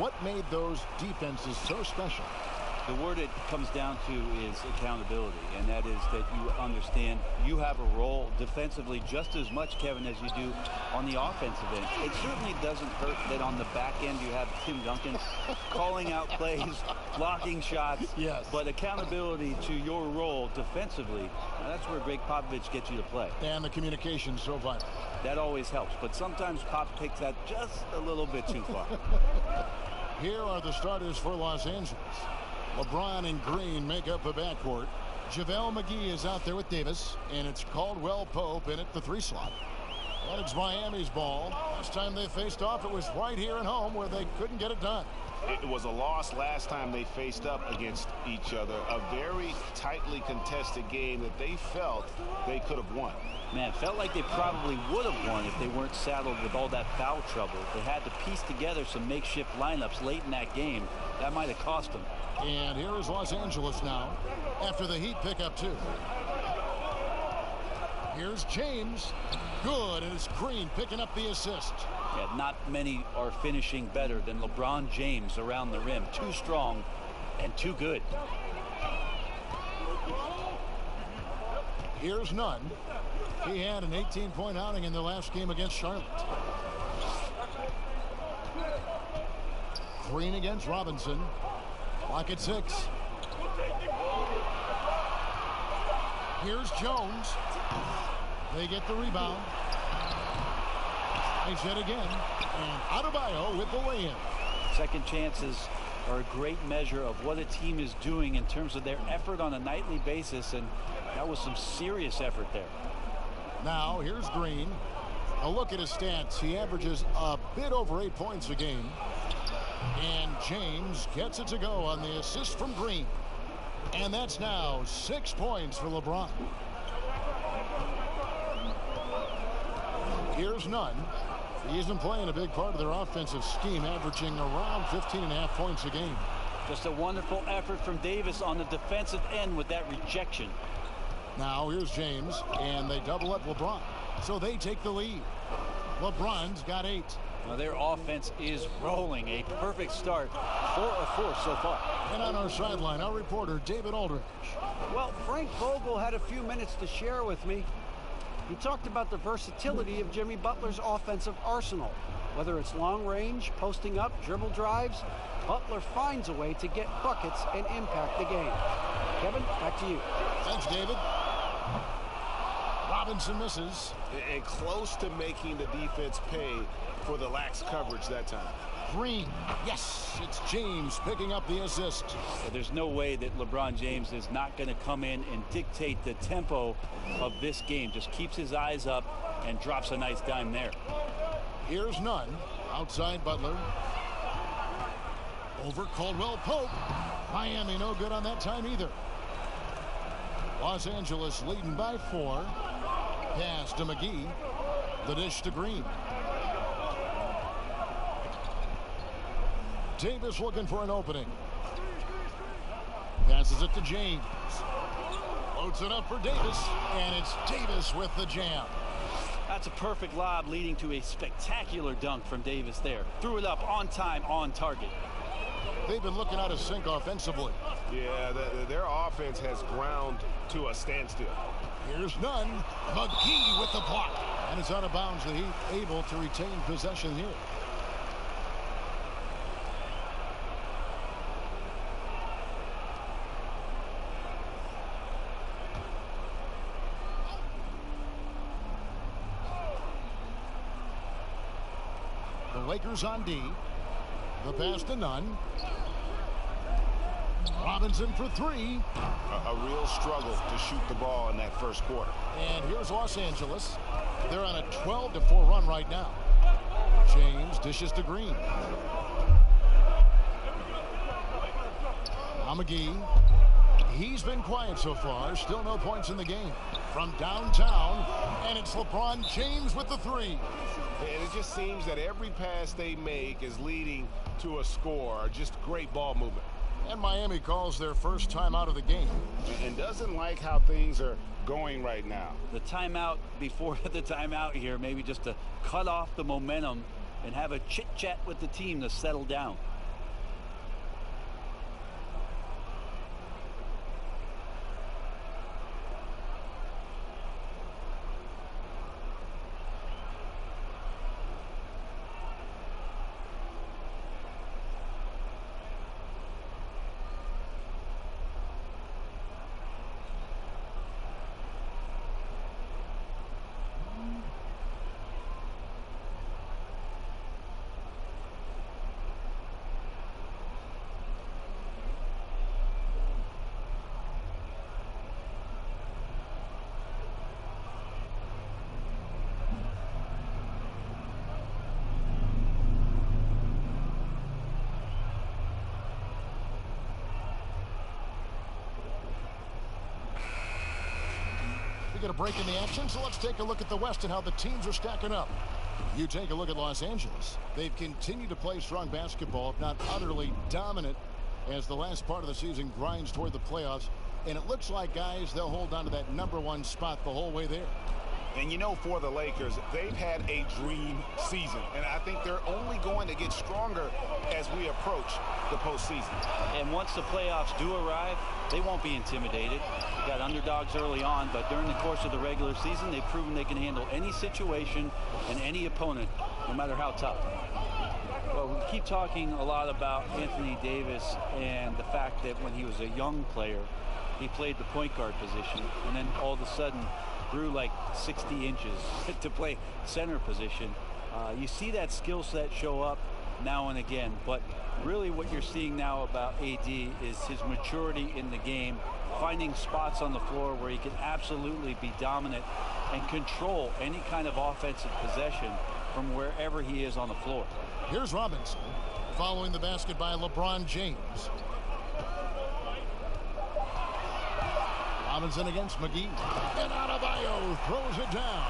What made those defenses so special? The word it comes down to is accountability, and that is that you understand you have a role defensively just as much, Kevin, as you do on the offensive end. It certainly doesn't hurt that on the back end you have Tim Duncan calling out plays, blocking shots. Yes. But accountability to your role defensively, that's where Greg Popovich gets you to play. And the communication so vital. That always helps, but sometimes Pop takes that just a little bit too far. Here are the starters for Los Angeles. LeBron and Green make up the backcourt. JaVale McGee is out there with Davis, and it's Caldwell Pope in at the 3 slot. And it's Miami's ball. Last time they faced off, it was right here at home where they couldn't get it done. It was a loss last time they faced up against each other. A very tightly contested game that they felt they could have won. Man, felt like they probably would have won if they weren't saddled with all that foul trouble. They had to piece together some makeshift lineups late in that game. That might have cost them. And here is Los Angeles now after the Heat pick up 2. Here's James. Good, and it's Green picking up the assist. Yeah, not many are finishing better than LeBron James around the rim. Too strong and too good. Here's Nunn. He had an 18-point outing in the last game against Charlotte. Green against Robinson. Clock at 6. Here's Jones. They get the rebound. Nice hit again. And Adebayo with the lay-in. Second chances are a great measure of what a team is doing in terms of their effort on a nightly basis, and that was some serious effort there. Now here's Green. A look at his stats. He averages a bit over 8 points a game. And James gets it to go on the assist from Green. And that's now 6 points for LeBron. Here's Nunn. He isn't playing a big part of their offensive scheme, averaging around 15.5 points a game. Just a wonderful effort from Davis on the defensive end with that rejection. Now here's James, and they double up LeBron. So they take the lead. LeBron's got 8. Well, their offense is rolling. A perfect start. 4 of 4 so far. And on our sideline, our reporter, David Aldridge. Well, Frank Vogel had a few minutes to share with me. He talked about the versatility of Jimmy Butler's offensive arsenal. Whether it's long range, posting up, dribble drives, Butler finds a way to get buckets and impact the game. Kevin, back to you. Thanks, David. Robinson misses. And close to making the defense pay for the lax coverage that time. Green. Yes, it's James picking up the assist. There's no way that LeBron James is not going to come in and dictate the tempo of this game. Just keeps his eyes up and drops a nice dime there. Here's Nunn. Outside Butler. Over Caldwell Pope. Miami no good on that time either. Los Angeles leading by 4. Pass to McGee. The dish to Green. Davis looking for an opening. Passes it to James. Floats it up for Davis. And it's Davis with the jam. That's a perfect lob leading to a spectacular dunk from Davis there. Threw it up on time, on target. They've been looking out of sync offensively. Yeah, their offense has ground to a standstill. Here's Nunn. McGee with the block. And it's out of bounds. The Heat able to retain possession here. The Lakers on D. The pass to Nunn. Robinson for 3. A real struggle to shoot the ball in that first quarter. And here's Los Angeles. They're on a 12-4 run right now. James dishes to Green. Now McGee. He's been quiet so far. Still no points in the game. From downtown, and it's LeBron James with the 3. And it just seems that every pass they make is leading to a score. Just great ball movement. And Miami calls their first time out of the game. And doesn't like how things are going right now. The timeout before the timeout here, maybe just to cut off the momentum and have a chit-chat with the team to settle down. to get a break in the action, so let's take a look at the West and how the teams are stacking up. You take a look at Los Angeles. They've continued to play strong basketball, if not utterly dominant, as the last part of the season grinds toward the playoffs. And it looks like, guys, they'll hold on to that #1 spot the whole way there. And you know, for the Lakers, they've had a dream season. And I think they're only going to get stronger as we approach the postseason. And once the playoffs do arrive, they won't be intimidated. They got underdogs early on, but during the course of the regular season, they've proven they can handle any situation and any opponent, no matter how tough. Well, we keep talking a lot about Anthony Davis and the fact that when he was a young player, he played the point guard position, and then all of a sudden grew like 60 inches to play center position. You see that skill set show up now and again, but really what you're seeing now about AD is his maturity in the game, finding spots on the floor where he can absolutely be dominant and control any kind of offensive possession from wherever he is on the floor. Here's Robinson following the basket by LeBron James. Robinson against McGee. And Adebayo throws it down.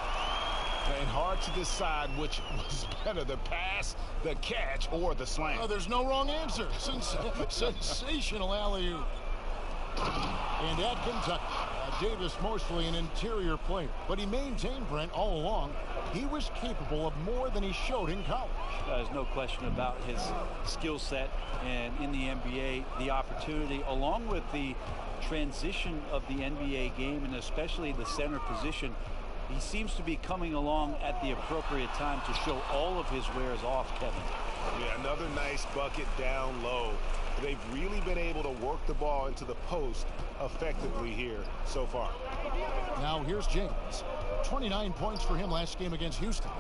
And hard to decide which was better, the pass, the catch, or the slam. Oh, there's no wrong answer. Sensational alley-oop. And at Kentucky, Davis mostly an interior player, but he maintained, Brent, all along, he was capable of more than he showed in college. There's no question about his skill set, and in the NBA, the opportunity, along with the transition of the NBA game, and especially the center position, he seems to be coming along at the appropriate time to show all of his wares off, Kevin. Yeah, another nice bucket down low. They've really been able to work the ball into the post effectively here so far. Now here's James. 29 points for him last game against Houston.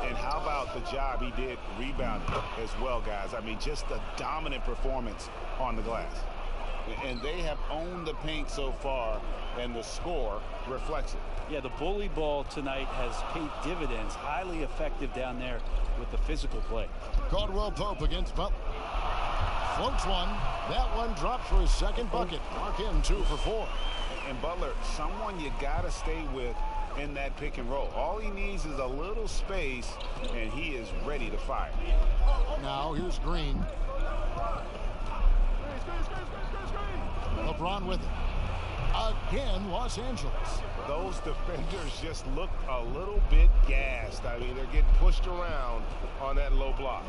And how about the job he did rebounding as well, guys? I mean, just a dominant performance on the glass. And they have owned the paint so far, and the score reflects it. Yeah, the bully ball tonight has paid dividends. Highly effective down there with the physical play. Caldwell Pope against Butler. Floats one. That one drops for his second bucket. Mark him 2 for 4. And Butler, someone you got to stay with in that pick and roll. All he needs is a little space, and he is ready to fire. Now here's Green. LeBron with it. Again, Los Angeles. Those defenders just look a little bit gassed. I mean, they're getting pushed around on that low block.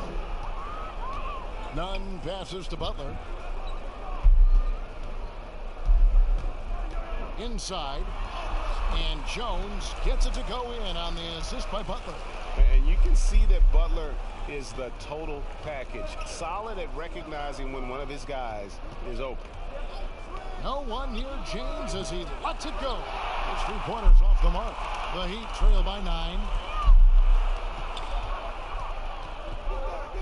Nunn passes to Butler. Inside. And Jones gets it to go in on the assist by Butler. And you can see that Butler is the total package. Solid at recognizing when one of his guys is open. No one near James as he lets it go. His 3-pointers off the mark. The Heat trail by 9.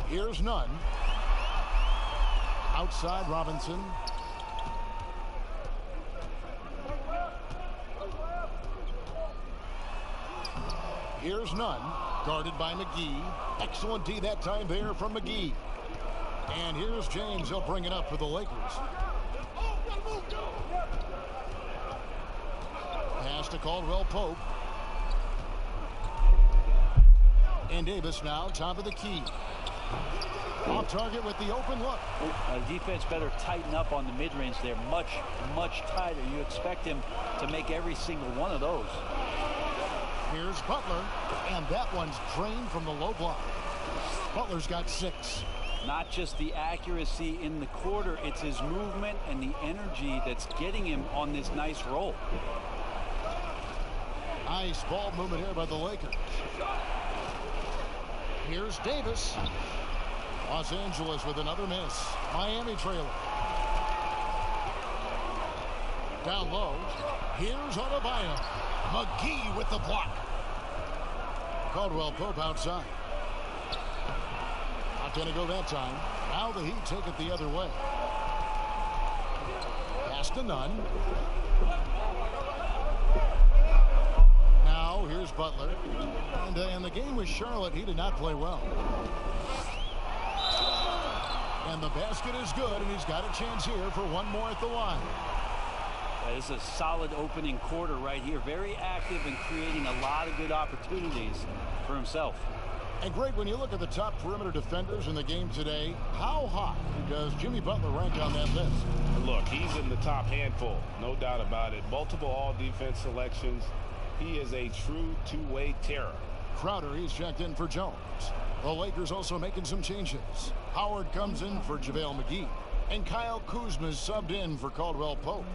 Here's Nunn. Outside Robinson. Here's Nunn. Guarded by McGee. Excellent D that time there from McGee. And here's James. He'll bring it up for the Lakers. Pass to Caldwell Pope. And Davis now top of the key. Off target with the open look. Defense better tighten up on the mid-range there. Much tighter. You expect him to make every single one of those. Here's Butler. And that one's drained from the low block. Butler's got 6. Not just the accuracy in the quarter, it's his movement and the energy that's getting him on this nice roll. Nice ball movement here by the Lakers. Here's Davis. Los Angeles with another miss. Miami trailer. Down low. Here's Adebayo. McGee with the block. Caldwell Pope outside. Not going to go that time. Now the Heat take it the other way. Pass to Nunn. Now here's Butler. And the game with Charlotte, he did not play well. And the basket is good, and he's got a chance here for one more at the line. This is a solid opening quarter right here. Very active and creating a lot of good opportunities for himself. And Greg, when you look at the top perimeter defenders in the game today, how high does Jimmy Butler rank on that list? Look, he's in the top handful, no doubt about it. Multiple all-defense selections. He is a true two-way terror. Crowder, he's checked in for Jones. The Lakers also making some changes. Howard comes in for JaVale McGee. And Kyle Kuzma's subbed in for Caldwell Pope.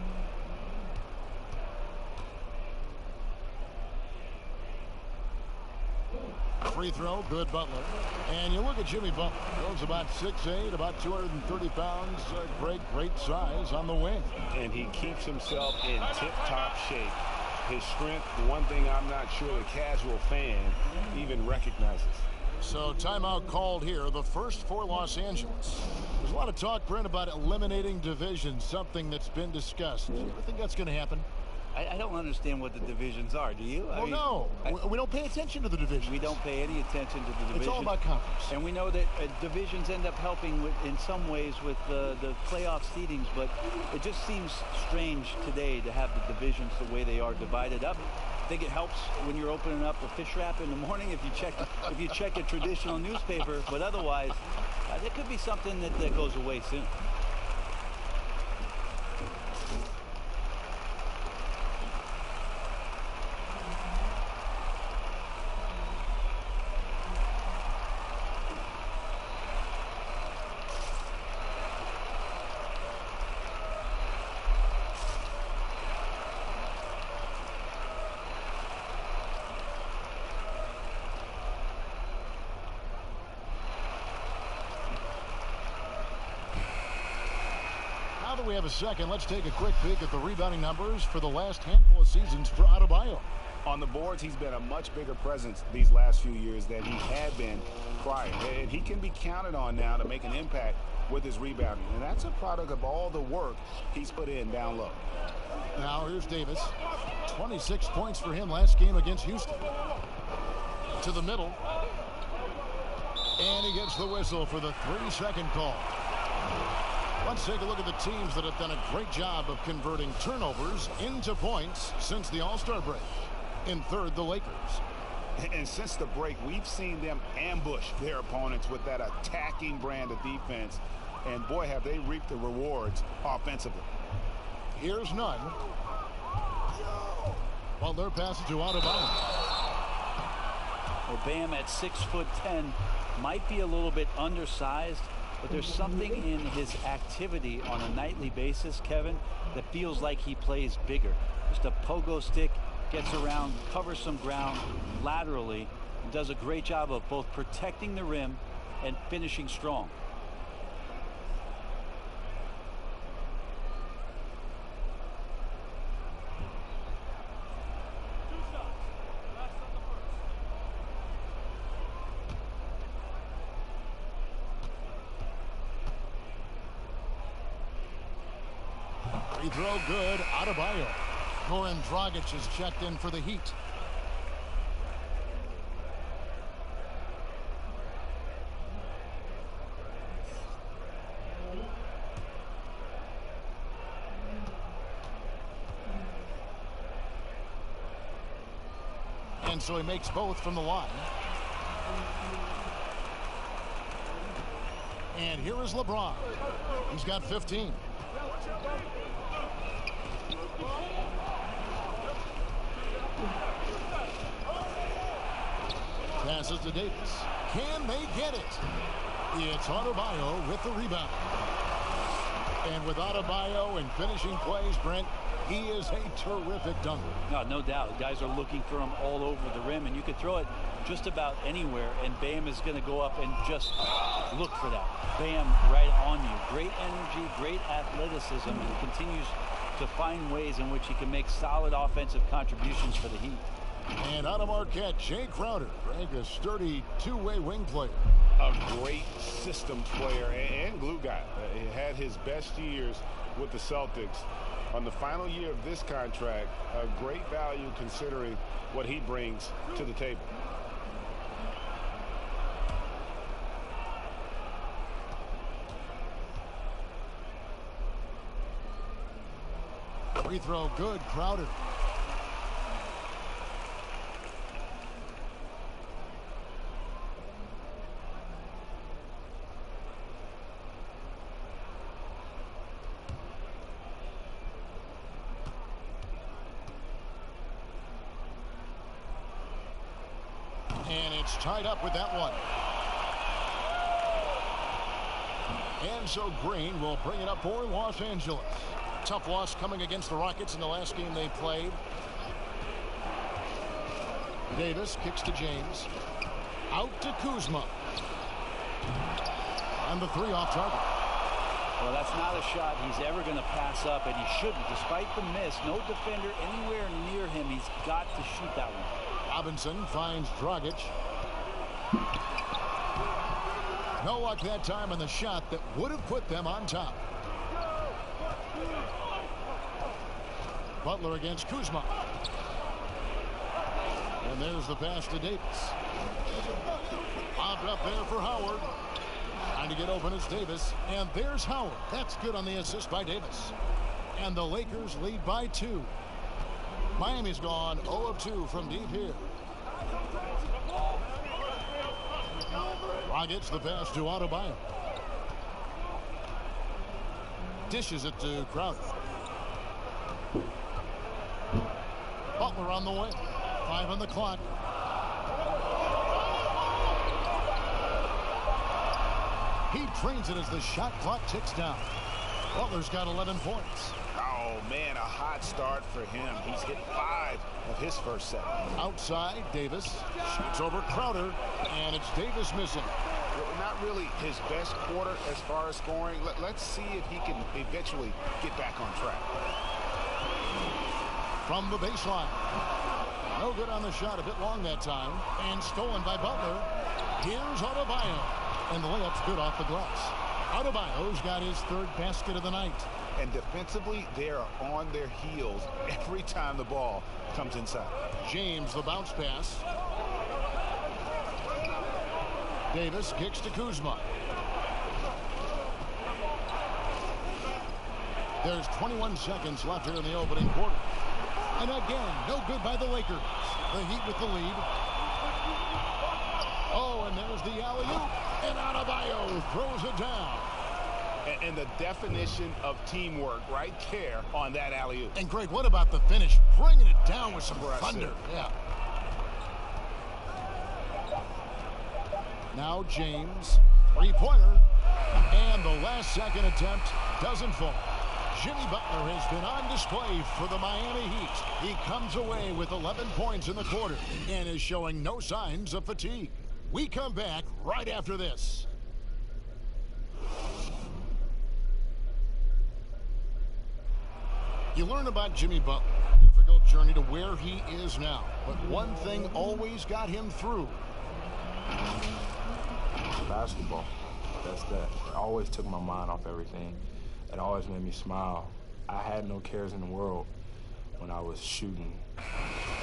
Free throw, good Butler. And you look at Jimmy Butler. Goes about 6'8", about 230 pounds. Great size on the wing. And he keeps himself in tip-top shape. His strength, the one thing I'm not sure the casual fan even recognizes. So timeout called here, the first for Los Angeles. There's a lot of talk, Brent, about eliminating divisions, something that's been discussed. Do you think that's going to happen? I don't understand what the divisions are. Do you? No. We don't pay attention to the divisions. We don't pay any attention to the divisions. It's all about conference. And we know that divisions end up helping in some ways with the playoff seedings, but it just seems strange today to have the divisions the way they are divided up. I think it helps when you're opening up a fish wrap in the morning if you check a traditional newspaper, but otherwise, there could be something that goes away soon. Now that we have a second, let's take a quick peek at the rebounding numbers for the last handful of seasons for Adebayo. On the boards, he's been a much bigger presence these last few years than he had been prior. And he can be counted on now to make an impact with his rebounding. And that's a product of all the work he's put in down low. Now here's Davis. 26 points for him last game against Houston. To the middle. And he gets the whistle for the 3-second call. Let's take a look at the teams that have done a great job of converting turnovers into points since the All-Star break. In third, the Lakers. And since the break, we've seen them ambush their opponents with that attacking brand of defense. And boy, have they reaped the rewards offensively. Here's Nunn. Butler passes to Adebayo. Well, Bam at 6'10" might be a little bit undersized, but there's something in his activity on a nightly basis, Kevin, that feels like he plays bigger. Just a pogo stick, gets around, covers some ground laterally, and does a great job of both protecting the rim and finishing strong. Free throw good. Adebayo. Goran Dragic is checked in for the Heat. And so he makes both from the line. And here is LeBron. He's got 15. Passes to Davis. Can they get it? It's Adebayo with the rebound. And with Adebayo and finishing plays, Brent, he is a terrific dunker. No doubt. Guys are looking for him all over the rim, and you could throw it just about anywhere, and Bam is going to go up and just look for that. Bam right on you. Great energy, great athleticism, and continues to find ways in which he can make solid offensive contributions for the Heat. And out of Marquette, Jay Crowder, a sturdy two-way wing player. A great systems player and glue guy. He had his best years with the Celtics. On the final year of this contract, a great value considering what he brings to the table. Free throw good. Crowder. And it's tied up with that one. And so Green will bring it up for Los Angeles. Tough loss coming against the Rockets in the last game they played. Davis kicks to James. Out to Kuzma. And the three off target. Well, that's not a shot he's ever going to pass up, and he shouldn't. Despite the miss, no defender anywhere near him. He's got to shoot that one. Robinson finds Dragic. No luck that time on the shot that would have put them on top. Butler against Kuzma. And there's the pass to Davis. Popped up there for Howard. Trying to get open is Davis. And there's Howard. That's good on the assist by Davis. And the Lakers lead by 2. Miami's gone 0 of 2 from deep here. Dragic the pass to Adebayo. Dishes it to Crowder. Butler on the way. 5 on the clock. He trains it as the shot clock ticks down. Butler's got 11 points. Oh, man, a hot start for him. He's hit 5 of his first 7. Outside, Davis shoots over Crowder, and it's Davis missing. Not really his best quarter as far as scoring. Let's see if he can eventually get back on track. From the baseline. No good on the shot, a bit long that time, and stolen by Butler. Here's Adebayo, and the layup's good off the glass. Adebayo's got his 3rd basket of the night. And defensively, they are on their heels every time the ball comes inside. James, the bounce pass. Davis kicks to Kuzma. There's 21 seconds left here in the opening quarter. And again, no good by the Lakers. The Heat with the lead. Oh, and there's the alley-oop. And Adebayo throws it down. And the definition of teamwork right there on that alley-oop. And Greg, what about the finish? Bringing it down with some thunder. Yeah. Now James, 3-pointer. And the last second attempt doesn't fall. Jimmy Butler has been on display for the Miami Heat. He comes away with 11 points in the quarter and is showing no signs of fatigue. We come back right after this. You learn about Jimmy Butler, difficult journey to where he is now. But one thing always got him through. Basketball. That's that. It always took my mind off everything. It always made me smile. I had no cares in the world when I was shooting.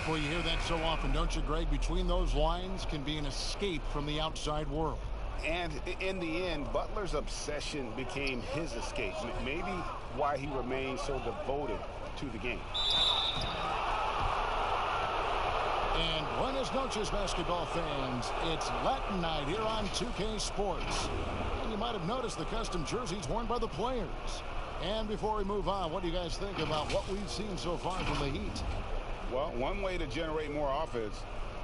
Boy, you hear that so often, don't you, Greg? Between those lines can be an escape from the outside world. And in the end, Butler's obsession became his escape. Maybe why he remained so devoted to the game. And buenas noches, basketball fans. It's Latin night here on 2K Sports. And you might have noticed the custom jerseys worn by the players. And before we move on, what do you guys think about what we've seen so far from the Heat? Well, one way to generate more offense,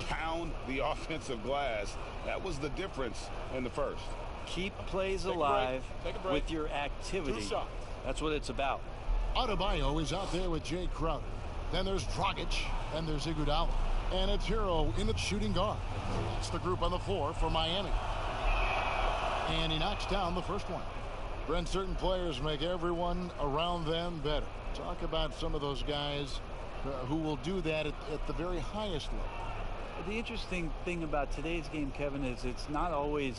pound the offensive glass. That was the difference in the first. Keep plays alive with your activity. That's what it's about. Adebayo is out there with Jay Crowder. Then there's Dragic. Then there's Iguodala. And it's Hero in the shooting guard. That's the group on the floor for Miami. And he knocks down the first one. Brent, certain players make everyone around them better. Talk about some of those guys who will do that at the very highest level. The interesting thing about today's game, Kevin, is it's not always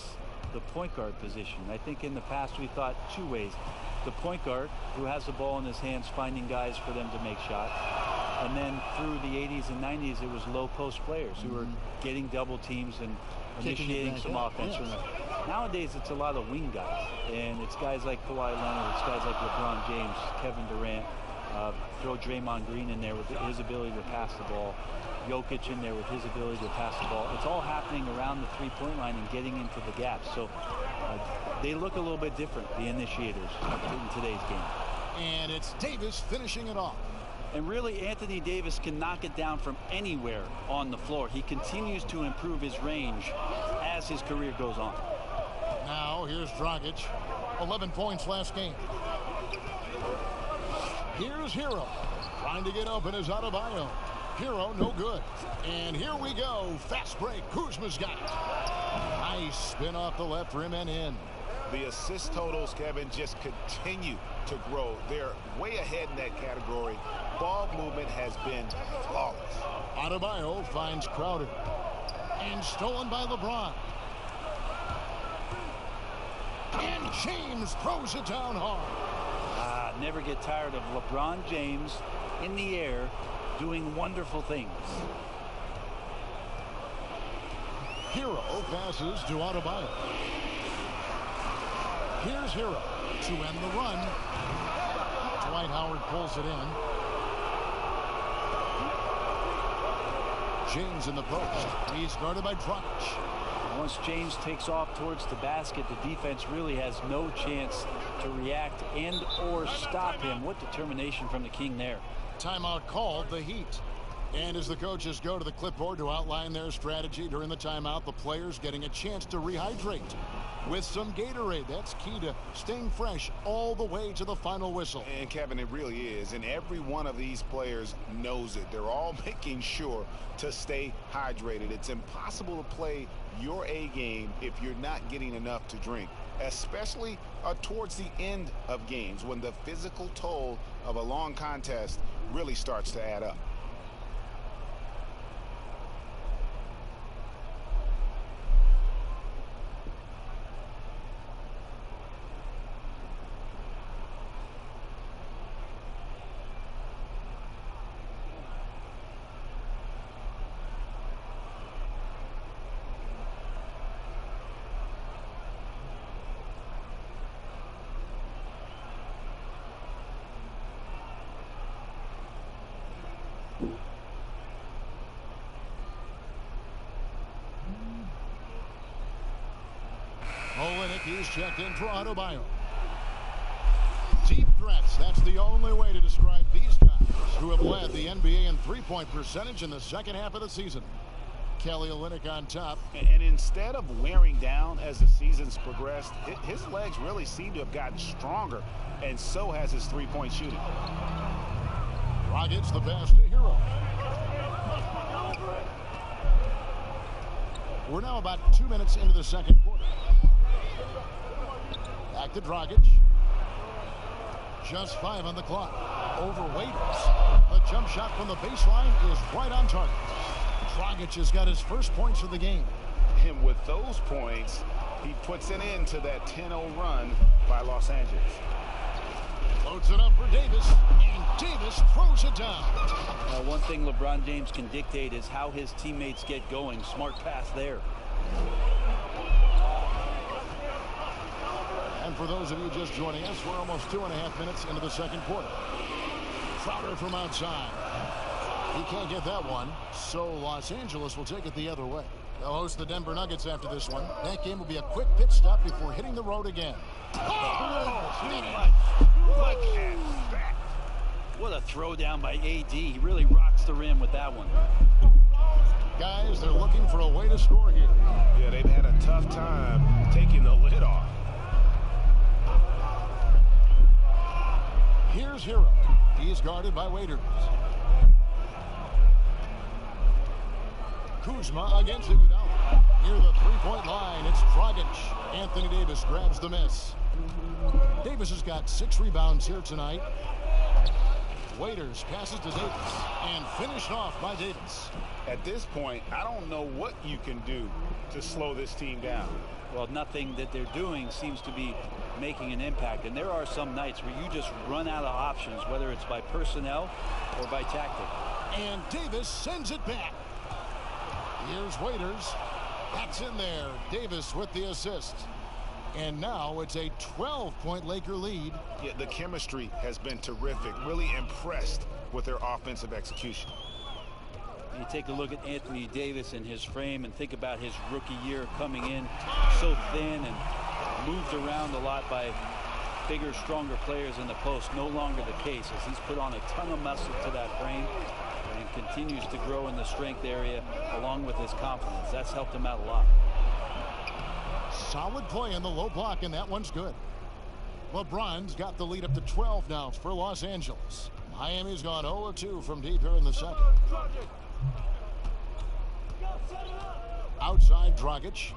the point guard position. I think in the past we thought two ways. The point guard, who has the ball in his hands, finding guys for them to make shots. And then through the 80s and 90s, it was low post players who were getting double teams and initiating some offense. Yes. Nowadays, it's a lot of wing guys. And it's guys like Kawhi Leonard, it's guys like LeBron James, Kevin Durant. Throw Draymond Green in there with his ability to pass the ball. Jokic in there with his ability to pass the ball. It's all happening around the three-point line and getting into the gaps. So they look a little bit different, the initiators, in today's game. And it's Davis finishing it off. And really, Anthony Davis can knock it down from anywhere on the floor. He continues to improve his range as his career goes on. Now, here's Dragic. 11 points last game. Here's Hero. Trying to get open is Adebayo. Hero, no good. And here we go. Fast break. Kuzma's got it. Nice spin off the left rim and in. The assist totals, Kevin, just continue to grow. They're way ahead in that category. Ball movement has been flawless. Adebayo finds Crowder. And stolen by LeBron. And James throws it down hard. Never get tired of LeBron James in the air doing wonderful things. Hero passes to Adebayo. Here's Hero to end the run. Dwight Howard pulls it in. James in the post. He's guarded by Dragic. Once James takes off towards the basket, the defense really has no chance to react and or stop him. What determination from the King there. Timeout called, the Heat. And as the coaches go to the clipboard to outline their strategy during the timeout, the players getting a chance to rehydrate with some Gatorade. That's key to staying fresh all the way to the final whistle. And Kevin, it really is. And every one of these players knows it. They're all making sure to stay hydrated. It's impossible to play your A game if you're not getting enough to drink, especially towards the end of games when the physical toll of a long contest really starts to add up. He's checked in for Adebayo. Deep threats. That's the only way to describe these guys who have led the NBA in three-point percentage in the second half of the season. Kelly Olynyk on top. And instead of wearing down as the season's progressed, his legs really seem to have gotten stronger, and so has his three-point shooting. Dragic the pass to Hero. We're now about 2 minutes into the second quarter. Back to Dragic. Just 5 on the clock. Over Waiters. The jump shot from the baseline is right on target. Dragic has got his first points of the game. And with those points, he puts an end to that 10-0 run by Los Angeles. Loads it up for Davis, and Davis throws it down. One thing LeBron James can dictate is how his teammates get going. Smart pass there. And for those of you just joining us, we're almost 2.5 minutes into the second quarter. Crowder from outside. He can't get that one, so Los Angeles will take it the other way. They'll host the Denver Nuggets after this one. That game will be a quick pit stop before hitting the road again. Look at that. What a throw down by AD. He really rocks the rim with that one. Guys, they're looking for a way to score here. Yeah, they've had a tough time taking the lid off. Here's Hero. He's guarded by Waiters. Kuzma against Iguodala. Near the three-point line, it's Dragic. Anthony Davis grabs the miss. Davis has got 6 rebounds here tonight. Waiters passes to Davis and finished off by Davis. At this point, I don't know what you can do to slow this team down. Well, nothing that they're doing seems to be making an impact. And there are some nights where you just run out of options, whether it's by personnel or by tactic. And Davis sends it back. Here's Waiters. That's in there. Davis with the assist. And now it's a 12-point Laker lead. Yeah, the chemistry has been terrific. Really impressed with their offensive execution. You take a look at Anthony Davis and his frame and think about his rookie year coming in so thin and moved around a lot by bigger, stronger players in the post. No longer the case, as he's put on a ton of muscle to that frame and continues to grow in the strength area along with his confidence. That's helped him out a lot. Solid play in the low block, and that one's good. LeBron's got the lead up to 12 now for Los Angeles. Miami's gone 0-2 from deep here in the second. Outside Dragic.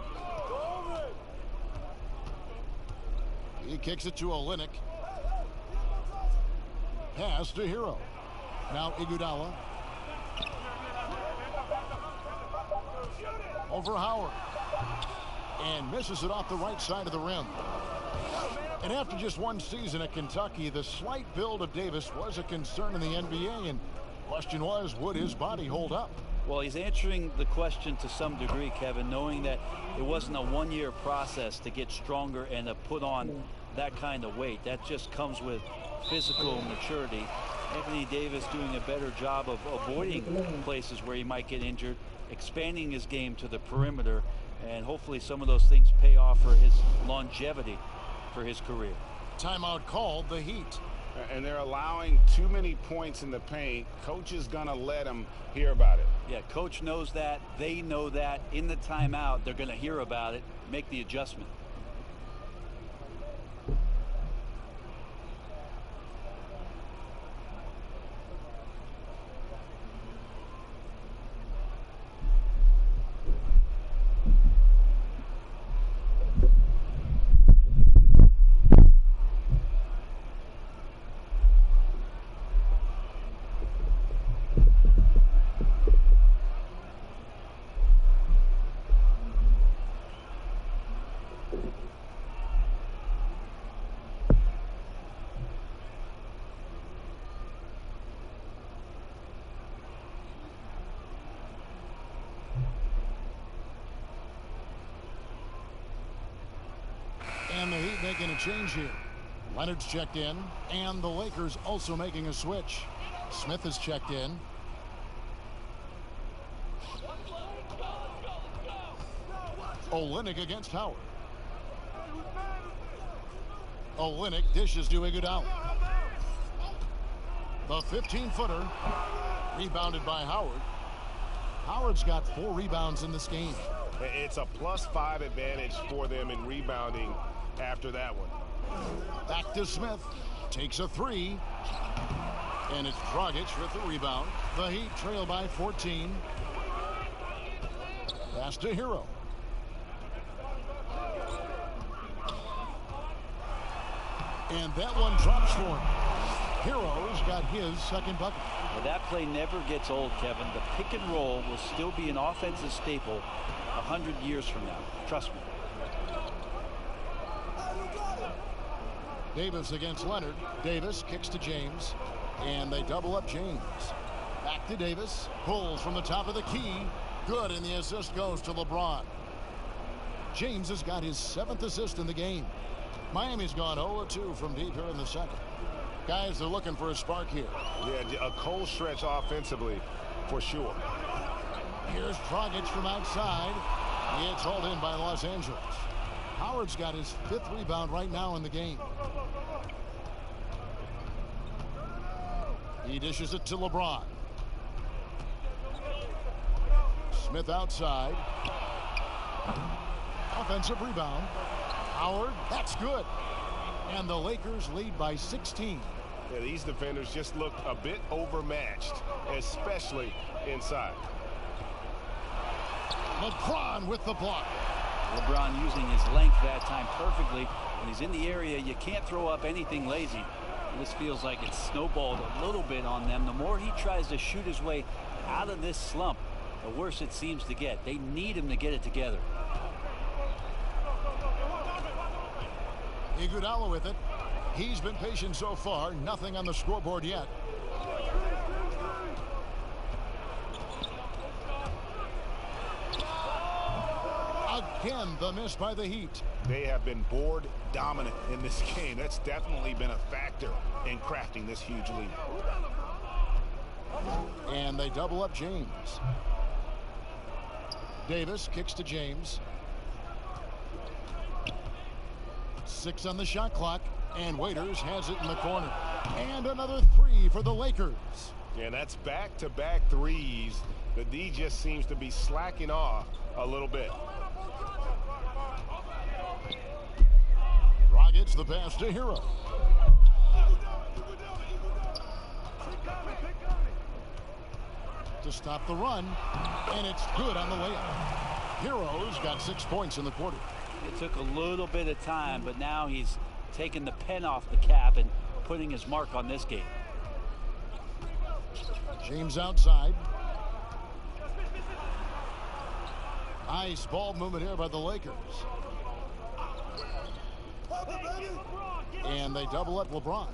He kicks it to Olynyk. Pass to Hero. Now Iguodala. Over Howard. And misses it off the right side of the rim. And after just one season at Kentucky, the slight build of Davis was a concern in the NBA. And the question was, would his body hold up? Well, he's answering the question to some degree, Kevin, knowing that it wasn't a one-year process to get stronger and to put on that kind of weight. That just comes with physical maturity. Anthony Davis doing a better job of avoiding places where he might get injured, expanding his game to the perimeter, and hopefully some of those things pay off for his longevity for his career. Timeout called, the Heat. And they're allowing too many points in the paint. Coach is going to let them hear about it. Yeah, coach knows that. They know that. In the timeout, they're going to hear about it, make the adjustment. And the Heat making a change here. Leonard's checked in, and the Lakers also making a switch. Smith is checked in. Olynyk against Howard. Olynyk dishes to Iguodala. The 15-footer rebounded by Howard. Howard's got 4 rebounds in this game. It's a +5 advantage for them in rebounding after that one. Back to Smith. Takes a 3. And it's Dragic with the rebound. The Heat trail by 14. Pass to Hero. And that one drops for him. Hero's got his second bucket. Well, that play never gets old, Kevin. The pick and roll will still be an offensive staple 100 years from now. Trust me. Davis against Leonard. Davis kicks to James. And they double up James. Back to Davis. Pulls from the top of the key. Good, and the assist goes to LeBron. James has got his 7th assist in the game. Miami's gone 0-2 from deep here in the second. Guys, they're looking for a spark here. Yeah, a cold stretch offensively for sure. Here's Dragic from outside. It's hauled in by Los Angeles. Howard's got his 5th rebound right now in the game. He dishes it to LeBron. Smith outside. Offensive rebound. Howard, that's good. And the Lakers lead by 16. Yeah, these defenders just looked a bit overmatched, especially inside. LeBron with the block. LeBron using his length that time perfectly. When he's in the area, you can't throw up anything lazy. This feels like it's snowballed a little bit on them. The more he tries to shoot his way out of this slump, the worse it seems to get. They need him to get it together. Iguodala with it. He's been patient so far. Nothing on the scoreboard yet. Again, the miss by the Heat. They have been board dominant in this game. That's definitely been a factor in crafting this huge lead. And they double up James. Davis kicks to James. 6 on the shot clock, and Waiters has it in the corner. And another 3 for the Lakers. Yeah, that's back-to-back threes. The D just seems to be slacking off a little bit. Dragic the pass to Hero. To stop the run, and it's good on the layup. Hero's got 6 points in the quarter. It took a little bit of time, but now he's taking the pen off the cap and putting his mark on this game. James outside. Nice ball movement here by the Lakers. And they double up LeBron.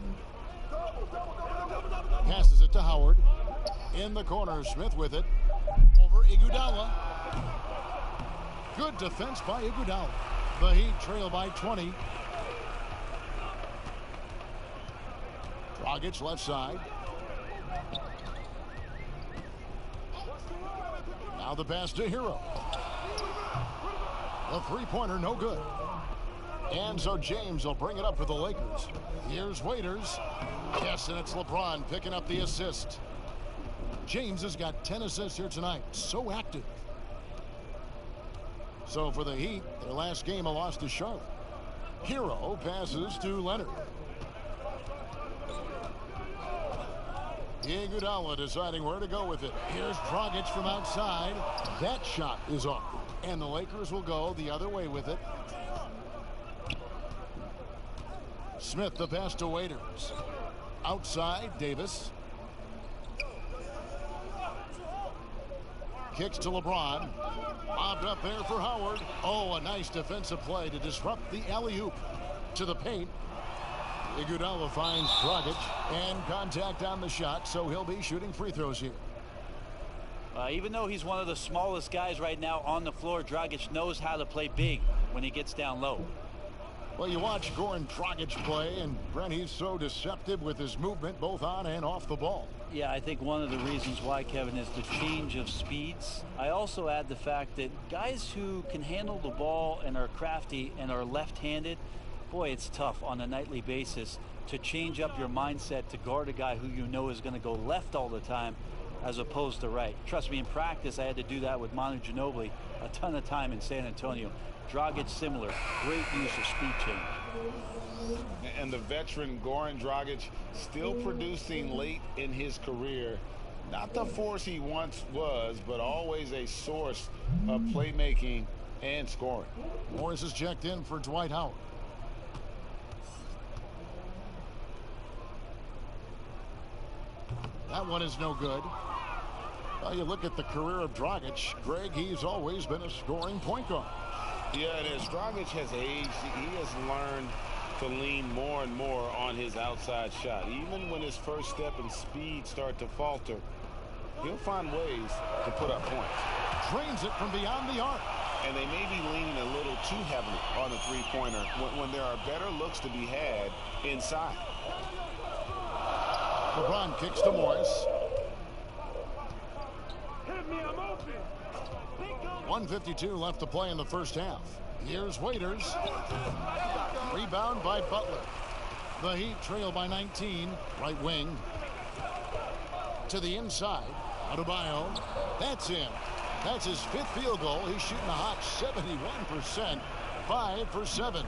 Passes it to Howard. In the corner, Smith with it. Over Iguodala. Good defense by Iguodala. The Heat trail by 20. Dragic left side. Now the pass to Hero. The three-pointer no good. And so James will bring it up for the Lakers. Here's Waiters. Yes, and it's LeBron picking up the assist. James has got 10 assists here tonight. So active. So for the Heat, their last game a loss to Charlotte. Hero passes to Leonard. Iguodala deciding where to go with it. Here's Dragic from outside. That shot is off. And the Lakers will go the other way with it. Smith the pass to Waiters. Outside, Davis. Kicks to LeBron. Lobbed up there for Howard. Oh, a nice defensive play to disrupt the alley-oop to the paint. Iguodala finds Dragic, and contact on the shot, so he'll be shooting free throws here. Even though he's one of the smallest guys right now on the floor, Dragic knows how to play big when he gets down low. Well, you watch Goran Dragic play, and Brent, he's so deceptive with his movement both on and off the ball. Yeah, I think one of the reasons why, Kevin, is the change of speeds. I also add the fact that guys who can handle the ball and are crafty and are left-handed, boy, it's tough on a nightly basis to change up your mindset to guard a guy who you know is going to go left all the time as opposed to right. Trust me, in practice, I had to do that with Manu Ginobili a ton of time in San Antonio. Dragic similar. Great use of speed change. And the veteran Goran Dragic still producing late in his career. Not the force he once was, but always a source of playmaking and scoring. Morris is checked in for Dwight Howard. That one is no good. Well, you look at the career of Dragic, Greg, he's always been a scoring point guard. Yeah, it is. Dragic has aged. He has learned to lean more and more on his outside shot. Even when his first step and speed start to falter, he'll find ways to put up points. Drains it from beyond the arc. And they may be leaning a little too heavily on the three-pointer when there are better looks to be had inside. LeBron kicks to Morris. 1:52 left to play in the first half. Here's Waiters. Rebound by Butler. The Heat trail by 19. Right wing. To the inside. Adebayo. That's in. That's his 5th field goal. He's shooting a hot 71%. 5 for 7.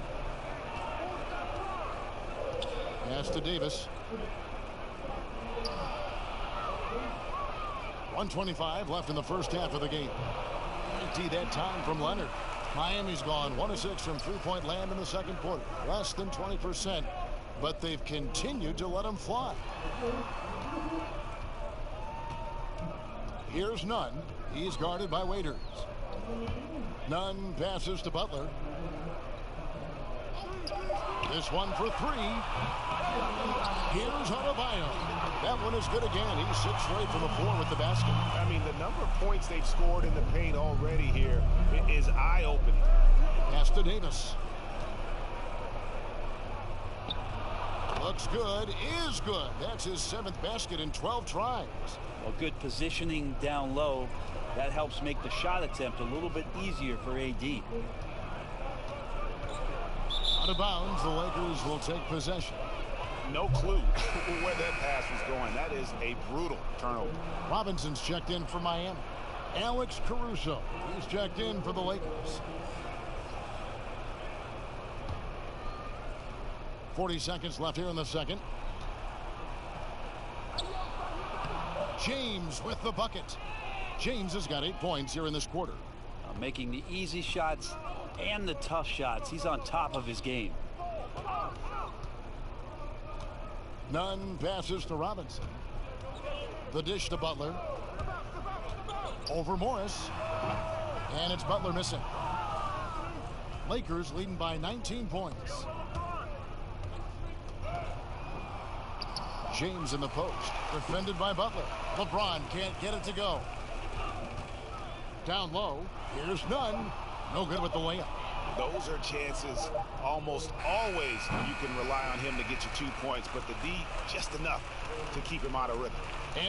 Pass to Davis. 1:25 left in the first half of the game. That time from Leonard. Miami's gone 1 of 6 from three-point land in the second quarter. Less than 20%, but they've continued to let them fly. Here's Nunn. He's guarded by Waiters. Nunn passes to Butler. This one for 3. Here's Adebayo. That one is good again. He's 6 straight from the floor with the basket. I mean, the number of points they've scored in the paint already here is eye-opening. Pass to Davis. Looks good, is good. That's his 7th basket in 12 tries. Well, good positioning down low. That helps make the shot attempt a little bit easier for AD. Out of bounds, the Lakers will take possession. No clue where that pass was going. That is a brutal turnover. Robinson's checked in for Miami. Alex Caruso, he's checked in for the Lakers. 40 seconds left here in the second. James with the bucket. James has got 8 points here in this quarter. Making the easy shots and the tough shots. He's on top of his game. Nunn passes to Robinson. The dish to Butler. Over Morris. And it's Butler missing. Lakers leading by 19 points. James in the post. Defended by Butler. LeBron can't get it to go. Down low. Here's Nunn. No good with the layup. Those are chances almost always you can rely on him to get you 2 points, but the D just enough to keep him out of rhythm.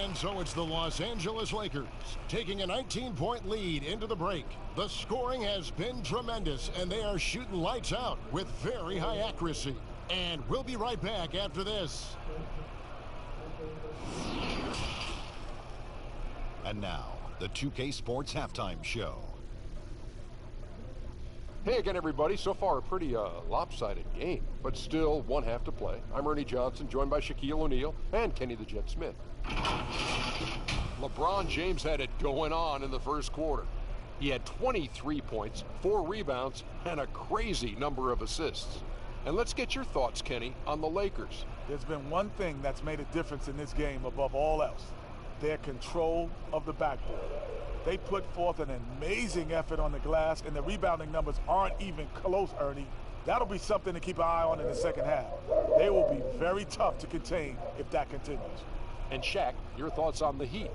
And so it's the Los Angeles Lakers taking a 19-point lead into the break. The scoring has been tremendous, and they are shooting lights out with very high accuracy. And we'll be right back after this. And now, the 2K Sports Halftime Show. Hey again, everybody. So far, a pretty lopsided game, but still one half to play. I'm Ernie Johnson, joined by Shaquille O'Neal and Kenny the Jet Smith. LeBron James had it going on in the first quarter. He had 23 points, 4 rebounds, and a crazy number of assists. And let's get your thoughts, Kenny, on the Lakers. There's been one thing that's made a difference in this game above all else: their control of the backboard. They put forth an amazing effort on the glass, and the rebounding numbers aren't even close, Ernie. That'll be something to keep an eye on in the second half. They will be very tough to contain if that continues. And Shaq, your thoughts on the Heat?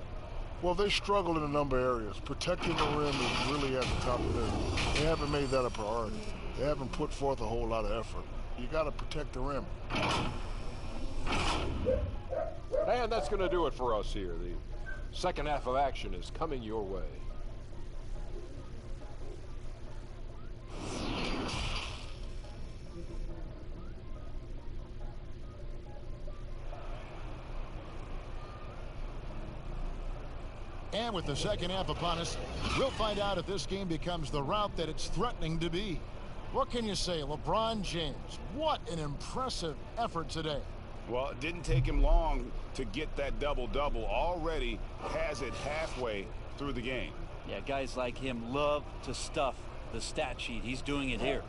Well, they struggled in a number of areas. Protecting the rim is really at the top of it. They haven't made that a priority. They haven't put forth a whole lot of effort. You got to protect the rim. And that's going to do it for us here. The second half of action is coming your way. And with the second half upon us, we'll find out if this game becomes the route that it's threatening to be. What can you say, LeBron James? What an impressive effort today. Well, it didn't take him long to get that double-double. Already has it halfway through the game. Yeah, guys like him love to stuff the stat sheet. He's doing it here.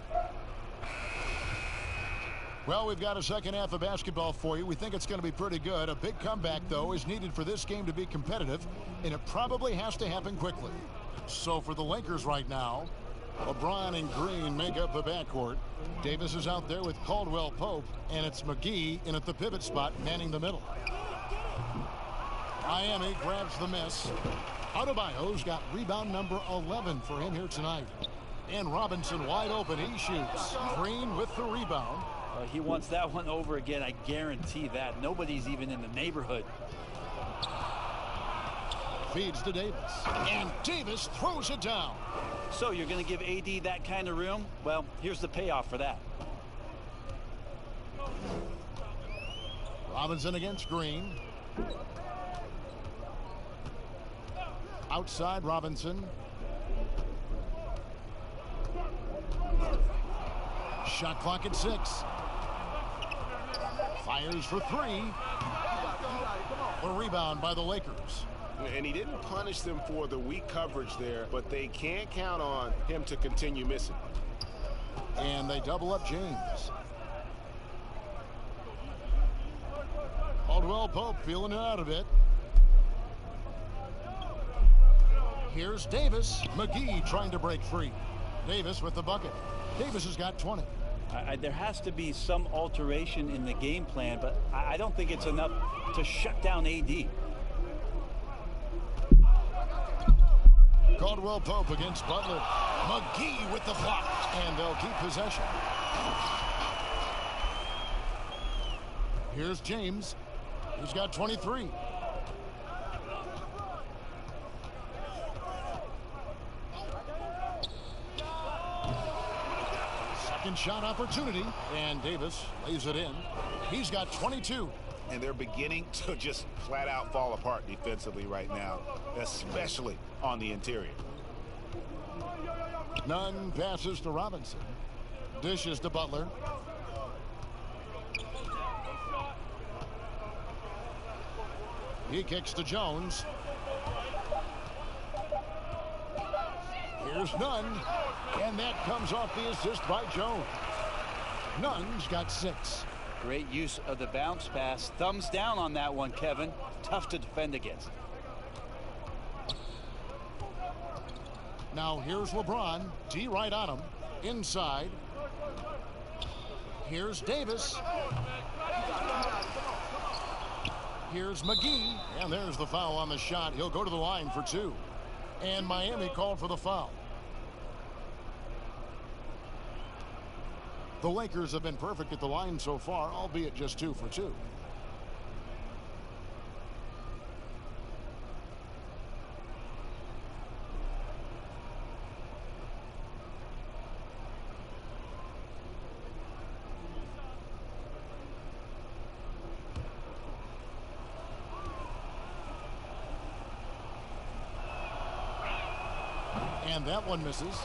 Well, we've got a second half of basketball for you. We think it's going to be pretty good. A big comeback, though, is needed for this game to be competitive, and it probably has to happen quickly. So for the Lakers right now, LeBron and Green make up the backcourt. Davis is out there with Caldwell Pope, and it's McGee in at the pivot spot, manning the middle. Miami grabs the miss. Adebayo's got rebound number 11 for him here tonight. And Robinson wide open. He shoots. Green with the rebound. He wants that one over again. I guarantee that. Nobody's even in the neighborhood. Feeds to Davis. And Davis throws it down. So you're going to give AD that kind of room? Well, here's the payoff for that. Robinson against Green. Outside Robinson. Shot clock at 6. Fires for 3. The rebound by the Lakers. And he didn't punish them for the weak coverage there, but they can't count on him to continue missing. And they double up James. Caldwell Pope feeling it out a bit. Here's Davis. McGee trying to break free. Davis with the bucket. Davis has got 20. There has to be some alteration in the game plan, but I don't think it's enough to shut down AD. Caldwell Pope against Butler. McGee with the block, and they'll keep possession. Here's James. He's got 23. Second shot opportunity, and Davis lays it in. He's got 22. And they're beginning to just flat out fall apart defensively right now, especially on the interior. Nunn passes to Robinson. Dishes to Butler. He kicks to Jones. Here's Nunn, and that comes off the assist by Jones. Nunn's got 6. Great use of the bounce pass. Thumbs down on that one, Kevin. Tough to defend against. Now here's LeBron. D right on him. Inside. Here's Davis. Here's McGee. And there's the foul on the shot. He'll go to the line for 2. And Miami called for the foul. The Lakers have been perfect at the line so far, albeit just 2 for 2. And that one misses.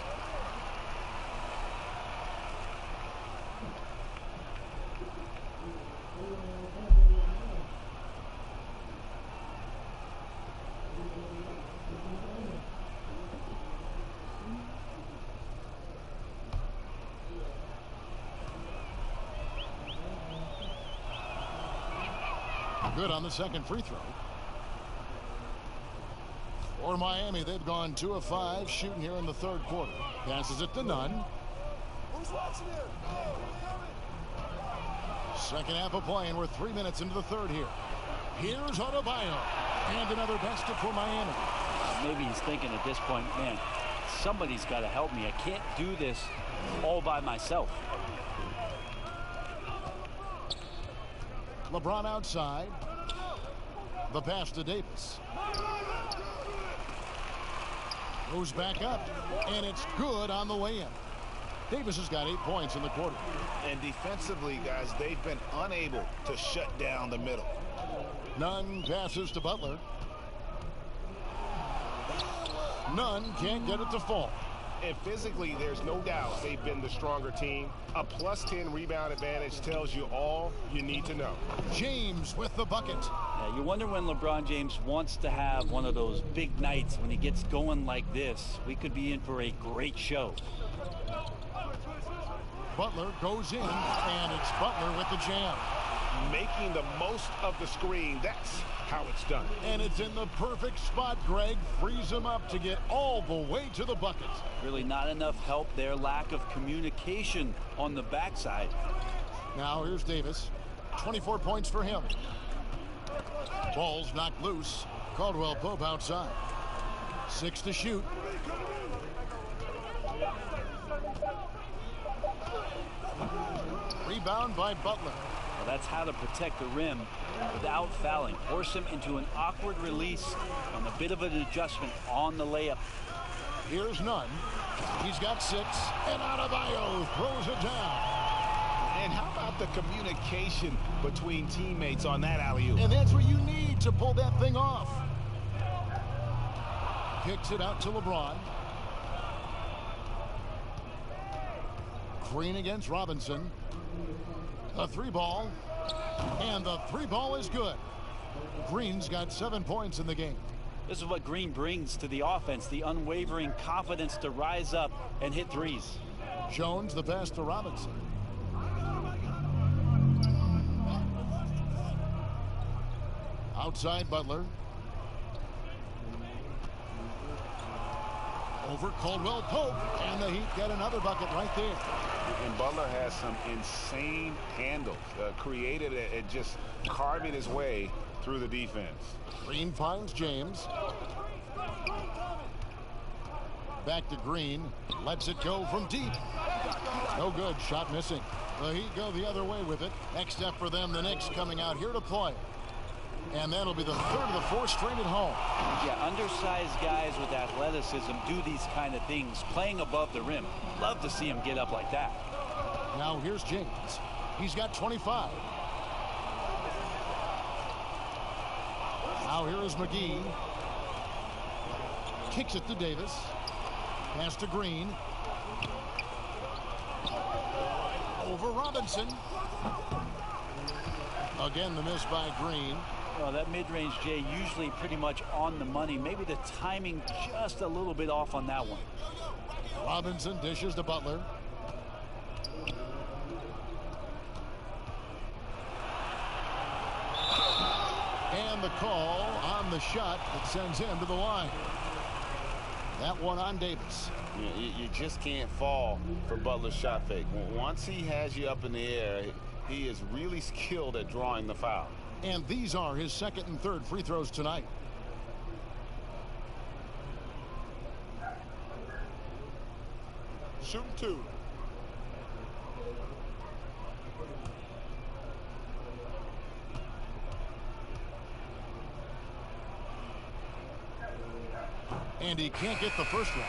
Good on the second free throw. For Miami, they've gone 2 of 5 shooting here in the third quarter. Passes it to Nunn. Who's watching here? Second half of play, and we're 3 minutes into the third here. Here's Adebayo. And another basket for Miami. Maybe he's thinking at this point, man, somebody's got to help me. I can't do this all by myself. LeBron outside. The pass to Davis. Goes back up, and it's good on the way in. Davis has got 8 points in the quarter. And defensively, guys, they've been unable to shut down the middle. Nunn passes to Butler. Nunn can't get it to fall. And physically, there's no doubt they've been the stronger team. A +10 rebound advantage tells you all you need to know. James with the bucket. Yeah, you wonder when LeBron James wants to have one of those big nights when he gets going like this. We could be in for a great show. Butler goes in, and it's Butler with the jam. Making the most of the screen. That's how it's done. And it's in the perfect spot. Greg frees him up to get all the way to the bucket. Really not enough help there. Lack of communication on the backside. Now here's Davis. 24 points for him. Ball's knocked loose. Caldwell Pope outside. 6 to shoot. Rebound by Butler. Well, that's how to protect the rim without fouling. Force him into an awkward release and a bit of an adjustment on the layup. Here's Nunn. He's got 6, and Adebayo throws it down. And how about the communication between teammates on that alley-oop? And that's what you need to pull that thing off. Kicks it out to LeBron. Green against Robinson. A 3-ball. And the 3-ball is good. Green's got 7 points in the game. This is what Green brings to the offense, the unwavering confidence to rise up and hit threes. Jones, the pass to Robinson. Outside Butler. Over Caldwell Pope, and the Heat get another bucket right there. And Butler has some insane handles, created at just carving his way through the defense. Green finds James. Back to Green. Lets it go from deep. No good. Shot missing. The Heat go the other way with it. Next step for them, the Knicks coming out here to play. And that'll be the third of the four straight at home. Yeah, undersized guys with athleticism do these kind of things, playing above the rim. Love to see him get up like that. Now here's James. He's got 25. Now here is McGee. Kicks it to Davis. Pass to Green. Over Robinson. Again, the miss by Green. Well, that mid-range, Jay, usually pretty much on the money. Maybe the timing just a little bit off on that one. Robinson dishes to Butler. And the call on the shot that sends him to the line. That one on Davis. You just can't fall for Butler's shot fake. Once he has you up in the air, he is really skilled at drawing the foul. And these are his second and third free throws tonight. Shooting two. And he can't get the first one.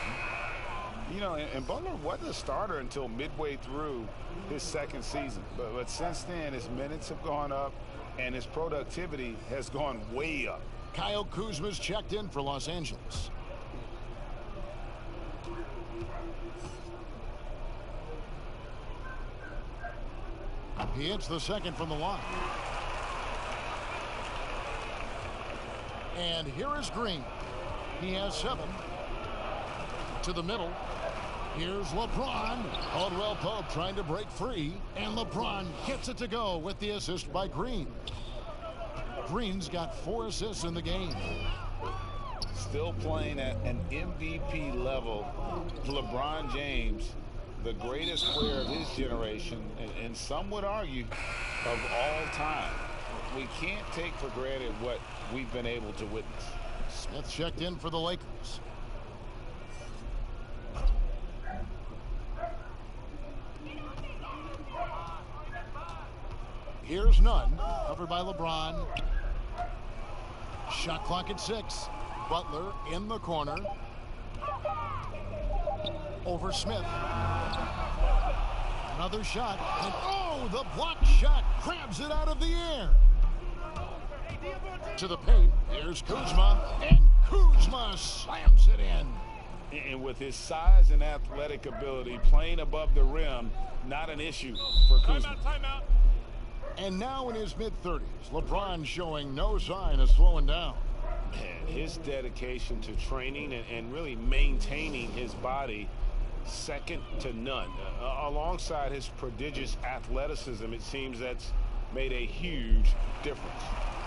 You know, and Butler wasn't a starter until midway through his second season. But since then, his minutes have gone up, and his productivity has gone way up. Kyle Kuzma's checked in for Los Angeles. He hits the second from the line. And here is Green. He has 7. To the middle. Here's LeBron. Caldwell Pope trying to break free. And LeBron gets it to go with the assist by Green. Green's got 4 assists in the game. Still playing at an MVP level. LeBron James, the greatest player of his generation, and some would argue of all time. We can't take for granted what we've been able to witness. Smith checked in for the Lakers. Here's Nunn, covered by LeBron. Shot clock at 6. Butler in the corner. Over Smith. Another shot. And oh, the block shot grabs it out of the air. To the paint. Here's Kuzma. And Kuzma slams it in. And with his size and athletic ability, playing above the rim, not an issue for Kuzma. Timeout. And now in his mid-30s, LeBron showing no sign of slowing down. Man, his dedication to training and really maintaining his body, second to none. Alongside his prodigious athleticism, it seems that's made a huge difference.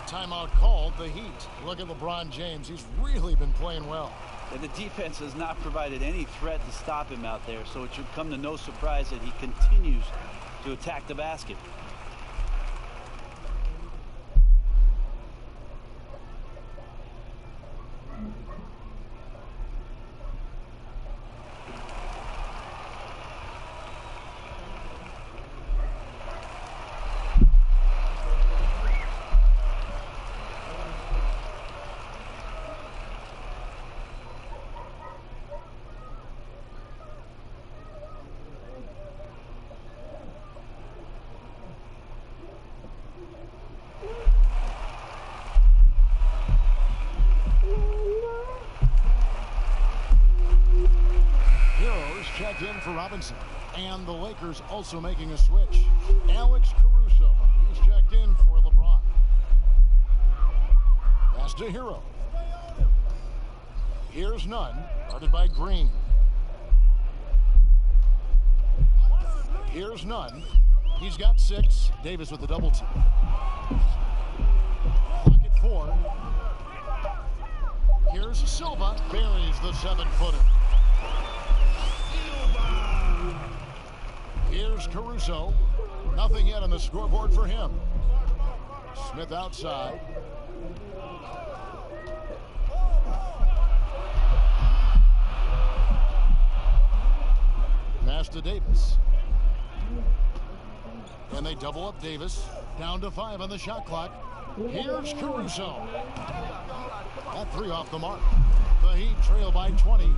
Timeout called, the Heat. Look at LeBron James. He's really been playing well. And the defense has not provided any threat to stop him out there, so it should come to no surprise that he continues to attack the basket. Checked in for Robinson. And the Lakers also making a switch. Alex Caruso. He's checked in for LeBron. Pass to Hero. Here's Nunn. Guarded by Green. Here's Nunn. He's got 6. Davis with the double team. Clock at 4. Here's Silva. Buries the 7-footer. Here's Caruso. Nothing yet on the scoreboard for him. Smith outside. Pass to Davis. And they double up Davis. Down to 5 on the shot clock. Here's Caruso. That 3 off the mark. The Heat trail by 20.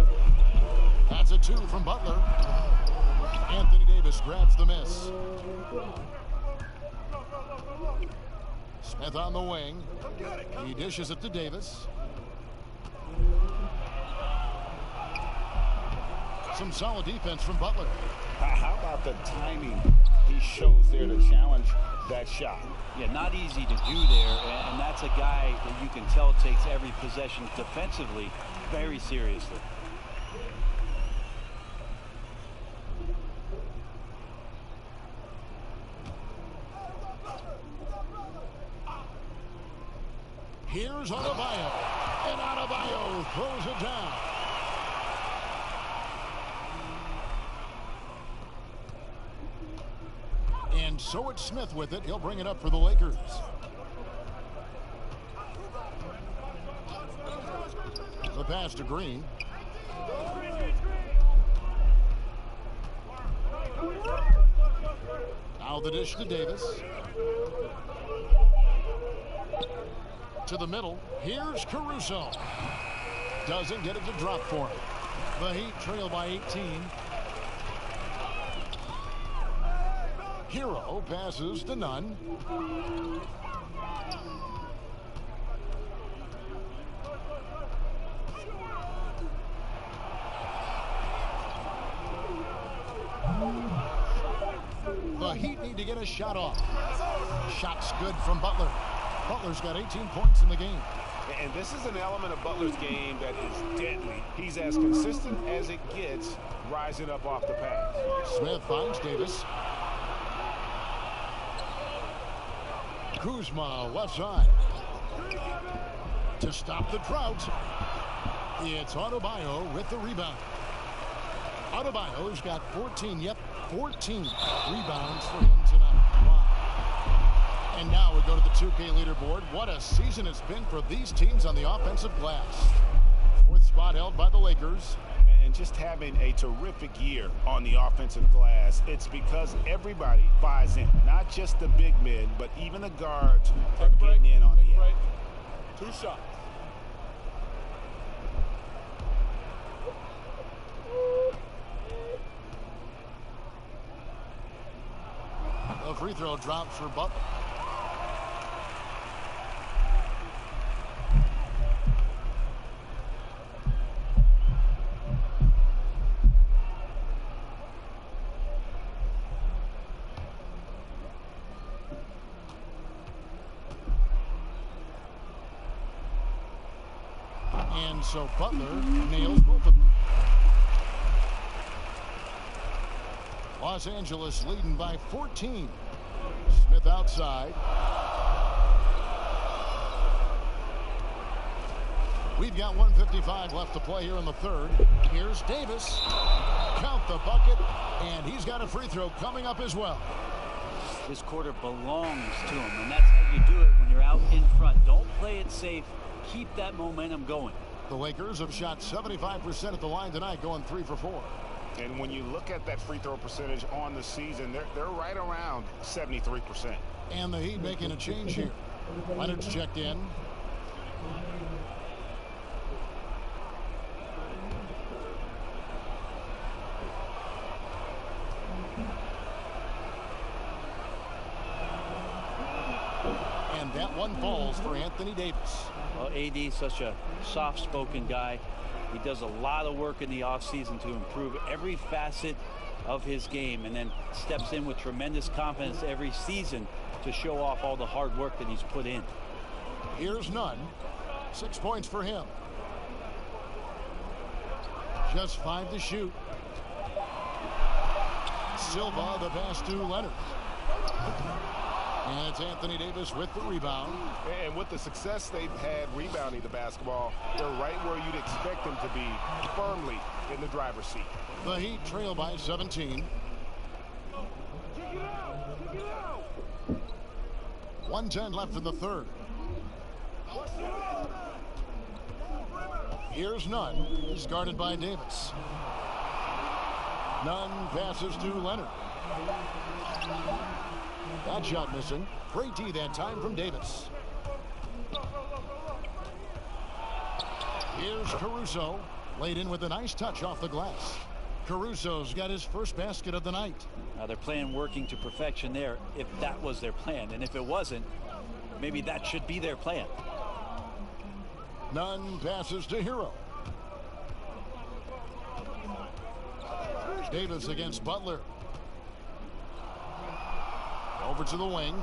That's a 2 from Butler. Anthony Davis grabs the miss. Smith on the wing. He dishes it to Davis. Some solid defense from Butler. How about the timing he shows there to challenge that shot? Yeah, not easy to do there, and that's a guy that you can tell takes every possession defensively very seriously. Here's Adebayo, and Adebayo throws it down. And so it's Smith with it. He'll bring it up for the Lakers. The pass to Green. Now the dish to Davis. To the middle. Here's Caruso. Doesn't get it to drop for him. The Heat trail by 18. Hero passes to Nunn. The Heat need to get a shot off. Shot's good from Butler. Butler's got 18 points in the game. And this is an element of Butler's game that is deadly. He's as consistent as it gets, rising up off the pass. Smith finds Davis. Kuzma left side. To stop the drought, it's Adebayo with the rebound. Adebayo's got 14 rebounds for him tonight. Wow. And now we go to the 2K leaderboard. What a season it's been for these teams on the offensive glass. 4th spot held by the Lakers. And just having a terrific year on the offensive glass, it's because everybody buys in. Not just the big men, but even the guards are getting in on the end. 2 shots. The free throw drops for Butler. And so Butler nails both of them. Los Angeles leading by 14. Smith outside. We've got 1:55 left to play here in the third. Here's Davis. Count the bucket, and he's got a free throw coming up as well. This quarter belongs to him, and that's how you do it when you're out in front. Don't play it safe. Keep that momentum going. The Lakers have shot 75% at the line tonight, going 3 for 4. And when you look at that free throw percentage on the season, they're right around 73%. And the Heat making a change here. Leonard's checked in. And that one falls for Anthony Davis. Well, AD, such a soft-spoken guy. He does a lot of work in the offseason to improve every facet of his game, and then steps in with tremendous confidence every season to show off all the hard work that he's put in. Here's Nunn. 6 points for him. Just 5 to shoot. Silva, the pass to Leonard. And it's Anthony Davis with the rebound. And with the success they've had rebounding the basketball, they're right where you'd expect them to be, firmly in the driver's seat. The Heat trail by 17. 1:10 left in the third. Here's Nunn. He's guarded by Davis. Nunn passes to Leonard. That shot missing. Great D that time from Davis. Here's Caruso. Laid in with a nice touch off the glass. Caruso's got his first basket of the night. Now they're playing working to perfection there, if that was their plan. And if it wasn't, maybe that should be their plan. Nunn passes to Hero. Davis against Butler. Over to the wing.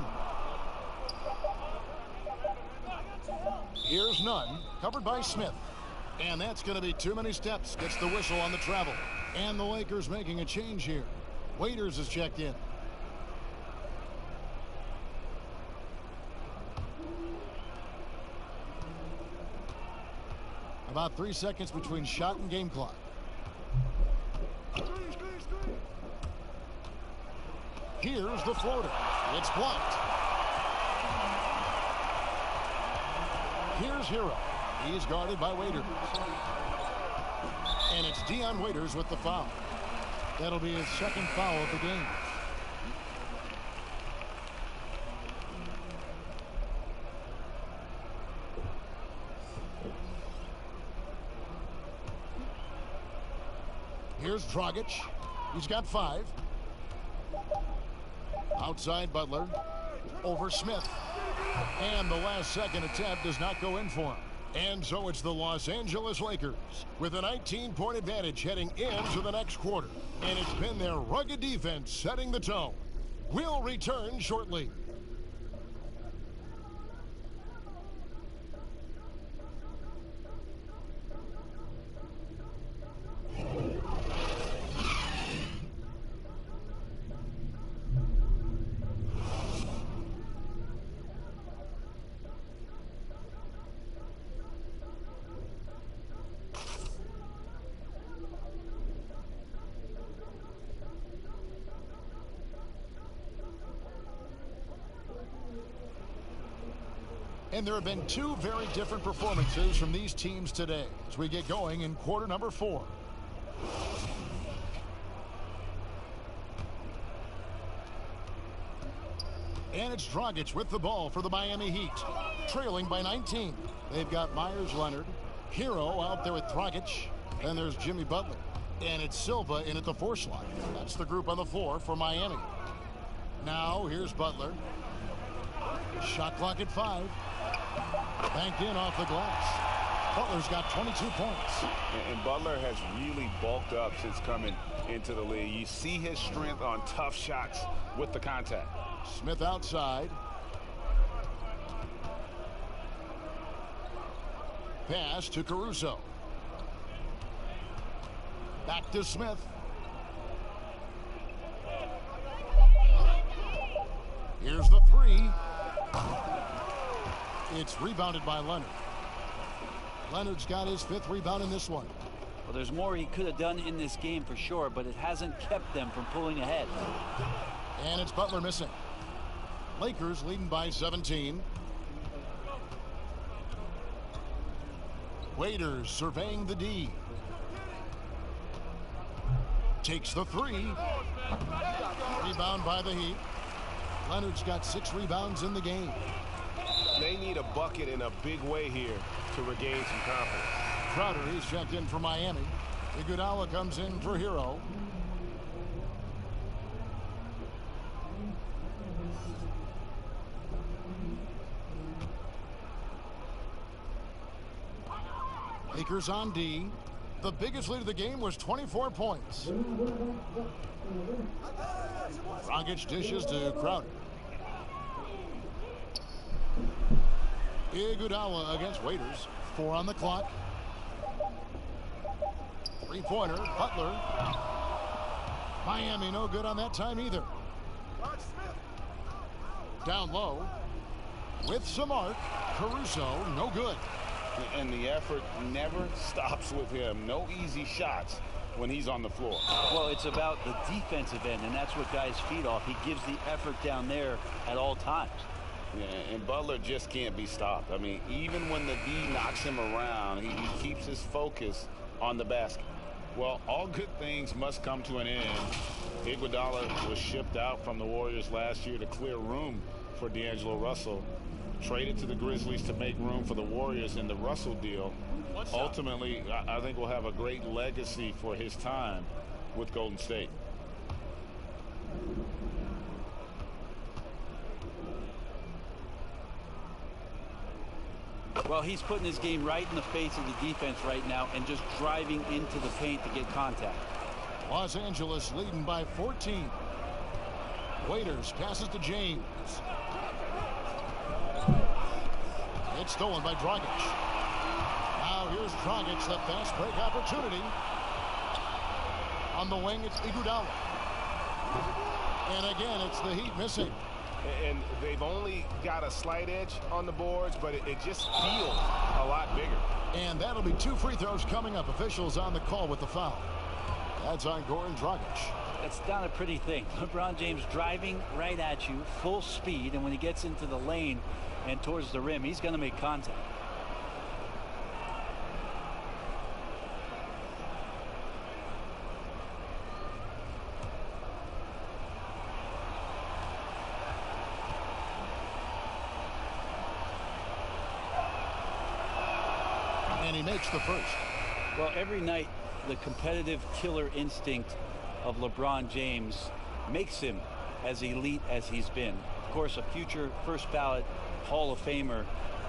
Here's Nunn, covered by Smith. And that's going to be too many steps. Gets the whistle on the travel. And the Lakers making a change here. Waiters is checked in. About 3 seconds between shot and game clock. Here's the floater. It's blocked. Here's Hero. He's guarded by Waiters. And it's Dion Waiters with the foul. That'll be his second foul of the game. Here's Dragic. He's got 5. Outside Butler. Over Smith. And the last second attempt does not go in for him. And so it's the Los Angeles Lakers with a 19-point advantage heading into the next quarter. And it's been their rugged defense setting the tone. We'll return shortly. And there have been 2 very different performances from these teams today as we get going in quarter number 4. And it's Dragic with the ball for the Miami Heat, trailing by 19. They've got Myers Leonard, Hero out there with Dragic, and there's Jimmy Butler. And it's Silva in at the 4 slot. That's the group on the floor for Miami. Now here's Butler. Shot clock at 5. Banked in off the glass. Butler's got 22 points. And Butler has really bulked up since coming into the league. You see his strength on tough shots with the contact. Smith outside. Pass to Caruso. Back to Smith. Here's the 3. It's rebounded by Leonard. Leonard's got his 5th rebound in this one. Well, there's more he could have done in this game for sure, but it hasn't kept them from pulling ahead. And it's Butler missing. Lakers leading by 17. Waiters surveying the D. Takes the 3. Rebound by the Heat. Leonard's got 6 rebounds in the game. They need a bucket in a big way here to regain some confidence. Crowder is checked in for Miami. Iguodala comes in for Hero. Lakers on D. The biggest lead of the game was 24 points. Dragic dishes to Crowder. Iguodala against Waiters. 4 on the clock. 3-pointer. Butler. Miami no good on that time either. Down low. With some arc. Caruso no good. And the effort never stops with him. No easy shots when he's on the floor. Well, it's about the defensive end, and that's what guys feed off. He gives the effort down there at all times. Yeah, and Butler just can't be stopped. I mean, even when the D knocks him around, he keeps his focus on the basket. Well, all good things must come to an end. Iguodala was shipped out from the Warriors last year to clear room for D'Angelo Russell. Traded to the Grizzlies to make room for the Warriors in the Russell deal. Ultimately, I think we'll have a great legacy for his time with Golden State. Well, he's putting his game right in the face of the defense right now and just driving into the paint to get contact. Los Angeles leading by 14. Waiters passes to James. It's stolen by Dragic. Now here's Dragic, the fast break opportunity. On the wing, it's Iguodala. And again, it's the Heat missing. And they've only got a slight edge on the boards, but it just feels a lot bigger. And that'll be 2 free throws coming up. Officials on the call with the foul. That's on Goran Dragic. It's not a pretty thing. LeBron James driving right at you, full speed, and when he gets into the lane and towards the rim, he's going to make contact. And he makes the first. Well, every night, the competitive killer instinct of LeBron James makes him as elite as he's been. Of course, a future first ballot Hall of Famer,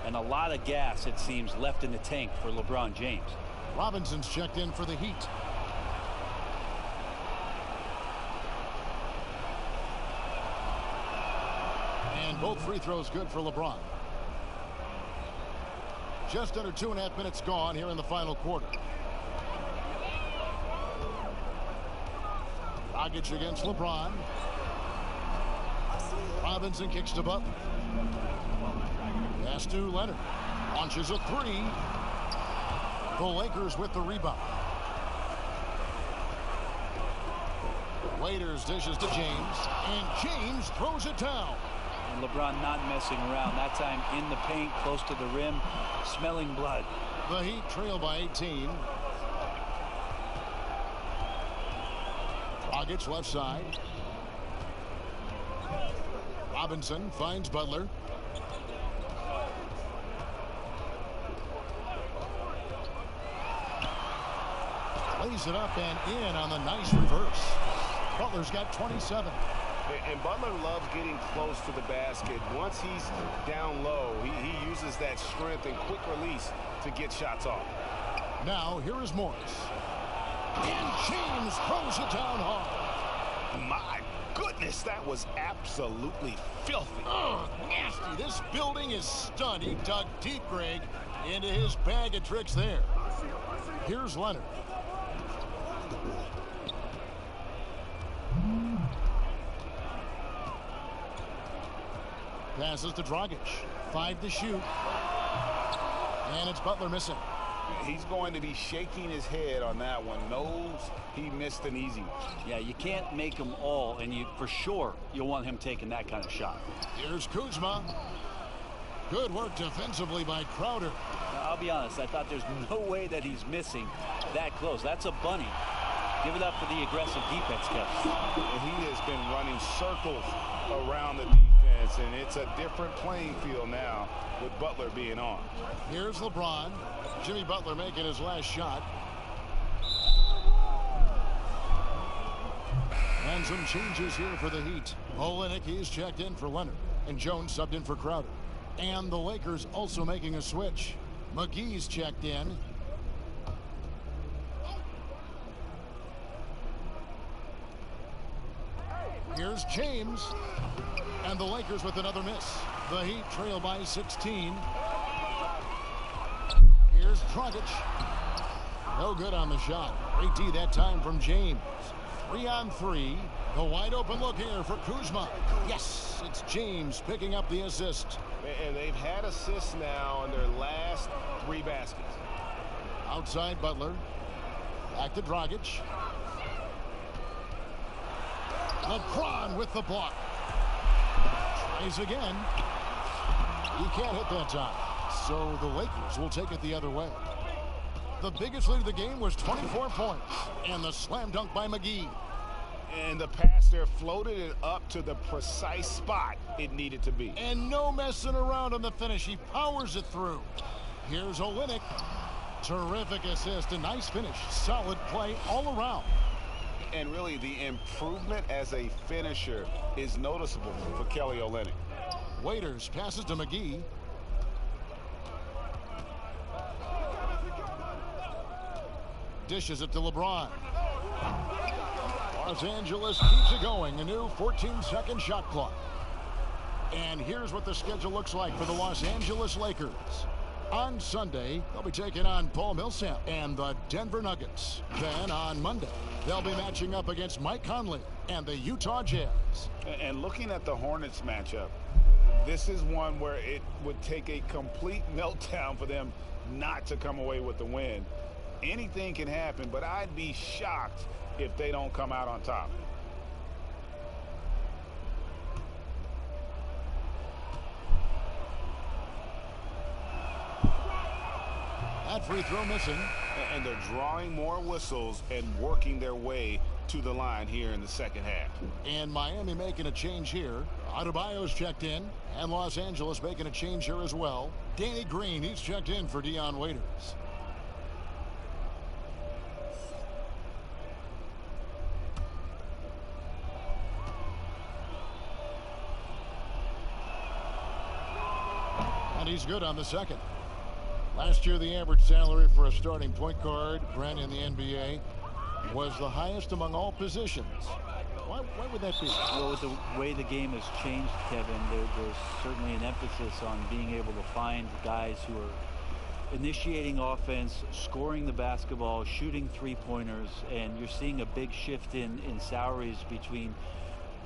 and a lot of gas, it seems, left in the tank for LeBron James. Robinson's checked in for the Heat. And both free throws good for LeBron. Just under 2.5 minutes gone here in the final quarter. Dragic against LeBron. Robinson kicks to Butler. Pass to Leonard. Launches a three. The Lakers with the rebound. Waiters dishes to James. And James throws it down. And LeBron not messing around. That time in the paint, close to the rim, smelling blood. The Heat trail by 18. Dragic left side. Robinson finds Butler. Lays it up and in on the nice reverse. Butler's got 27. And Butler loves getting close to the basket. Once he's down low, he uses that strength and quick release to get shots off. Now here is Morris. And James throws it down hard. My goodness, that was absolutely filthy. Oh, nasty. This building is stunned. He dug deep, Greg, into his bag of tricks there. Here's Leonard. Passes to Dragic. 5 to shoot. And it's Butler missing. He's going to be shaking his head on that one. Knows he missed an easy one. Yeah, you can't make them all, and for sure you'll want him taking that kind of shot. Here's Kuzma. Good work defensively by Crowder. Now, I'll be honest, I thought there's no way that he's missing that close. That's a bunny. Give it up for the aggressive defense, Kevin. He has been running circles around the defense, and it's a different playing field now with Butler being on. Here's LeBron. Jimmy Butler making his last shot. And some changes here for the Heat. Olenek is checked in for Leonard, and Jones subbed in for Crowder. And the Lakers also making a switch. McGee's checked in. Here's James. And the Lakers with another miss. The Heat trail by 16. Here's Dragic. No good on the shot. Great D that time from James. 3-on-3. The wide open look here for Kuzma. Yes, it's James picking up the assist. And they've had assists now in their last 3 baskets. Outside Butler. Back to Dragic. LeBron with the block. Tries again. He can't hit that time. So the Lakers will take it the other way. The biggest lead of the game was 24 points. And the slam dunk by McGee. And the pass there floated it up to the precise spot it needed to be. And no messing around on the finish. He powers it through. Here's Olynyk. Terrific assist. A nice finish. Solid play all around. And really, the improvement as a finisher is noticeable for Kelly Olynyk. Waiters passes to McGee. Dishes it to LeBron. Los Angeles keeps it going. A new 14-second shot clock. And here's what the schedule looks like for the Los Angeles Lakers. On Sunday, they'll be taking on Paul Millsap and the Denver Nuggets. Then on Monday, they'll be matching up against Mike Conley and the Utah Jazz. And looking at the Hornets matchup, this is one where it would take a complete meltdown for them not to come away with the win. Anything can happen, but I'd be shocked if they don't come out on top. That free throw missing. And they're drawing more whistles and working their way to the line here in the second half. And Miami making a change here. Adebayo's checked in. And Los Angeles making a change here as well. Danny Green, he's checked in for Dion Waiters. And he's good on the second. Last year, the average salary for a starting point guard, Brent, in the NBA, was the highest among all positions. Why would that be? Well, with the way the game has changed, Kevin, there's certainly an emphasis on being able to find guys who are initiating offense, scoring the basketball, shooting three-pointers, and you're seeing a big shift in salaries between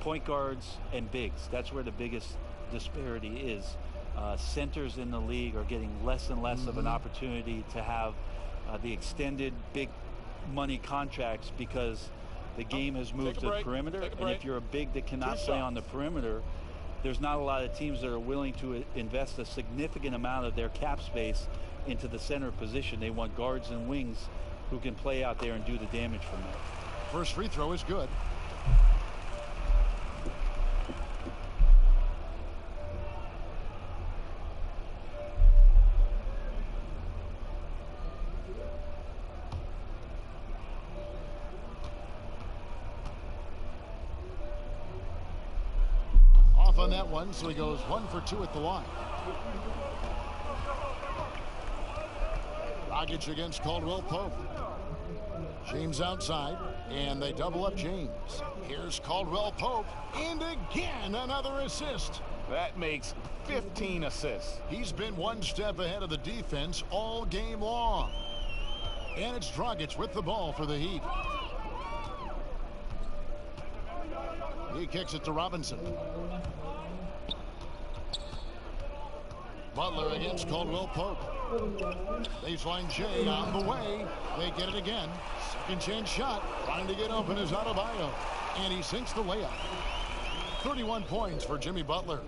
point guards and bigs. That's where the biggest disparity is. Centers in the league are getting less and less of an opportunity to have the extended big money contracts because the game has moved to the perimeter. And if you're a big that cannot play on the perimeter, there's not a lot of teams that are willing to invest a significant amount of their cap space into the center position. They want guards and wings who can play out there and do the damage from there. First free throw is good. On that one, so he goes 1 for 2 at the line. Dragic against Caldwell Pope. James outside, and they double up James. Here's Caldwell Pope, and again another assist. That makes 15 assists. He's been one step ahead of the defense all game long. And it's Dragic with the ball for the Heat. He kicks it to Robinson. Butler against Caldwell Pope. Baseline J on the way. They get it again. Second chance shot. Trying to get open is Adebayo. And he sinks the layup. 31 points for Jimmy Butler.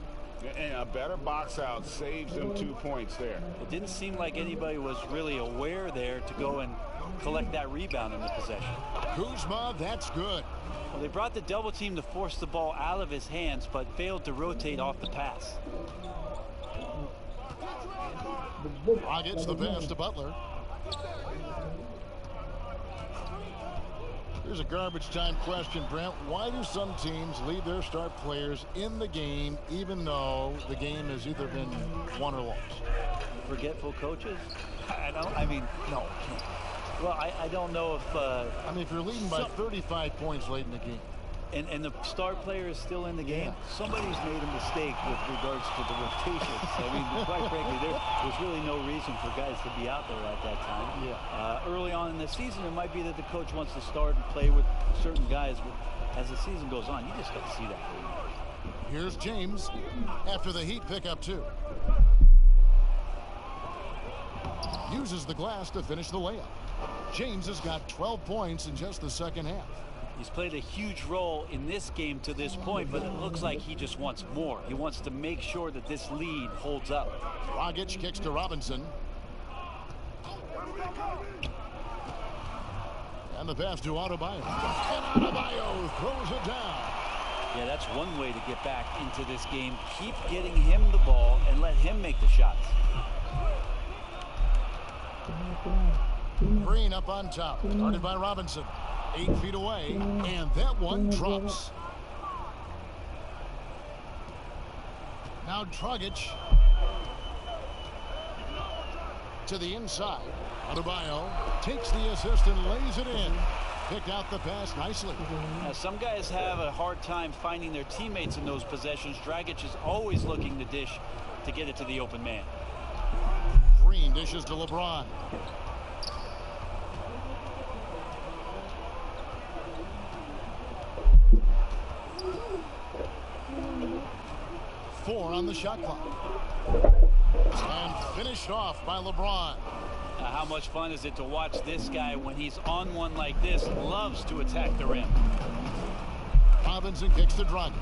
And a better box out saves them 2 points there. It didn't seem like anybody was really aware there to go and collect that rebound in the possession. Kuzma, that's good. Well, they brought the double team to force the ball out of his hands, but failed to rotate off the pass. Gets the pass to Butler. Here's a garbage time question, Brent. Why do some teams leave their star players in the game even though the game has either been won or lost? Forgetful coaches? No. Well, I don't know if... I mean, if you're leading by 35 points late in the game. And the star player is still in the game. Somebody's made a mistake with regards to the rotations. I mean, quite frankly, there's really no reason for guys to be out there at that time. Yeah. Early on in the season, it might be that the coach wants to start and play with certain guys, but as the season goes on, you just don't see that. Here's James after the Heat pick up 2. Uses the glass to finish the layup. James has got 12 points in just the second half. He's played a huge role in this game to this point, but it looks like he just wants more. He wants to make sure that this lead holds up. Dragic kicks to Robinson. On the pass to Adebayo. And Adebayo throws it down. Yeah, that's one way to get back into this game. Keep getting him the ball and let him make the shots. Green up on top. Guarded by Robinson. 8 feet away. And that one drops. Now Dragic. To the inside. Adebayo takes the assist and lays it in. Picked out the pass nicely. Now, some guys have a hard time finding their teammates in those possessions. Dragic is always looking to dish to get it to the open man. Green dishes to LeBron. Four on the shot clock. And finished off by LeBron. Now, how much fun is it to watch this guy when he's on one like this? Loves to attack the rim. Robinson kicks to Dragic.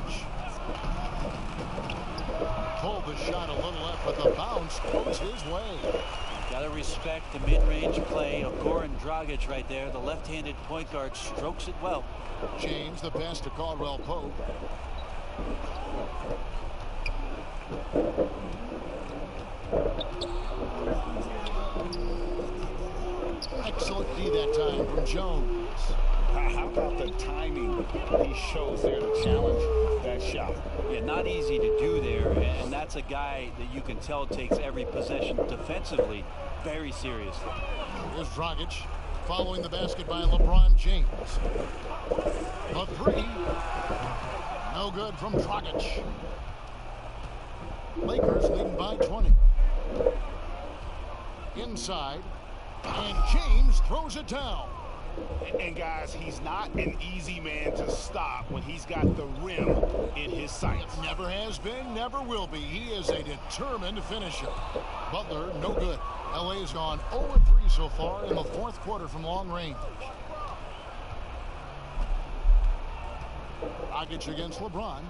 Pulled the shot a little left, but the bounce goes his way. Got to respect the mid-range play of Goran Dragic right there. The left-handed point guard strokes it well. James, the pass to Caldwell Pope. Excellent D that time from Jones. How about the timing he shows there to challenge that shot? Yeah, not easy to do there, and that's a guy that you can tell takes every possession defensively very seriously. Here's Dragic following the basket by LeBron James. The three. No good from Dragic. Lakers leading by 20. Inside. And James throws it down. And guys, he's not an easy man to stop when he's got the rim in his sights. Never has been, never will be. He is a determined finisher. Butler, no good. LA has gone 0-3 so far in the fourth quarter from long range. Dragic against LeBron.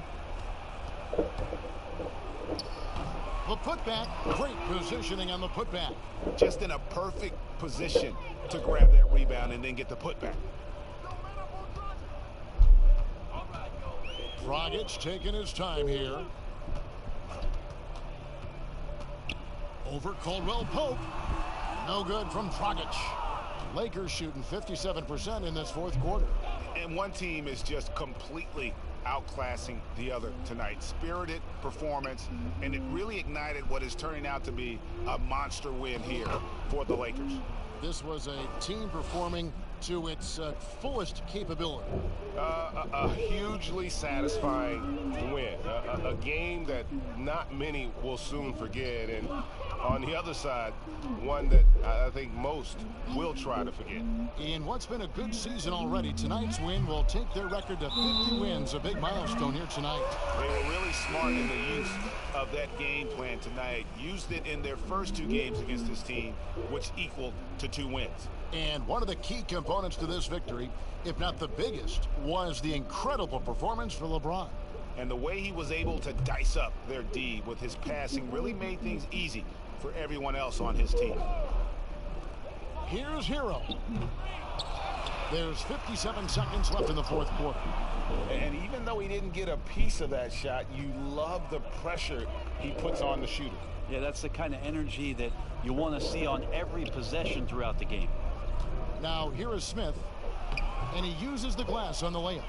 The putback, great positioning on the putback. Just in a perfect position to grab that rebound and then get the putback. Dragic taking his time here. Over Caldwell Pope. No good from Dragic. Lakers shooting 57% in this fourth quarter. And one team is just completely outclassing the other tonight. Spirited performance, and it really ignited what is turning out to be a monster win here for the Lakers. This was a team performing to its fullest capability. A hugely satisfying win. A game that not many will soon forget. And on the other side, one that I think most will try to forget. In what's been a good season already, tonight's win will take their record to 50 wins. A big milestone here tonight. They were really smart in the use of that game plan tonight. Used it in their first two games against this team, which equaled to 2 wins. And one of the key components to this victory, if not the biggest, was the incredible performance for LeBron. And the way he was able to dice up their D with his passing really made things easy for everyone else on his team. Here's Hero. There's 57 seconds left in the fourth quarter. And even though he didn't get a piece of that shot, you love the pressure he puts on the shooter. Yeah, that's the kind of energy that you want to see on every possession throughout the game. Now here is Smith, and he uses the glass on the layup.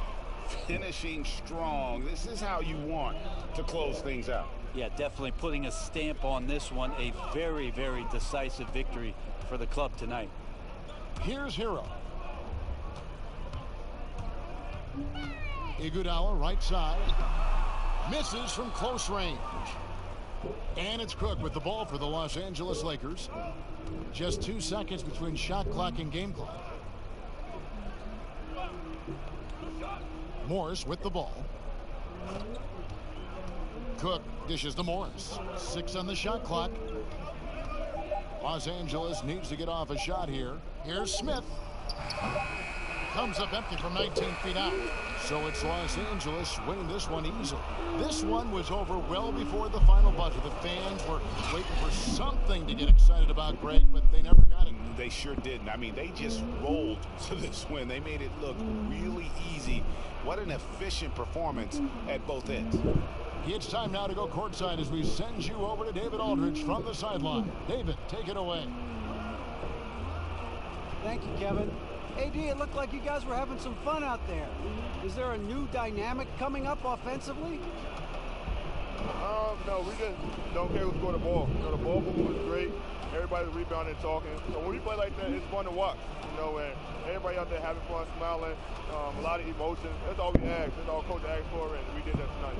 Finishing strong. This is how you want to close things out. Yeah, definitely putting a stamp on this one. A very, very decisive victory for the club tonight. Here's Hero. Iguodala, right side. Misses from close range. And it's Cook with the ball for the Los Angeles Lakers. Just 2 seconds between shot clock and game clock. Morris with the ball. Cook dishes to Morris. 6 on the shot clock. Los Angeles needs to get off a shot here. Here's Smith. comes up empty from 19 feet out. So it's Los Angeles winning this one easily. This one was over well before the final buzzer. The fans were waiting for something to get excited about, Greg, but they never got it. They sure didn't. I mean, they just rolled to this win. They made it look really easy. What an efficient performance at both ends. It's time now to go courtside as we send you over to David Aldridge from the sideline. David, take it away. Thank you, Kevin. AD, it looked like you guys were having some fun out there. Is there a new dynamic coming up offensively? No, we just don't care who scored the ball. You know, the ball movement was great. Everybody's rebounding and talking. So when we play like that, it's fun to watch. You know, and everybody out there having fun, smiling, a lot of emotion. That's all we asked. That's all Coach asked for, and we did that tonight.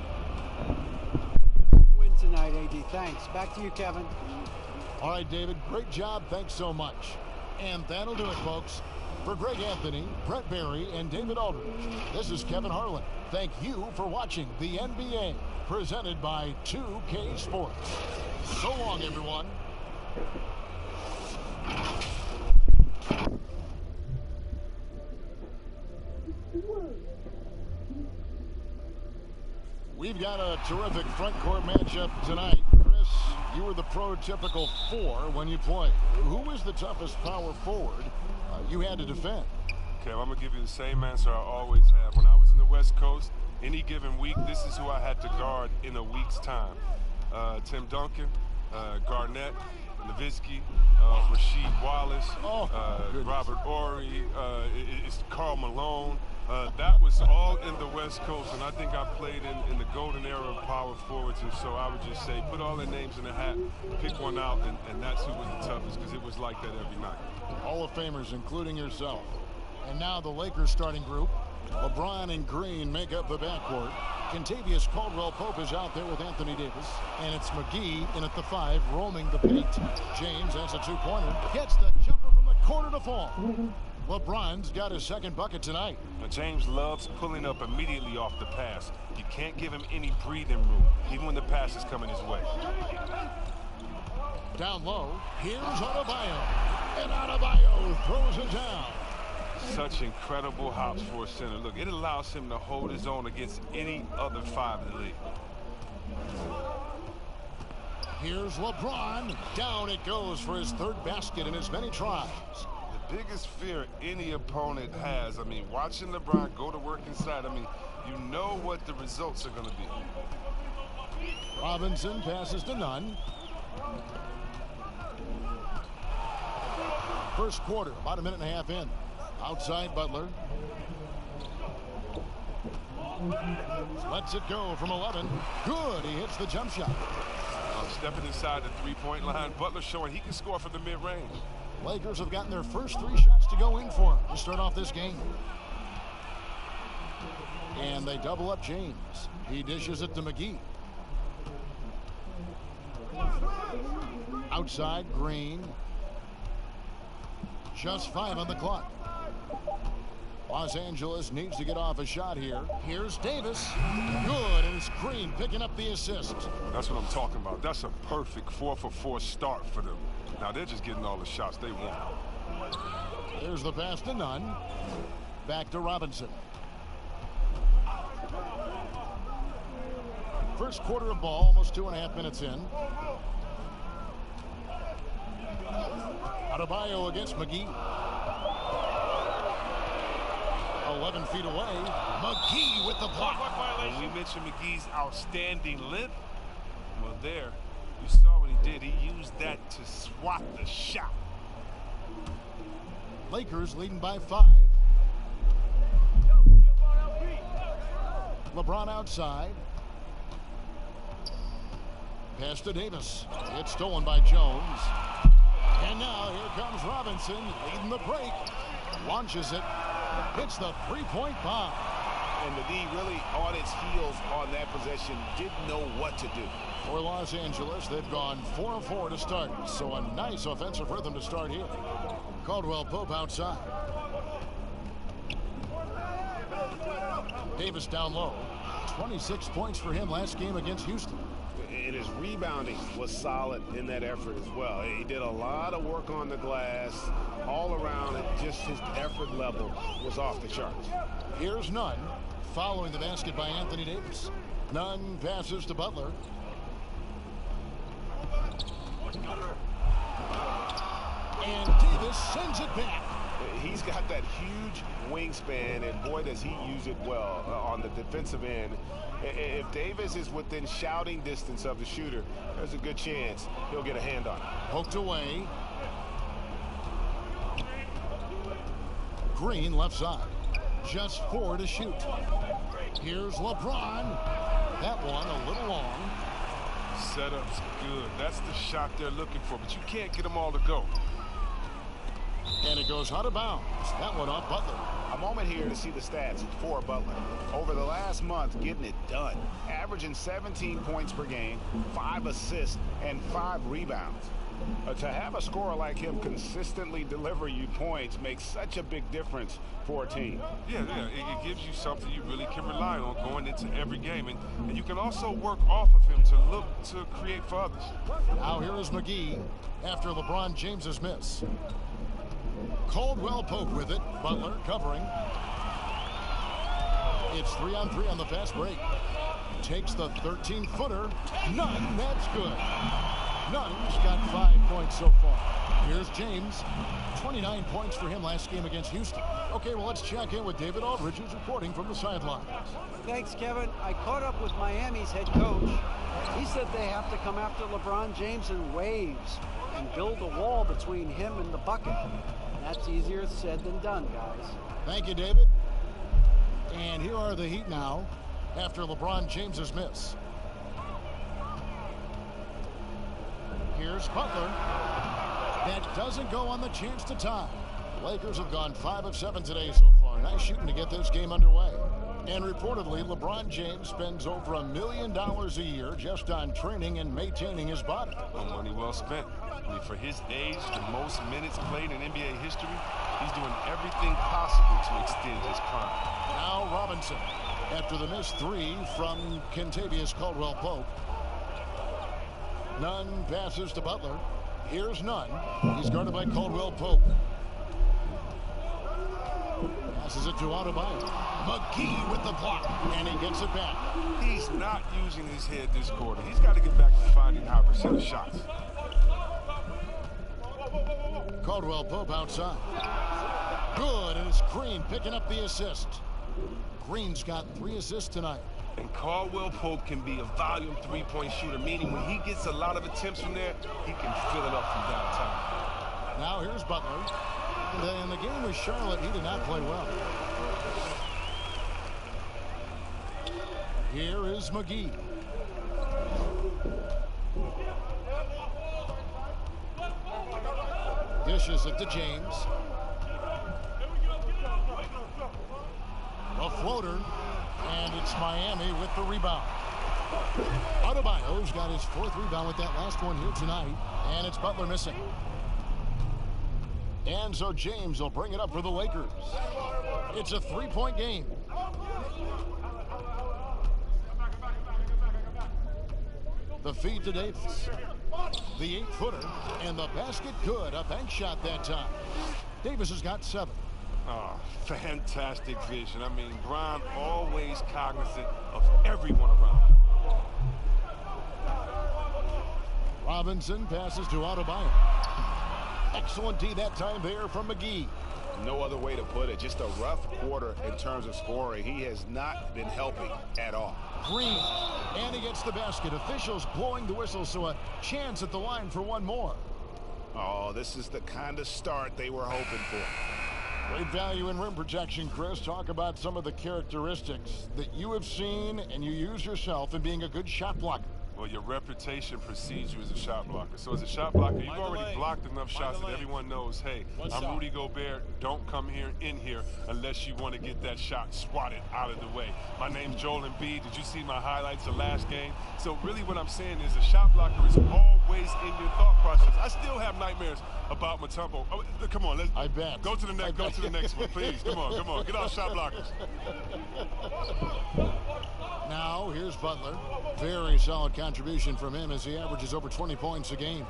Win tonight, AD. Thanks. Back to you, Kevin. All right, David. Great job. Thanks so much. And that'll do it, folks. For Greg Anthony, Brett Barry, and David Aldridge, this is Kevin Harlan. Thank you for watching the NBA, presented by 2K Sports. So long, everyone. We've got a terrific front court matchup tonight. Chris, you were the prototypical 4 when you played. Who was the toughest power forward you had to defend? Okay, well, I'm going to give you the same answer I always have. When I was in the West Coast, any given week, this is who I had to guard in a week's time. Tim Duncan, Garnett, Nowitzki, Rasheed Wallace, Robert Horry, it's Karl Malone. That was all in the West Coast, and I think I played in the golden era of power forwards, and so I would just say put all their names in a hat, pick one out, and that's who was the toughest, because it was like that every night. Hall of Famers, including yourself. And now the Lakers starting group. LeBron and Green make up the backcourt. Kentavious Caldwell-Pope is out there with Anthony Davis. And it's McGee in at the 5, roaming the paint. James has a 2-pointer. Gets the jumper from the corner to fall. LeBron's got his second bucket tonight. Now, James loves pulling up immediately off the pass. You can't give him any breathing room, even when the pass is coming his way. Down low, here's Adebayo. And Adebayo throws it down. Such incredible hops for a center. Look, it allows him to hold his own against any other 5 in the league. Here's LeBron. Down it goes for his 3rd basket in as many tries. The biggest fear any opponent has, I mean, watching LeBron go to work inside, I mean, you know what the results are going to be. Robinson passes to Nunn. First quarter, about a minute and a half in. Outside Butler. Lets it go from 11. Good. He hits the jump shot. Stepping inside the 3-point line. Butler showing he can score from the mid-range. Lakers have gotten their first 3 shots to go in for him to start off this game. And they double up James. He dishes it to McGee. Outside Green. Just 5 on the clock. Los Angeles needs to get off a shot here. Here's Davis. Good, and it's Green picking up the assist. That's what I'm talking about. That's a perfect 4-for-4 start for them. Now they're just getting all the shots they want. There's the pass to Nunn. Back to Robinson. First quarter of ball, almost 2.5 minutes in. Adebayo against McGee. 11 feet away. McGee with the block. When we mentioned McGee's outstanding length, well, there, you saw what he did. He used that to swat the shot. Lakers leading by 5. LeBron outside. Pass to Davis. It's stolen by Jones. And now here comes Robinson leading the break. Launches it. Hits the 3-point bomb. And the D really on its heels on that possession. Didn't know what to do. For Los Angeles, they've gone 4-4 to start. So a nice offensive rhythm to start here. Caldwell-Pope outside. Davis down low. 26 points for him last game against Houston. And as his rebounding was solid in that effort as well. He did a lot of work on the glass all around. Just his effort level was off the charts. Here's Nunn following the basket by Anthony Davis. Nunn passes to Butler. And Davis sends it back. He's got that huge wingspan, and boy, does he use it well on the defensive end. If Davis is within shouting distance of the shooter, there's a good chance he'll get a hand on it. Poked away. Green left side. Just 4 to shoot. Here's LeBron. That one a little long. Setup's good. That's the shot they're looking for, but you can't get them all to go. And it goes out of bounds. That one off Butler. A moment here to see the stats for Butler. Over the last month, getting it done. Averaging 17 points per game, 5 assists, and 5 rebounds. To have a scorer like him consistently deliver you points makes such a big difference for a team. Yeah, it gives you something you really can rely on going into every game. And you can also work off of him to look to create for others. Now here is McGee after LeBron James's miss. Caldwell Pope with it. Butler covering. It's 3-on-3 on the fast break. Takes the 13-footer. Nunn, that's good. Nunn's got 5 points so far. Here's James. 29 points for him last game against Houston. Okay, well, let's check in with David Aldridge, who's reporting from the sidelines. Thanks, Kevin. I caught up with Miami's head coach. He said they have to come after LeBron James in waves and build a wall between him and the bucket. That's easier said than done, guys. Thank you, David. And here are the Heat now after LeBron James's miss. Here's Butler. That doesn't go on the chance to tie. Lakers have gone 5 of 7 today so far. Nice shooting to get this game underway. And reportedly, LeBron James spends over $1 million a year just on training and maintaining his body. Well, money well spent. I mean, for his age, the most minutes played in NBA history, he's doing everything possible to extend his prime. Now Robinson, after the missed 3 from Kentavious Caldwell-Pope. Nunn passes to Butler. Here's Nunn. He's guarded by Caldwell-Pope. Passes it to Adebayo. McGee with the block, and he gets it back. He's not using his head this quarter. He's got to get back to finding high percentage shots. Caldwell-Pope outside. Good, and it's Green picking up the assist. Green's got 3 assists tonight. And Caldwell-Pope can be a volume 3-point shooter, meaning when he gets a lot of attempts from there, he can fill it up from downtown. Now here's Butler. And in the game with Charlotte, he did not play well. Here is McGee. Dishes it to James. A floater. And it's Miami with the rebound. Adebayo's got his 4th rebound with that last one here tonight. And it's Butler missing. And so James will bring it up for the Lakers. It's a 3-point game. The feed to Davis. The 8-footer. And the basket good. A bank shot that time. Davis has got 7. Oh, fantastic vision. I mean, Bron always cognizant of everyone around him. Robinson passes to Adebayo. Excellent D that time there from McGee. No other way to put it. Just a rough quarter in terms of scoring. He has not been helping at all. Green. And he gets the basket. Officials blowing the whistle, so a chance at the line for one more. Oh, this is the kind of start they were hoping for. Great value in rim protection, Chris. Talk about some of the characteristics that you have seen and you use yourself in being a good shot blocker. Well, your reputation precedes you as a shot blocker. So as a shot blocker, you've already blocked enough shots that everyone knows, hey, I'm Rudy Gobert. Don't come in here unless you want to get that shot swatted out of the way. My name's Joel Embiid. Did you see my highlights of last game? So really what I'm saying is a shot blocker is always in your thought process. I still have nightmares about Mutombo. Oh, come on, let's go to the next. Go to the next one, please. Come on. Get off shot blockers. Now here's Butler. Very solid count. contribution from him as he averages over 20 points a game.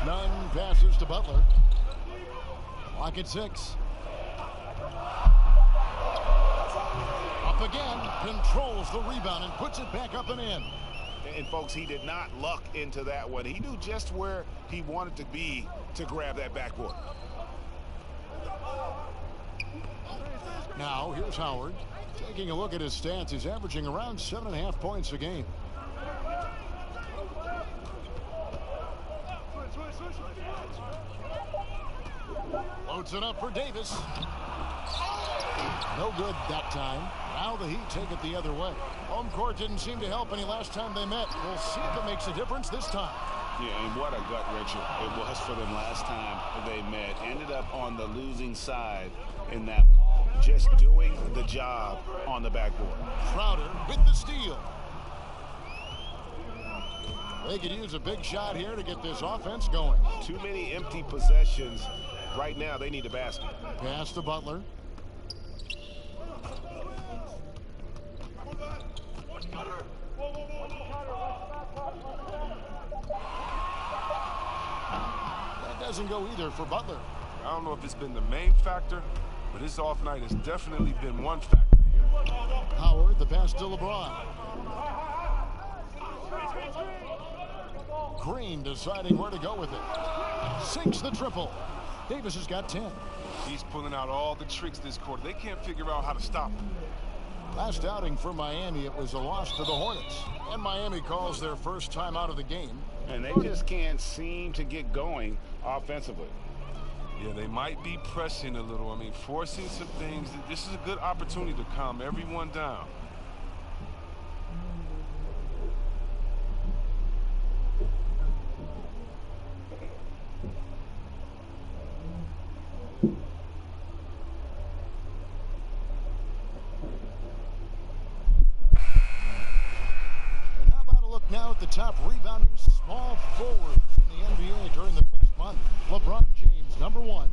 Nunn passes to Butler. Lock at 6. Up again, controls the rebound and puts it back up and in. And folks, he did not luck into that one. He knew just where he wanted to be to grab that backboard. Now, here's Howard. Taking a look at his stats, he's averaging around 7.5 points a game. Loads it up for Davis. No good that time. Now the Heat take it the other way. Home court didn't seem to help any last time they met. We'll see if it makes a difference this time. Yeah, and what a gut wrencher it was for them last time they met. Ended up on the losing side in that one. Just doing the job on the backboard. Crowder with the steal. They could use a big shot here to get this offense going. Too many empty possessions. Right now, they need a basket. Pass to Butler. That doesn't go either for Butler. I don't know if it's been the main factor, but his off night has definitely been one factor here. Howard, the pass to LeBron. Green deciding where to go with it. Sinks the triple. Davis has got 10. He's pulling out all the tricks this quarter. They can't figure out how to stop him. Last outing for Miami, it was a loss to the Hornets. And Miami calls their first time out of the game. And they just can't seem to get going offensively. Yeah, they might be pressing a little. I mean, forcing some things. This is a good opportunity to calm everyone down. And how about a look now at the top rebounding small forwards in the NBA during the past month? LeBron James, #1.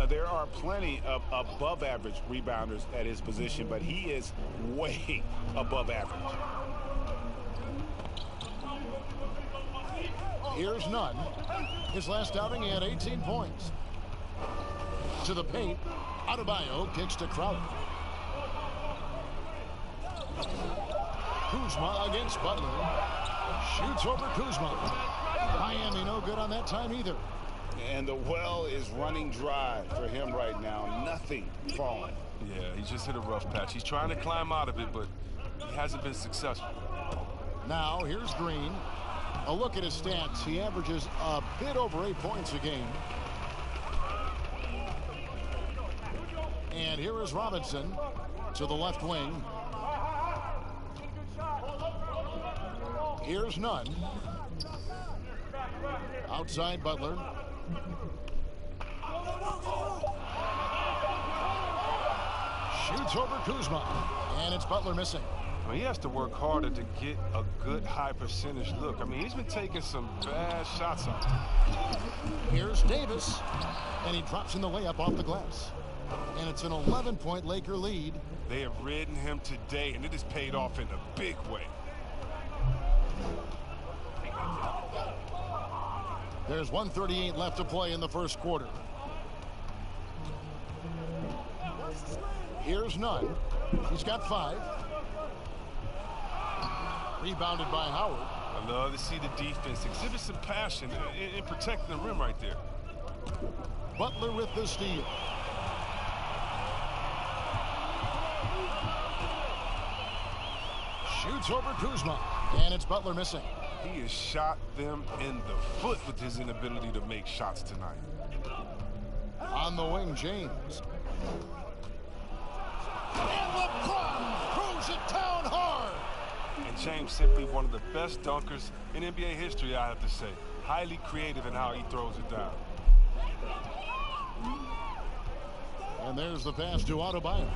There are plenty of above-average rebounders at his position, but he is way above average. Here's Nunn. His last outing, he had 18 points. To the paint. Adebayo kicks to Crowder. Kuzma against Butler. Shoots over Kuzma. Miami no good on that time either. And the well is running dry for him right now. Nothing falling. Yeah, he just hit a rough patch. He's trying to climb out of it, but he hasn't been successful. Now here's Green. A look at his stats. He averages a bit over 8 points a game. And here is Robinson to the left wing. Here's Nunn. Outside Butler. Shoots over Kuzma. And it's Butler missing. Well, he has to work harder to get a good high percentage look. I mean, he's been taking some bad shots on him. Here's Davis. And he drops in the layup off the glass. And it's an 11-point Laker lead. They have ridden him today, and it has paid off in a big way. There's 1:38 left to play in the first quarter. Here's Nunn. He's got 5. Rebounded by Howard. I love to see the defense exhibit some passion in protecting the rim right there. Butler with the steal. Shoots over Kuzma. And it's Butler missing. He has shot them in the foot with his inability to make shots tonight. On the wing, James. And LeBron throws it down hard. And James simply one of the best dunkers in NBA history, I have to say. Highly creative in how he throws it down. And there's the pass to Adebayo.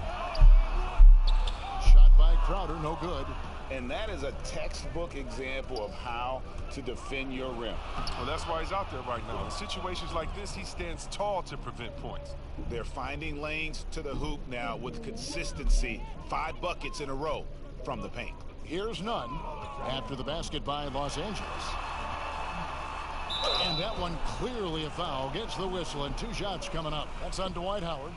Shot by Crowder, no good. And that is a textbook example of how to defend your rim. Well, that's why he's out there right now. In situations like this, he stands tall to prevent points. They're finding lanes to the hoop now with consistency. 5 buckets in a row from the paint. Here's none after the basket by Los Angeles. And that one clearly a foul. Gets the whistle, and 2 shots coming up. That's on Dwight Howard.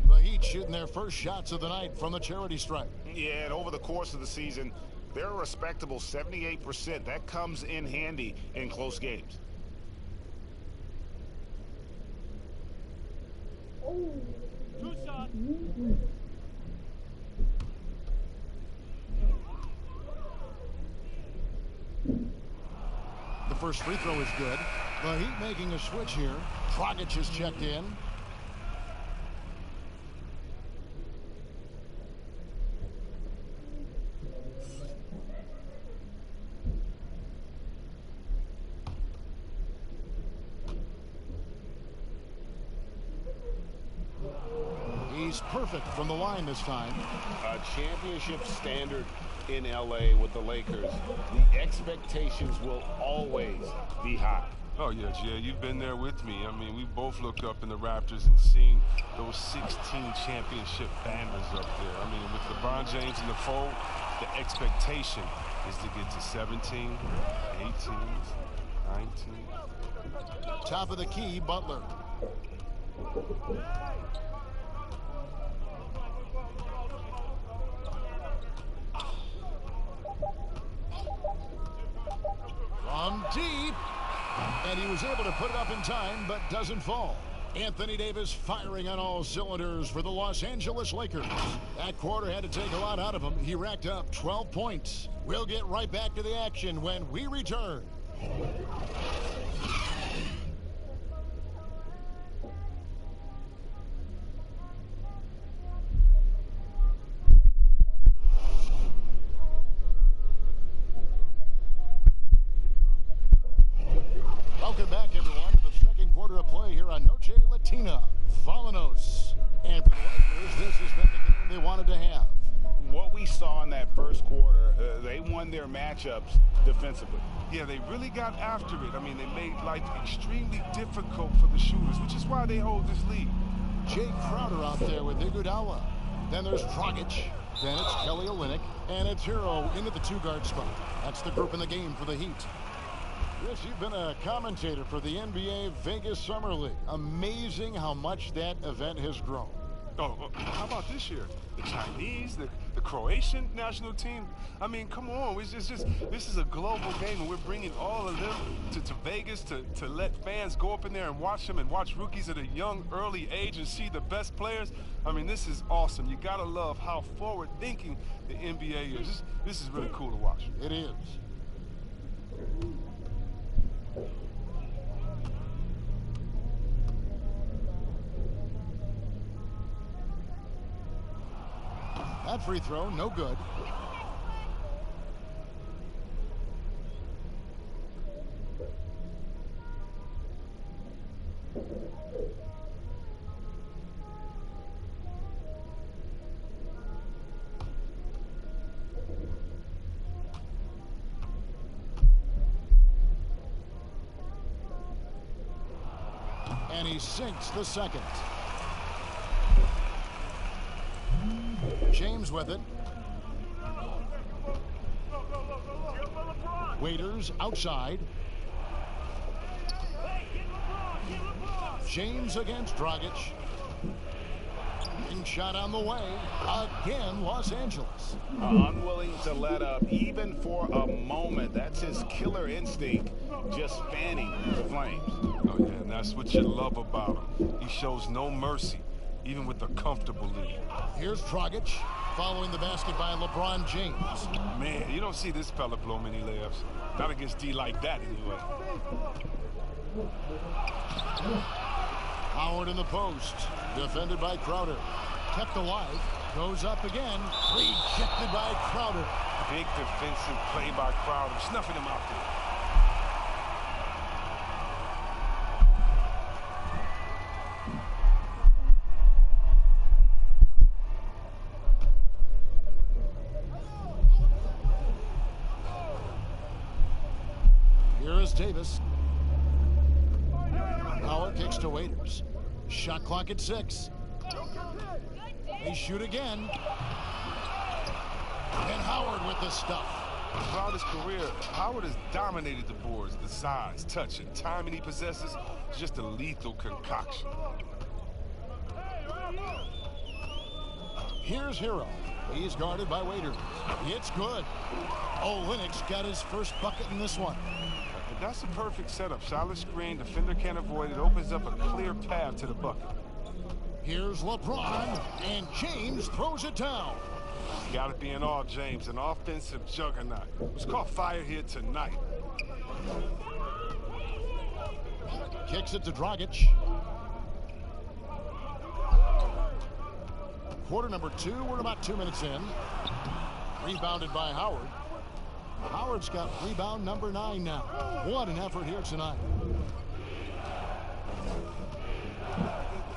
The Heat shooting their first shots of the night from the charity stripe. Yeah, and over the course of the season, they're a respectable 78%. That comes in handy in close games. Two shots. The first free throw is good. The Heat making a switch here. Dragic is checked in. He's perfect from the line this time. A championship standard in LA with the Lakers. The expectations will always be high. Oh, yeah, Jay, you've been there with me. I mean, we both looked up in the Raptors and seen those 16 championship banners up there. I mean, with LeBron James in the fold, the expectation is to get to 17, 18, 19. Top of the key, Butler. From deep. And he was able to put it up in time, but doesn't fall. Anthony Davis firing on all cylinders for the Los Angeles Lakers. That quarter had to take a lot out of him. He racked up 12 points. We'll get right back to the action when we return. Welcome back, everyone, to the second quarter of play here on Noche Latina. Vámonos. And for the Lakers, this has been the game they wanted to have. What we saw in that first quarter, they won their matchups defensively. Yeah, they really got after it. I mean, they made life extremely difficult for the shooters, which is why they hold this lead. Jay Crowder out there with Iguodala. Then there's Dragic. Then it's Kelly Olynyk. And it's Hero into the 2-guard spot. That's the group in the game for the Heat. Chris, you've been a commentator for the NBA Vegas Summer League. Amazing how much that event has grown. Oh, how about this year? The Chinese, the Croatian national team. I mean, come on. It's just this is a global game, and we're bringing all of them to Vegas to let fans go up in there and watch them and watch rookies at a young, early age and see the best players. I mean, this is awesome. You got to love how forward-thinking the NBA is. This is really cool to watch. It is. That free throw, no good. And he sinks the second. James with it. Waiters outside. James against Dragic. And shot on the way. Again, Los Angeles. Unwilling to let up even for a moment. That's his killer instinct, just fanning the flames. Oh, yeah, and that's what you love about him. He shows no mercy, even with a comfortable lead. Here's Dragic following the basket by LeBron James. Man, you don't see this fella blow many layups. Not against D like that, anyway. Howard in the post. Defended by Crowder. Kept alive. Goes up again. Rejected by Crowder. Big defensive play by Crowder. Snuffing him out there. Here is Davis. Howard kicks to Waiters. Shot clock at 6. They shoot again. And Howard with the stuff. Throughout his career, Howard has dominated the boards. The size, touch, and timing he possesses is just a lethal concoction. Here's Hero. He's guarded by Waiters. It's good. Olynyk's got his first bucket in this one. And that's a perfect setup. Solid screen, defender can't avoid it. Opens up a clear path to the bucket. Here's LeBron, and James throws it down. Got to be in awe, James, an offensive juggernaut. Was caught fire here tonight. Kicks it to Dragic. Quarter number 2, we're about 2 minutes in. Rebounded by Howard. Howard's got rebound number 9 now. What an effort here tonight.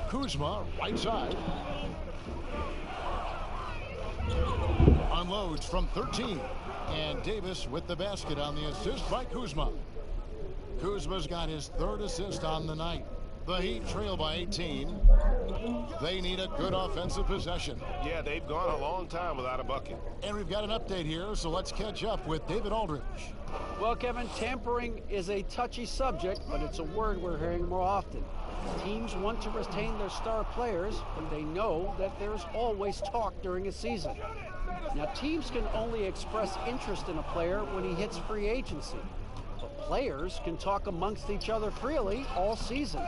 Kuzma, right side. Unloads from 13. And Davis with the basket on the assist by Kuzma. Kuzma's got his 3rd assist on the night. The Heat trail by 18. They need a good offensive possession. Yeah, they've gone a long time without a bucket. And we've got an update here, so let's catch up with David Aldridge. Well, Kevin, tampering is a touchy subject, but it's a word we're hearing more often. Teams want to retain their star players, but they know that there's always talk during a season. Now, teams can only express interest in a player when he hits free agency. But players can talk amongst each other freely all season.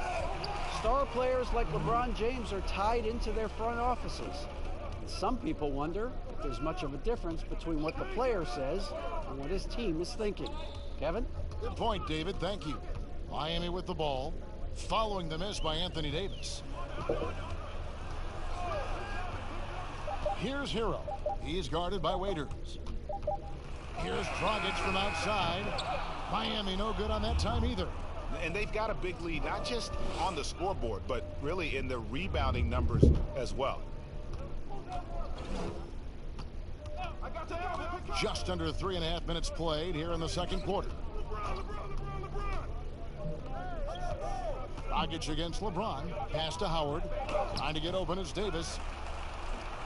Star players like LeBron James are tied into their front offices. And some people wonder if there's much of a difference between what the player says and what his team is thinking. Kevin? Good point, David. Thank you. Miami with the ball, following the miss by Anthony Davis. Here's Hero. He's guarded by Waiters. Here's Dragic from outside. Miami no good on that time either. And they've got a big lead, not just on the scoreboard, but really in the rebounding numbers as well. Just under 3.5 minutes played here in the second quarter. Dragic against LeBron. Pass to Howard. Trying to get open is Davis.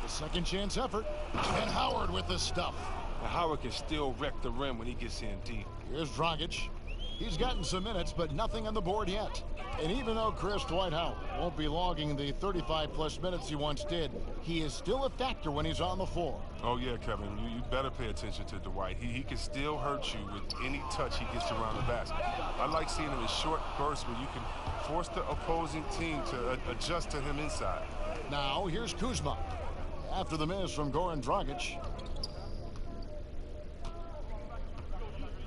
The second chance effort. And Howard with the stuff. And Howard can still wreck the rim when he gets in deep. Here's Dragic. He's gotten some minutes, but nothing on the board yet. And even though Chris Dwight Howard won't be logging the 35-plus minutes he once did, he is still a factor when he's on the floor. Oh, yeah, Kevin. You better pay attention to Dwight. He can still hurt you with any touch he gets around the basket. I like seeing him in short bursts where you can force the opposing team to adjust to him inside. Now, here's Kuzma. After the miss from Goran Dragic.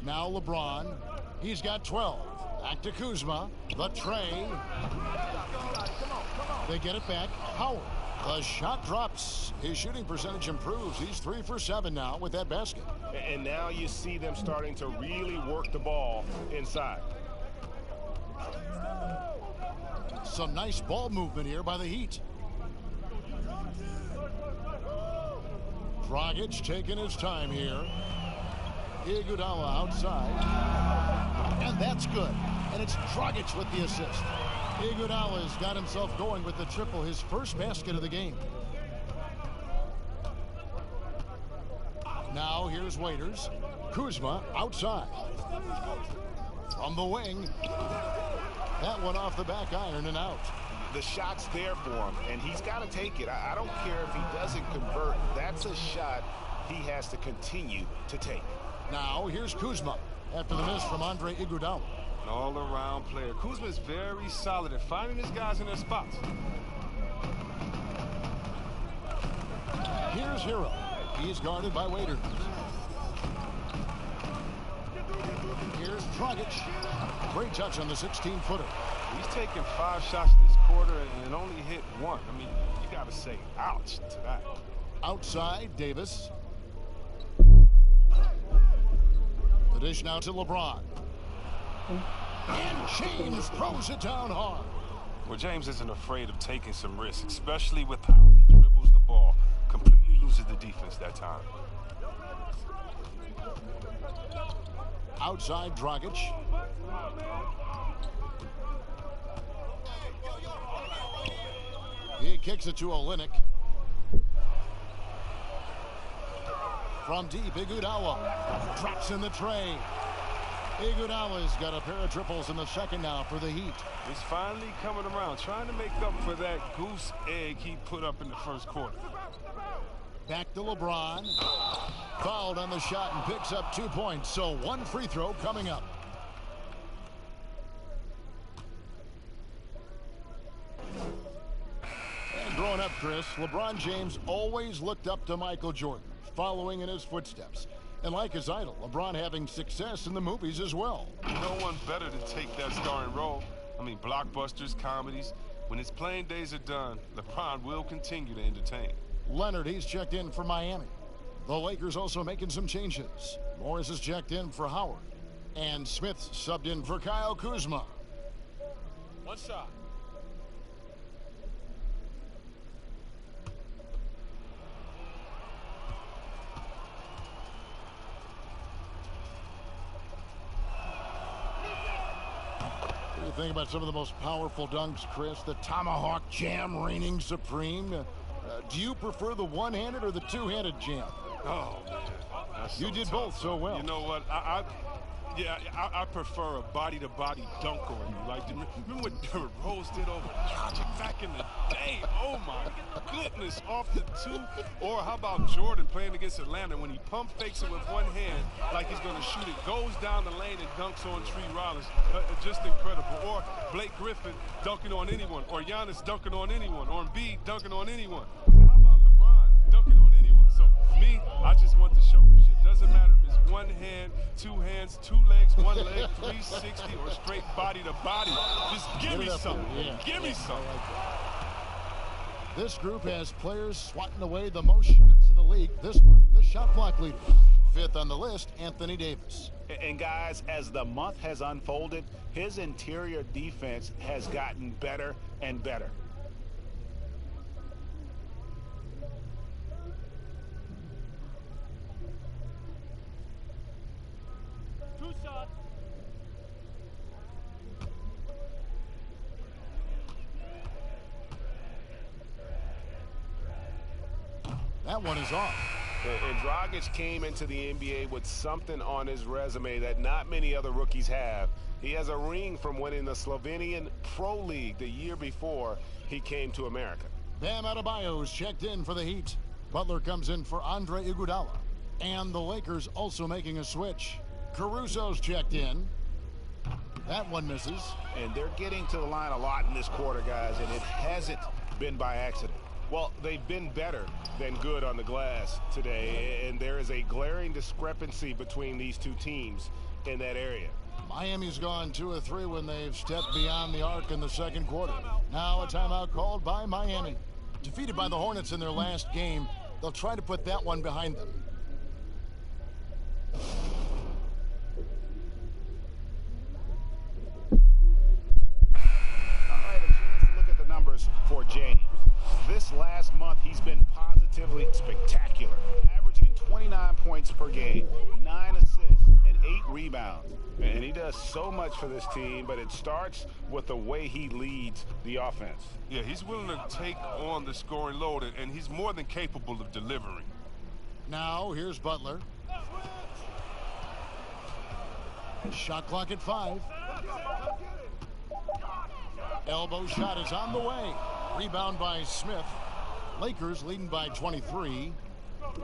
Now LeBron. He's got 12. Back to Kuzma. The tray. They get it back. Howard. The shot drops. His shooting percentage improves. He's 3 for 7 now with that basket. And now you see them starting to really work the ball inside. Some nice ball movement here by the Heat. Dragic taking his time here. Iguodala outside. And that's good. And it's Dragic with the assist. Iguodala's got himself going with the triple, his first basket of the game. Now here's Waiters. Kuzma outside. From the wing. That one off the back iron and out. The shot's there for him, and he's got to take it. I don't care if he doesn't convert. That's a shot he has to continue to take. Now here's Kuzma after the miss from Andre Iguodala. An all-around player. Kuzma's very solid at finding his guys in their spots. Here's Hero. He's guarded by Waiters. Here's Dragic. Great touch on the 16-footer. He's taken 5 shots this quarter and only hit 1. I mean, you got to say ouch to that. Outside, Davis. The dish now to LeBron. And James throws it down hard. Well, James isn't afraid of taking some risks, especially with how he dribbles the ball. Completely loses the defense that time. Outside, Dragic. He kicks it to Olynyk. From deep, Iguodala drops in the tray. Iguodala's got a pair of triples in the second now for the Heat. He's finally coming around, trying to make up for that goose egg he put up in the first quarter. Back to LeBron. Fouled on the shot and picks up 2 points. So one free throw coming up. And growing up, Chris, LeBron James always looked up to Michael Jordan, following in his footsteps. And like his idol, LeBron having success in the movies as well. No one better to take that starring role. I mean, blockbusters, comedies. When his playing days are done, LeBron will continue to entertain. Leonard, he's checked in for Miami. The Lakers also making some changes. Morris is checked in for Howard. And Smith subbed in for Kyle Kuzma. One shot. What do you think about some of the most powerful dunks, Chris? The tomahawk jam reigning supreme. Do you prefer the one-handed or the two-handed jam? Oh, man. That's you so did tough. both so well. You know what? I prefer a body-to-body dunk on you. Like, remember what Derrick Rose did over Dragic back in the day? Oh, my goodness, off the two. Or how about Jordan playing against Atlanta when he pump fakes it with one hand like he's going to shoot it, goes down the lane and dunks on Tree Rollins. Just incredible. Or Blake Griffin dunking on anyone. Or Giannis dunking on anyone. Or Embiid dunking on anyone. How about LeBron dunking on anyone? So, me, I just want the showmanship. Doesn't matter if it's one hand, two hands, two legs, one leg, 360, or straight body to body. Just give me something. Yeah. Give me something. This group has players swatting away the most shots in the league. This one, the shot clock leader. Fifth on the list, Anthony Davis. And guys, as the month has unfolded, his interior defense has gotten better and better. That one is off. And Dragic came into the NBA with something on his resume that not many other rookies have. He has a ring from winning the Slovenian Pro League the year before he came to America. Bam Adebayo's checked in for the Heat. Butler comes in for Andre Iguodala. And the Lakers also making a switch. Caruso's checked in. That one misses. And they're getting to the line a lot in this quarter, guys, and it hasn't been by accident. Well, they've been better than good on the glass today, and there is a glaring discrepancy between these two teams in that area. Miami's gone 2 of 3 when they've stepped beyond the arc in the second quarter. Now a timeout called by Miami. Defeated by the Hornets in their last game, they'll try to put that one behind them. All right, a chance to look at the numbers for James. This last month, he's been positively spectacular, averaging 29 points per game, 9 assists, and 8 rebounds. And he does so much for this team, but it starts with the way he leads the offense. Yeah, he's willing to take on the scoring load, and he's more than capable of delivering. Now, here's Butler. Shot clock at 5. Elbow shot is on the way. Rebound by Smith. Lakers leading by 23. Hey,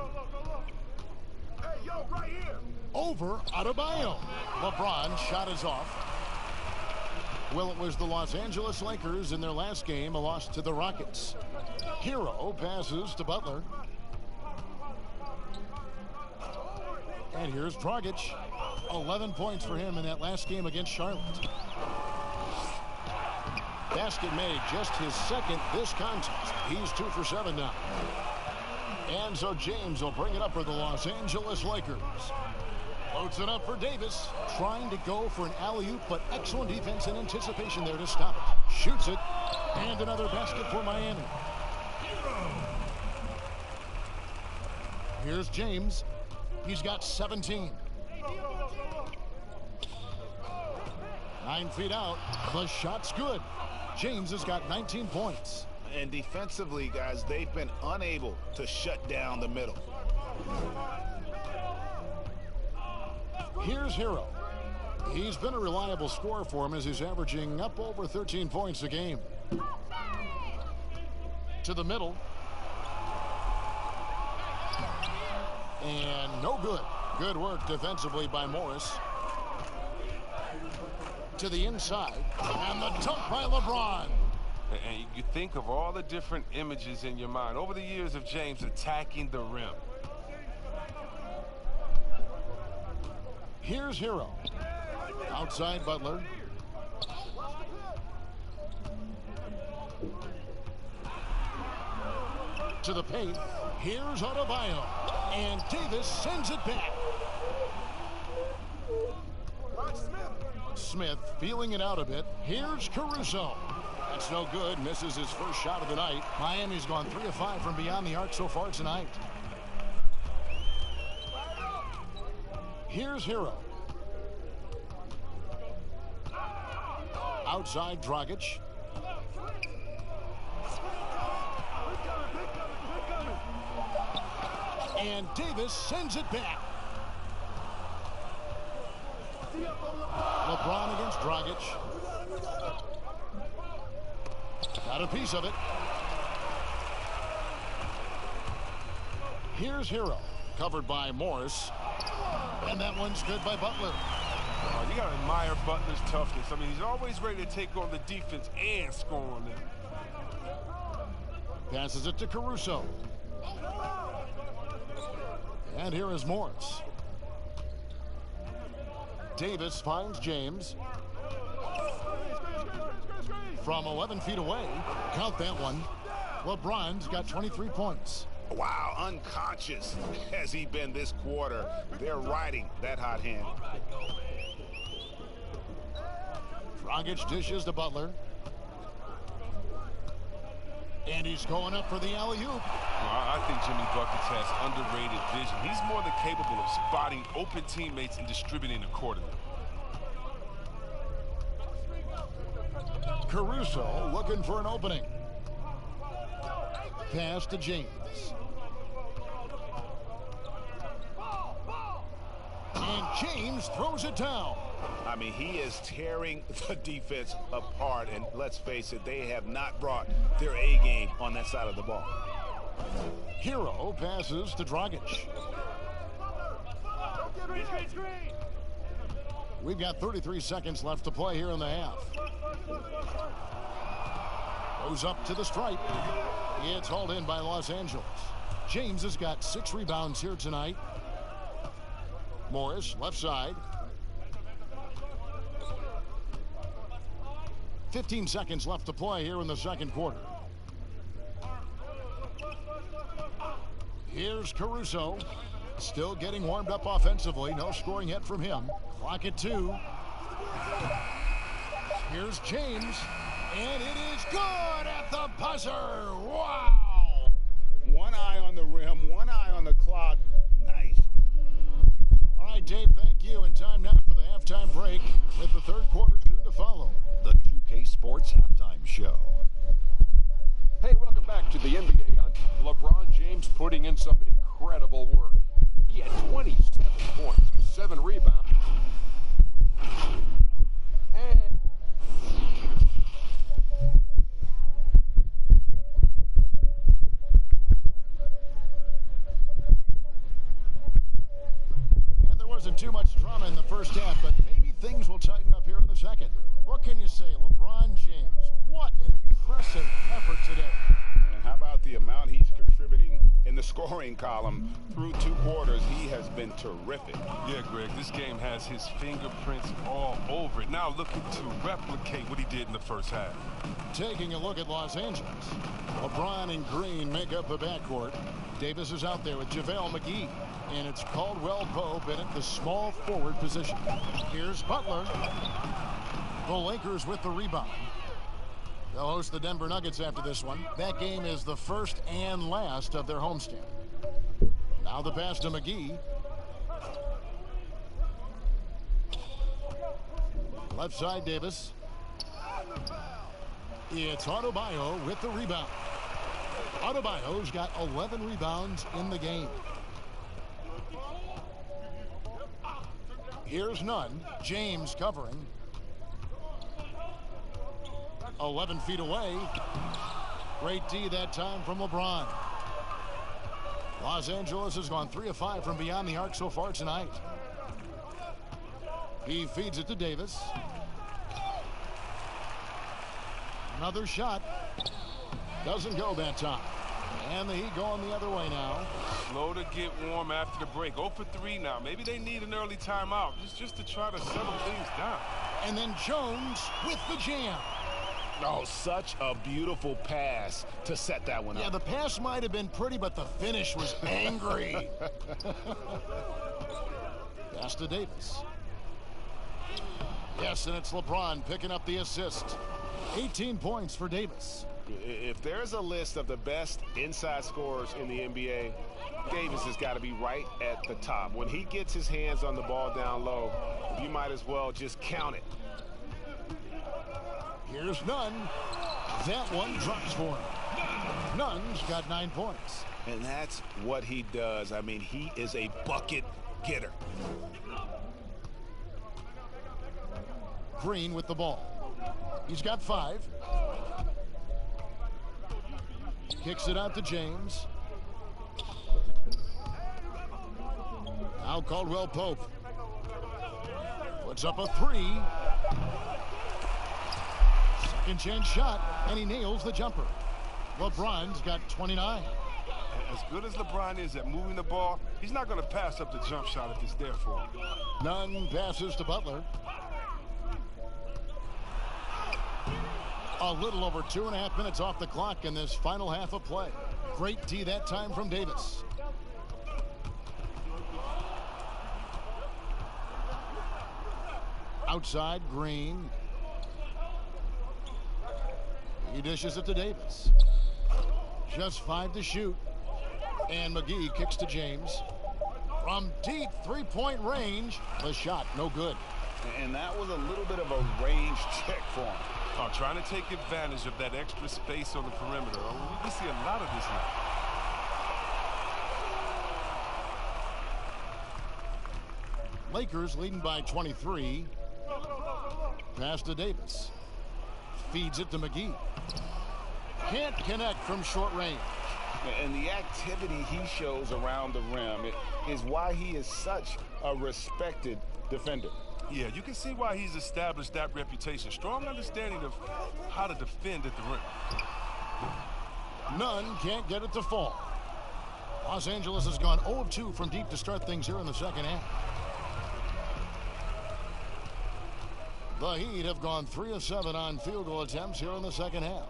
yo, right here. Over Adebayo. LeBron's shot is off. Well, it was the Los Angeles Lakers in their last game, a loss to the Rockets. Hero passes to Butler. And here's Dragic. 11 points for him in that last game against Charlotte. Basket made, just his second this contest. He's 2 for 7 now. And so James will bring it up for the Los Angeles Lakers. Loads it up for Davis, trying to go for an alley-oop, but excellent defense and anticipation there to stop it. Shoots it, and another basket for Miami. Here's James. He's got 17. 9 feet out. The shot's good. James has got 19 points. And defensively, guys, they've been unable to shut down the middle. Here's Hero. He's been a reliable scorer for him as he's averaging up over 13 points a game. To the middle. And no good. Good work defensively by Morris. To the inside. And the dunk by LeBron. And you think of all the different images in your mind over the years of James attacking the rim. Here's Hero. Outside Butler. To the paint. Here's Adebayo. And Davis sends it back. Smith feeling it out a bit. Here's Caruso. That's no good. Misses his first shot of the night. Miami's gone 3 of 5 from beyond the arc so far tonight. Here's Hero. Outside Dragic. And Davis sends it back. LeBron against Dragic. Got a piece of it. Here's Hero. Covered by Morris. And that one's good by Butler. Oh, you got to admire Butler's toughness. I mean, he's always ready to take on the defense and score on them. Passes it to Caruso. And here is Morris. Davis finds James. From 11 feet away. Count that one. LeBron's got 23 points. Wow, unconscious has he been this quarter. They're riding that hot hand. Dragic dishes to Butler. And he's going up for the alley-oop. Well, I think Jimmy Buckets has underrated vision. He's more than capable of spotting open teammates and distributing accordingly. Caruso looking for an opening. Pass to James. And James throws it down. I mean, he is tearing the defense apart. And let's face it, they have not brought their A game on that side of the ball. Hero passes to Dragic. We've got 33 seconds left to play here in the half. Goes up to the stripe. It's hauled in by Los Angeles. James has got 6 rebounds here tonight. Morris, left side. 15 seconds left to play here in the second quarter. Here's Caruso. Still getting warmed up offensively. No scoring yet from him. Clock at 2. Here's James. And it is good at the buzzer. Wow. One eye on the rim, one eye on the clock. Nice. All right, Dave, thank you. And time now for the halftime break with the third quarter soon to follow. The 2K Sports Halftime Show. Hey, welcome back to the NBA on LeBron James putting in some incredible work. He had 27 points, 7 rebounds. And there wasn't too much drama in the first half, but maybe things will tighten up here in the second. What can you say, LeBron James? What an impressive effort today. And how about the amount he's contributing in the scoring column through 2 quarters? He has been terrific. Yeah, Greg, this game has his fingerprints all over it. Now looking to replicate what he did in the first half. Taking a look at Los Angeles. LeBron and Green make up the backcourt. Davis is out there with JaVale McGee. And it's Caldwell Pope in at the small forward position. Here's Butler. The Lakers with the rebound. They'll host the Denver Nuggets after this one. That game is the first and last of their homestand. Now the pass to McGee. Left side, Davis. It's Adebayo with the rebound. Adebayo's got 11 rebounds in the game. Here's none. James covering. 11 feet away. Great D that time from LeBron. Los Angeles has gone 3 of 5 from beyond the arc so far tonight. He feeds it to Davis. Another shot. Doesn't go that time. And the Heat going the other way now. Slow to get warm after the break. 0 for 3 now. Maybe they need an early timeout just to try to settle things down. And then Jones with the jam. Oh, such a beautiful pass to set that one up. Yeah, the pass might have been pretty, but the finish was angry. Pass to Davis. Yes, and it's LeBron picking up the assist. 18 points for Davis. If there's a list of the best inside scorers in the NBA, Davis has got to be right at the top. When he gets his hands on the ball down low, you might as well just count it. Here's Nunn. That one drops for him. Nunn's got 9 points. And that's what he does. I mean, he is a bucket getter. Green with the ball. He's got 5. Kicks it out to James. Now Caldwell Pope. Puts up a 3. Second chance shot, and he nails the jumper. LeBron's got 29. As good as LeBron is at moving the ball, he's not going to pass up the jump shot if it's there for him. Nunn passes to Butler. A little over 2.5 minutes off the clock in this final half of play. Great D that time from Davis. Outside, Green. He dishes it to Davis. Just 5 to shoot. And McGee kicks to James. From deep three-point range, the shot no good. And that was a little bit of a range check for him. Oh, trying to take advantage of that extra space on the perimeter. Oh, we can see a lot of this now. Lakers leading by 23. Pass to Davis. Feeds it to McGee. Can't connect from short range. And the activity he shows around the rim is why he is such a respected defender. Yeah, you can see why he's established that reputation. Strong understanding of how to defend at the rim. Nunn can't get it to fall. Los Angeles has gone 0 of 2 from deep to start things here in the second half. The Heat have gone 3 of 7 on field goal attempts here in the second half.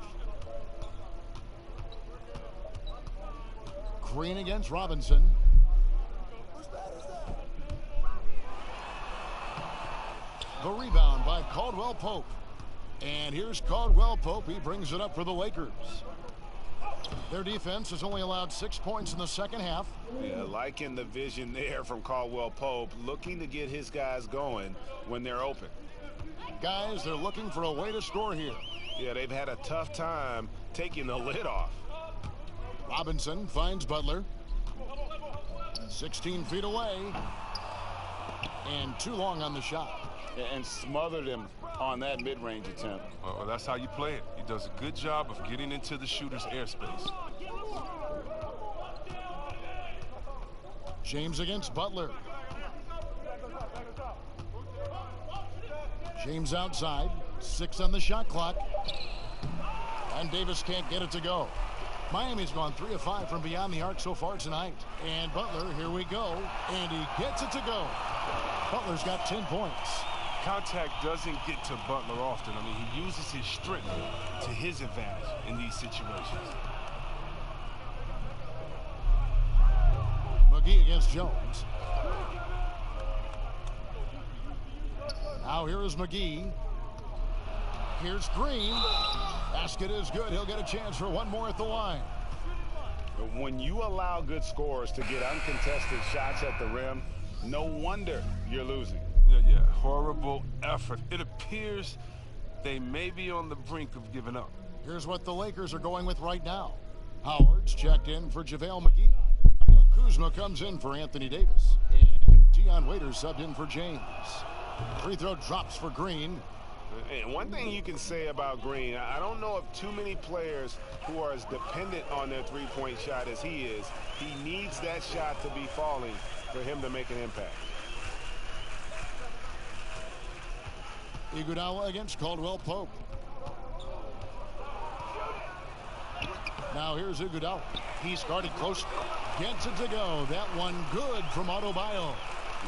Green against Robinson. The rebound by Caldwell Pope. And here's Caldwell Pope. He brings it up for the Lakers. Their defense has only allowed 6 points in the second half. Yeah, liking the vision there from Caldwell Pope, looking to get his guys going when they're open. Guys, they're looking for a way to score here. Yeah, they've had a tough time taking the lid off. Robinson finds Butler. 16 feet away. And too long on the shot. And smothered him on that mid-range attempt. Well, that's how you play it. He does a good job of getting into the shooter's airspace. James against Butler. James outside. 6 on the shot clock. And Davis can't get it to go. Miami's gone 3 of 5 from beyond the arc so far tonight. And Butler, here we go. And he gets it to go. Butler's got 10 points. Contact doesn't get to Butler often. I mean, he uses his strength to his advantage in these situations. McGee against Jones. Now here is McGee. Here's Green. Basket is good. He'll get a chance for one more at the line. When you allow good scorers to get uncontested shots at the rim, no wonder you're losing. Yeah. Horrible effort. It appears they may be on the brink of giving up. Here's what the Lakers are going with right now. Howard's checked in for JaVale McGee. Kuzma comes in for Anthony Davis. And Dion Waiters subbed in for James. Free throw drops for Green. And one thing you can say about Green, I don't know of too many players who are as dependent on their three-point shot as he is. He needs that shot to be falling for him to make an impact. Iguodala against Caldwell Pope. Now here's Iguodala. He's guarded close. Gets it to go. That one good from Adebayo.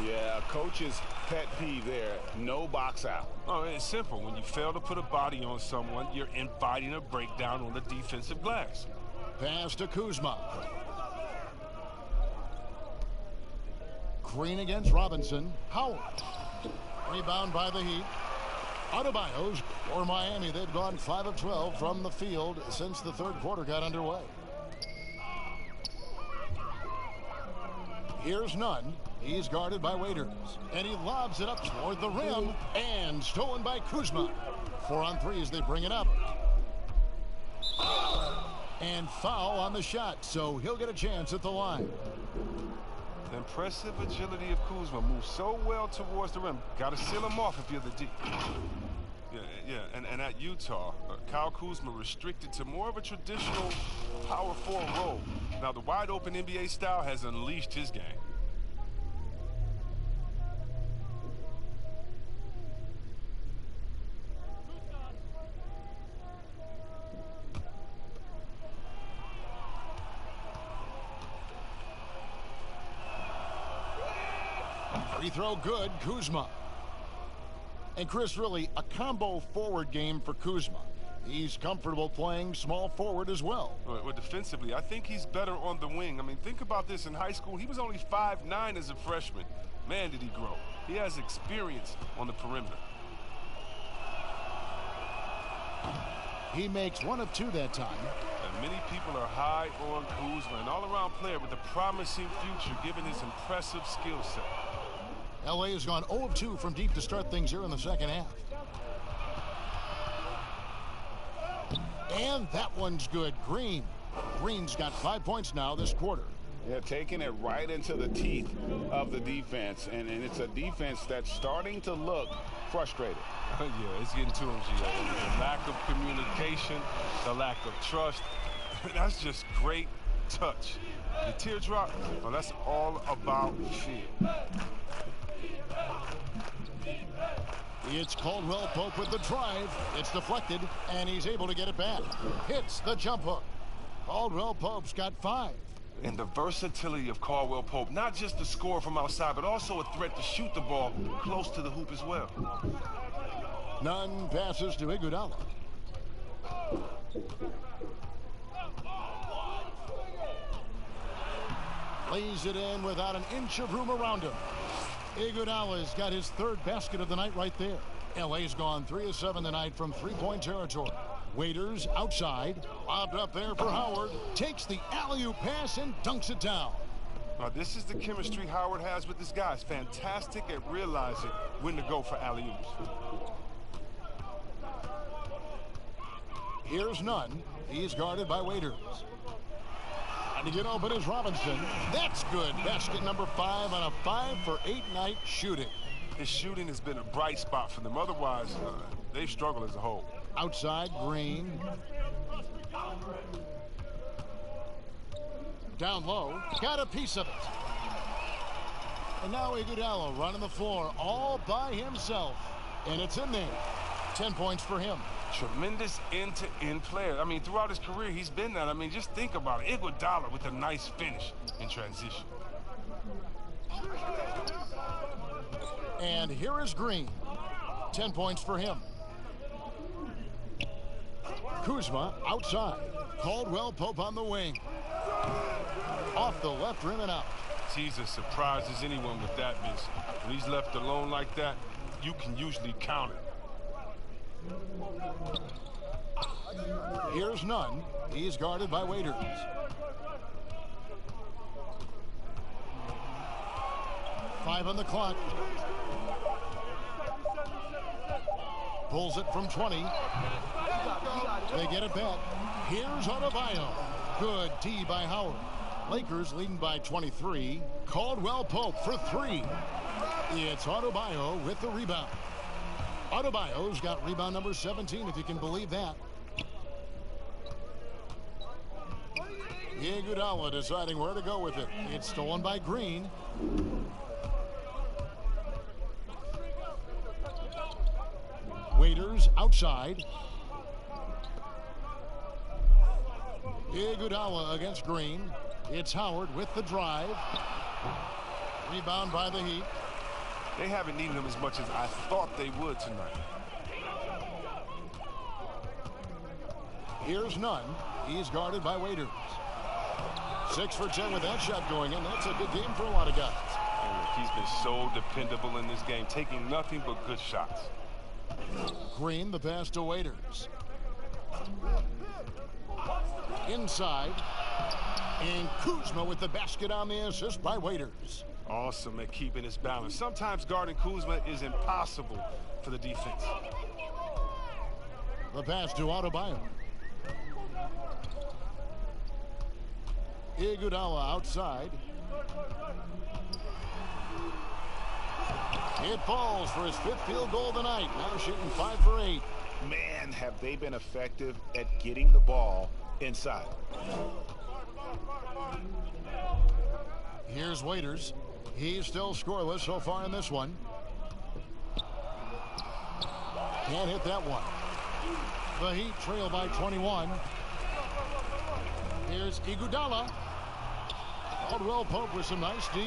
Yeah, coach's pet peeve there. No box out. Oh, it's simple. When you fail to put a body on someone, you're inviting a breakdown on the defensive glass. Pass to Kuzma. Green against Robinson. Howard. Rebound by the Heat. Adebayo's for Miami. They've gone 5 of 12 from the field since the third quarter got underway. Here's Nunn. He's guarded by Waiters. And he lobs it up toward the rim. And stolen by Kuzma. 4 on 3 as they bring it up. And foul on the shot. So he'll get a chance at the line. The impressive agility of Kuzma moves so well towards the rim. Got to seal him off if you're the D. And at Utah, Kyle Kuzma restricted to more of a traditional power forward role. Now the wide open NBA style has unleashed his game. Free throw good, Kuzma. And Chris, really a combo forward game for Kuzma. He's comfortable playing small forward as well. Well, defensively, I think he's better on the wing. I mean, think about this. In high school, he was only 5'9" as a freshman. Man, did he grow. He has experience on the perimeter. He makes 1 of 2 that time. And many people are high on Kuzma, an all-around player with a promising future given his impressive skill set. LA has gone 0 of 2 from deep to start things here in the second half. And that one's good. Green's got 5 points now this quarter. Yeah, taking it right into the teeth of the defense. And it's a defense that's starting to look frustrated. Yeah, it's getting to him, Gio. The lack of communication, the lack of trust. That's just great touch. The teardrop, well, that's all about fear. It's Caldwell Pope with the drive. It's deflected, and he's able to get it back. Hits the jump hook. Caldwell Pope's got 5. And the versatility of Caldwell Pope, not just the scorer from outside, but also a threat to shoot the ball close to the hoop as well. Nunn passes to Iguodala. Lays it in without an inch of room around him. Iguodala's got his 3rd basket of the night right there. LA's gone 3 of 7 tonight from 3-point territory. Waiters outside, lobbed up there for Howard. Takes the alley-oop pass and dunks it down. Now, this is the chemistry Howard has with his guys. Fantastic at realizing when to go for alley-oops. Here's Nunn. He's guarded by Waiters. And to get open is Robinson. That's good. Basket number 5 on a 5 for 8 night shooting. His shooting has been a bright spot for them. Otherwise, they've struggled as a whole. Outside, Green. Down low. Got a piece of it. And now Iguodala running the floor all by himself. And it's in there. 10 points for him. Tremendous end-to-end player. I mean, throughout his career, he's been that. I mean, just think about it. Iguodala with a nice finish in transition. And here is Green. 10 points for him. Kuzma outside. Caldwell Pope on the wing. Off the left rim and out. He's as surprised as anyone with that miss. When he's left alone like that, you can usually count it. Here's Nunn. He's guarded by Waiters. Five on the clock. Pulls it from 20. They get it back. Here's Adebayo. Good D by Howard. Lakers leading by 23. Caldwell Pope for three. It's Adebayo with the rebound. Adebayo's got rebound number 17, if you can believe that. Iguodala deciding where to go with it. It's stolen by Green. Waiters outside. Iguodala against Green. It's Howard with the drive. Rebound by the Heat. They haven't needed him as much as I thought they would tonight. Here's Nunn. He's guarded by Waiters. 6 for 10 with that shot going in. That's a good game for a lot of guys. He's been so dependable in this game, taking nothing but good shots. Green, the pass to Waiters. Inside. And Kuzma with the basket on the assist by Waiters. Awesome at keeping his balance. Sometimes guarding Kuzma is impossible for the defense. The pass to Adebayo. Iguodala outside. It falls for his 5th field goal tonight. Now shooting 5 for 8. Man, have they been effective at getting the ball inside. Here's Waiters. He's still scoreless so far in this one. Can't hit that one. The Heat trail by 21. Here's Iguodala. Caldwell Pope with some nice D.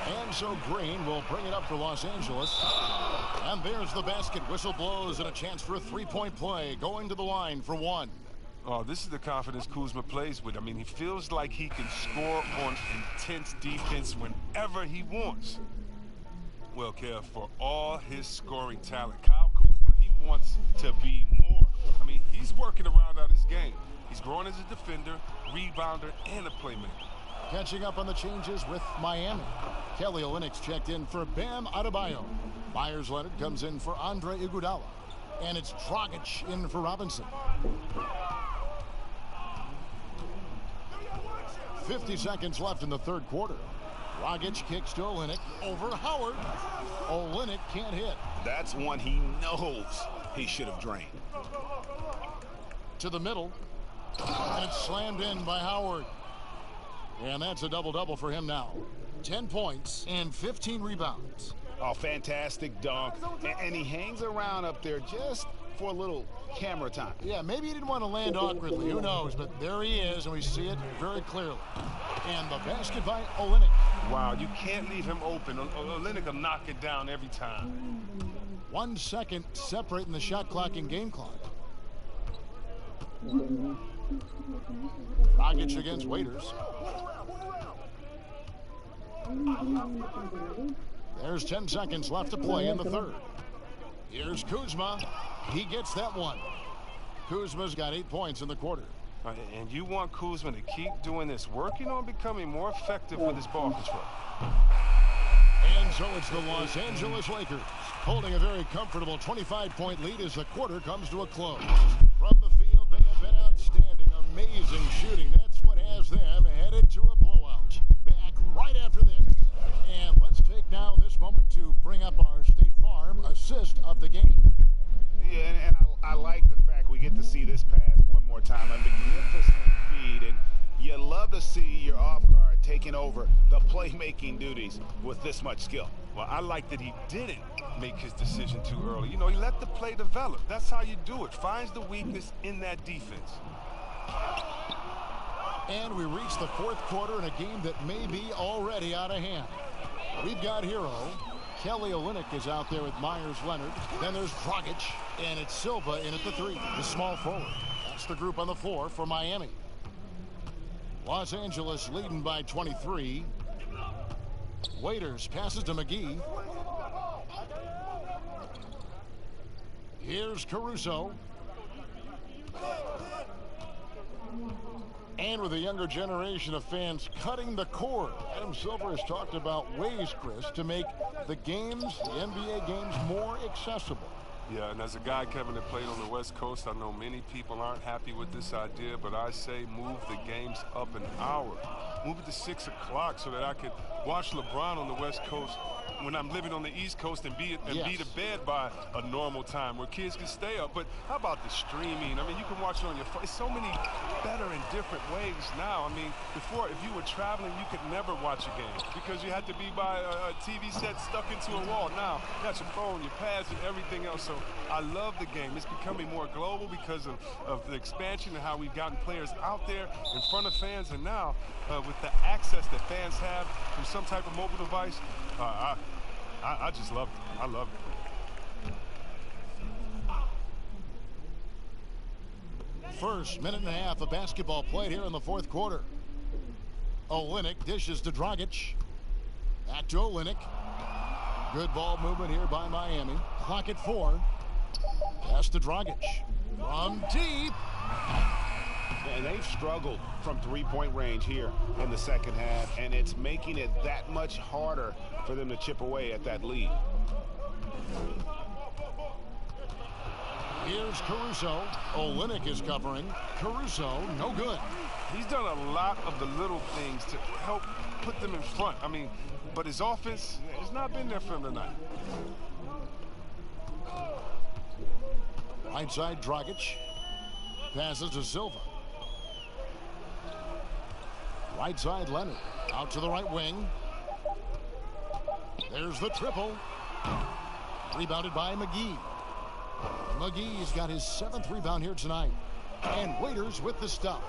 And so Green will bring it up for Los Angeles. And there's the basket. Whistle blows and a chance for a three-point play. Going to the line for one. Oh, this is the confidence Kuzma plays with. I mean, he feels like he can score on intense defense whenever he wants. Well, Kev, for all his scoring talent, Kyle Kuzma, he wants to be more. I mean, he's working around out his game. He's growing as a defender, rebounder, and a playmaker. Catching up on the changes with Miami. Kelly Olynyk's checked in for Bam Adebayo. Myers Leonard comes in for Andre Iguodala. And it's Dragic in for Robinson. 50 seconds left in the third quarter. Dragic kicks to Olynyk over Howard. Olynyk can't hit. That's one he knows he should have drained. To the middle. And it's slammed in by Howard. And that's a double-double for him now. 10 points and 15 rebounds. Oh, fantastic dunk. And he hangs around up there just for a little camera time. Yeah, maybe he didn't want to land awkwardly. Who knows? But there he is, and we see it very clearly. And the basket by Olynyk. Wow, you can't leave him open. Olynyk will knock it down every time. 1 second separating the shot clock and game clock. Dragic against Waiters. There's 10 seconds left to play in the third. Here's Kuzma. He gets that one. Kuzma's got 8 points in the quarter. And you want Kuzma to keep doing this, working on becoming more effective with his ball control. And so it's the Los Angeles Lakers holding a very comfortable 25-point lead as the quarter comes to a close. From the field, they have been outstanding. Amazing shooting. That's what has them headed to a blowout. Back right after this. And let's take now this moment to bring up our State Farm assist of the game. Yeah, and I like the fact we get to see this pass one more time. A magnificent feed, and you love to see your off guard taking over the playmaking duties with this much skill. Well, I like that he didn't make his decision too early. You know, he let the play develop. That's how you do it. Finds the weakness in that defense. And we reach the fourth quarter in a game that may be already out of hand. We've got Hero. Kelly Olynyk is out there with Myers Leonard. Then there's Dragic, and it's Silva in at the 3, the small forward. That's the group on the floor for Miami. Los Angeles leading by 23. Waiters passes to McGee. Here's Caruso. And with a younger generation of fans cutting the cord, Adam Silver has talked about ways, Chris, to make the games, the NBA games, more accessible. Yeah, and as a guy, Kevin, that played on the West Coast, I know many people aren't happy with this idea, but I say move the games up an hour. Move it to 6 o'clock so that I could watch LeBron on the West Coast when I'm living on the East Coast and be to bed by a normal time where kids can stay up. But how about the streaming? I mean, you can watch it on your phone. It's so many better and different ways now. I mean, before, if you were traveling, you could never watch a game because you had to be by a TV set stuck into a wall. Now, you got your phone, your pads, and everything else. So I love the game. It's becoming more global because of the expansion and how we've gotten players out there in front of fans. And now, with the access that fans have from some type of mobile device, I just love it. I love it. First minute and a half of basketball played here in the fourth quarter. Olynyk dishes to Dragic. Back to Olynyk. Good ball movement here by Miami. Clock at 4. Pass to Dragic. From deep. And they've struggled from three-point range here in the second half, and it's making it that much harder for them to chip away at that lead. Here's Caruso. Olynyk is covering. Caruso, no good. He's done a lot of the little things to help put them in front. I mean, but his offense has not been there for him tonight. Right side, Dragic. Passes to Silva. Right side, Leonard. Out to the right wing. There's the triple. Rebounded by McGee. McGee's got his 7th rebound here tonight. And Waiters with the stuff.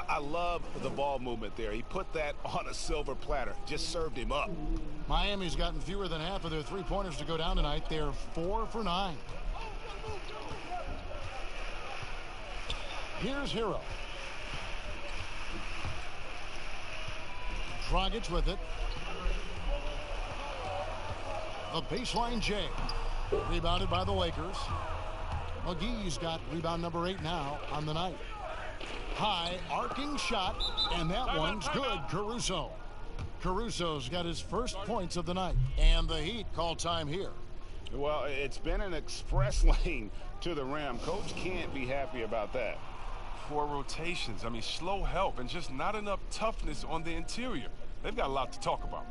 I love the ball movement there. He put that on a silver platter. Just served him up. Miami's gotten fewer than half of their three-pointers to go down tonight. They're 4 for 9. Here's Hero. Dragic with it. The baseline J. Rebounded by the Lakers. McGee's got rebound number 8 now on the night. High arcing shot, and that one's good. Caruso. Caruso's got his first points of the night, and the Heat call time here. Well, it's been an express lane to the rim. Coach can't be happy about that. 4 rotations. I mean, slow help and just not enough toughness on the interior. They've got a lot to talk about.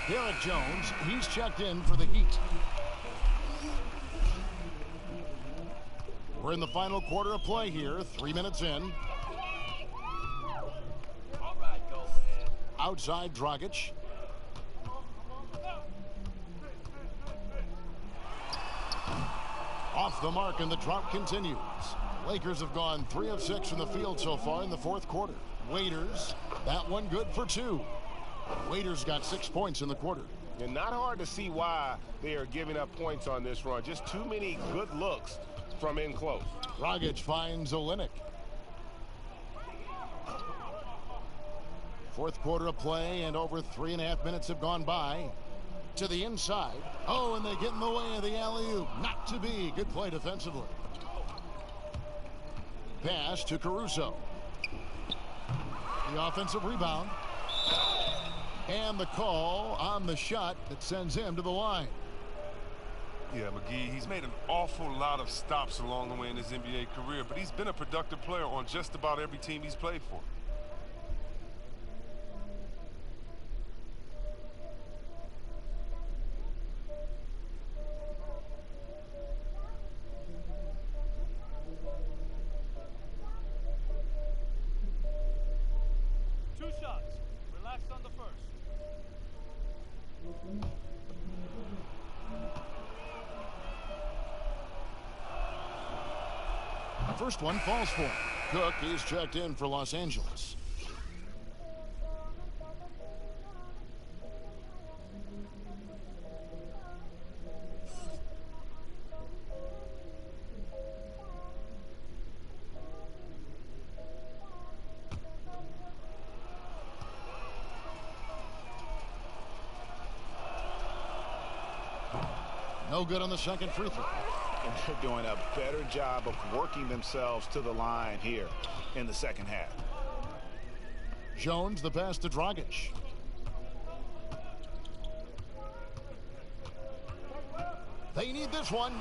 Derek Jones, he's checked in for the Heat. We're in the final quarter of play here, 3 minutes in. Outside Dragic. Off the mark, and the drought continues. Lakers have gone 3 of 6 from the field so far in the fourth quarter. Waiters, that one good for 2. Waiters got 6 points in the quarter. And not hard to see why they are giving up points on this run. Just too many good looks from in close. Dragic finds Olynyk. Fourth quarter of play, and over 3.5 minutes have gone by. To the inside. Oh, and they get in the way of the alley-oop. Not to be. Good play defensively. Pass to Caruso. The offensive rebound. And the call on the shot that sends him to the line. Yeah, McGee, he's made an awful lot of stops along the way in his NBA career, but he's been a productive player on just about every team he's played for. First one falls for him. Cook, he's checked in for Los Angeles. No good on the second free throw. And they're doing a better job of working themselves to the line here in the second half. Jones, the pass to Dragic. They need this one.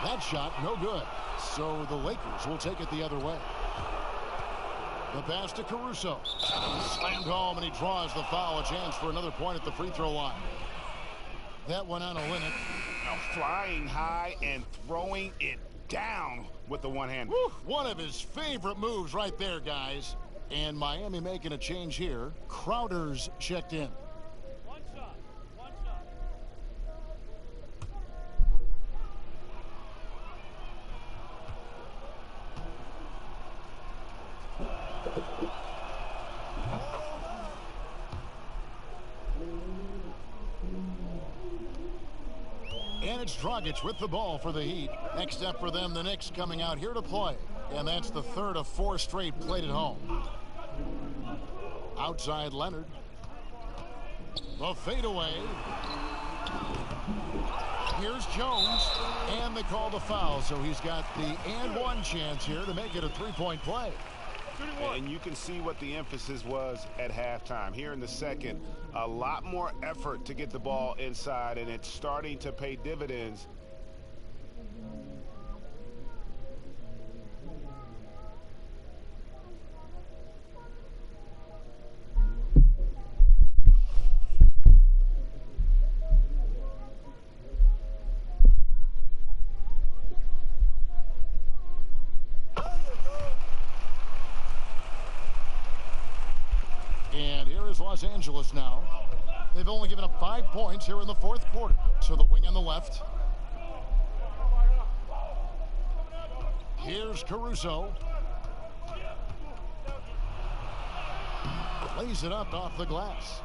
That shot, no good. So the Lakers will take it the other way. The pass to Caruso. Slammed home, and he draws the foul. A chance for another point at the free throw line. That one on Olynyk. Now flying high and throwing it down with the one-hand. One of his favorite moves right there, guys. And Miami making a change here. Crowder's checked in. One shot. One shot. And it's Dragic with the ball for the Heat. Next up for them, the Knicks coming out here to play. And that's the third of 4 straight played at home. Outside Leonard. The fadeaway. Here's Jones. And they call the foul. So he's got the and one chance here to make it a three-point play. And you can see what the emphasis was at halftime. Here in the second, a lot more effort to get the ball inside, and it's starting to pay dividends. And here is Los Angeles now. They've only given up 5 points here in the fourth quarter. So the wing on the left. Here's Caruso. Lays it up off the glass.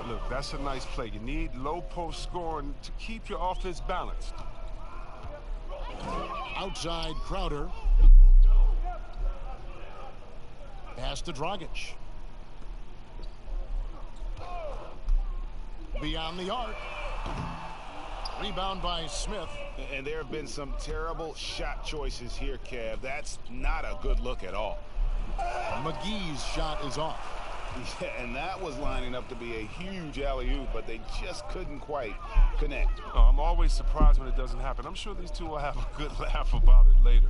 Look, that's a nice play. You need low post scoring to keep your offense balanced. Outside Crowder. Pass to Dragic. Beyond the arc. Rebound by Smith. And there have been some terrible shot choices here, Kev. That's not a good look at all. McGee's shot is off. Yeah, and that was lining up to be a huge alley-oop, but they just couldn't quite connect. Oh, I'm always surprised when it doesn't happen. I'm sure these two will have a good laugh about it later.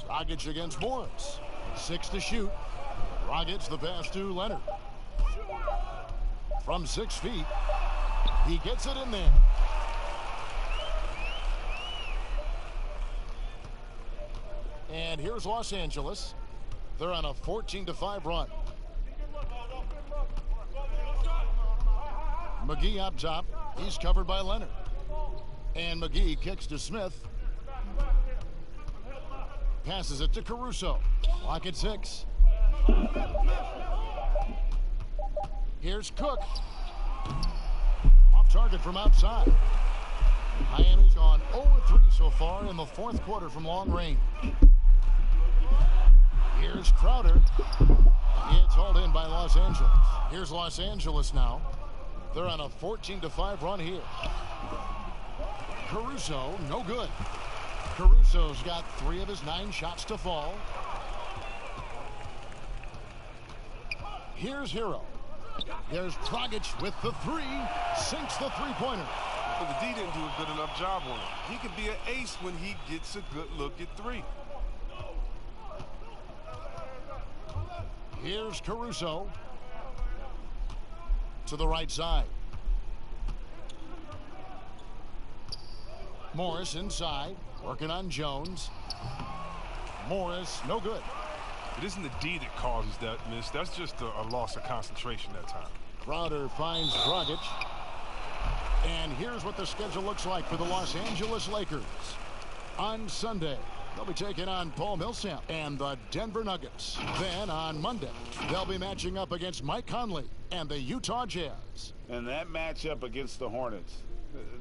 Dragic against Morris. 6 to shoot. Dragic the pass to Leonard. From 6 feet. He gets it in there. And here's Los Angeles. They're on a 14-5 run. McGee up top. He's covered by Leonard. And McGee kicks to Smith. Passes it to Caruso. Clock at 6. Here's Cook. Off target from outside. Miami's gone 0-3 so far in the fourth quarter from long range. Here's Crowder. It's hauled in by Los Angeles. Here's Los Angeles now. They're on a 14-5 run here. Caruso, no good. Caruso's got 3 of his 9 shots to fall. Here's Hero. There's Dragic with the 3. Sinks the three-pointer. But the D didn't do a good enough job on him. He could be an ace when he gets a good look at 3. Here's Caruso. To the right side. Morris inside. Working on Jones. Morris, no good. It isn't the D that causes that miss. That's just a loss of concentration that time. Crowder finds Dragic. And here's what the schedule looks like for the Los Angeles Lakers. On Sunday, they'll be taking on Paul Millsap and the Denver Nuggets. Then on Monday, they'll be matching up against Mike Conley and the Utah Jazz. And that matchup against the Hornets,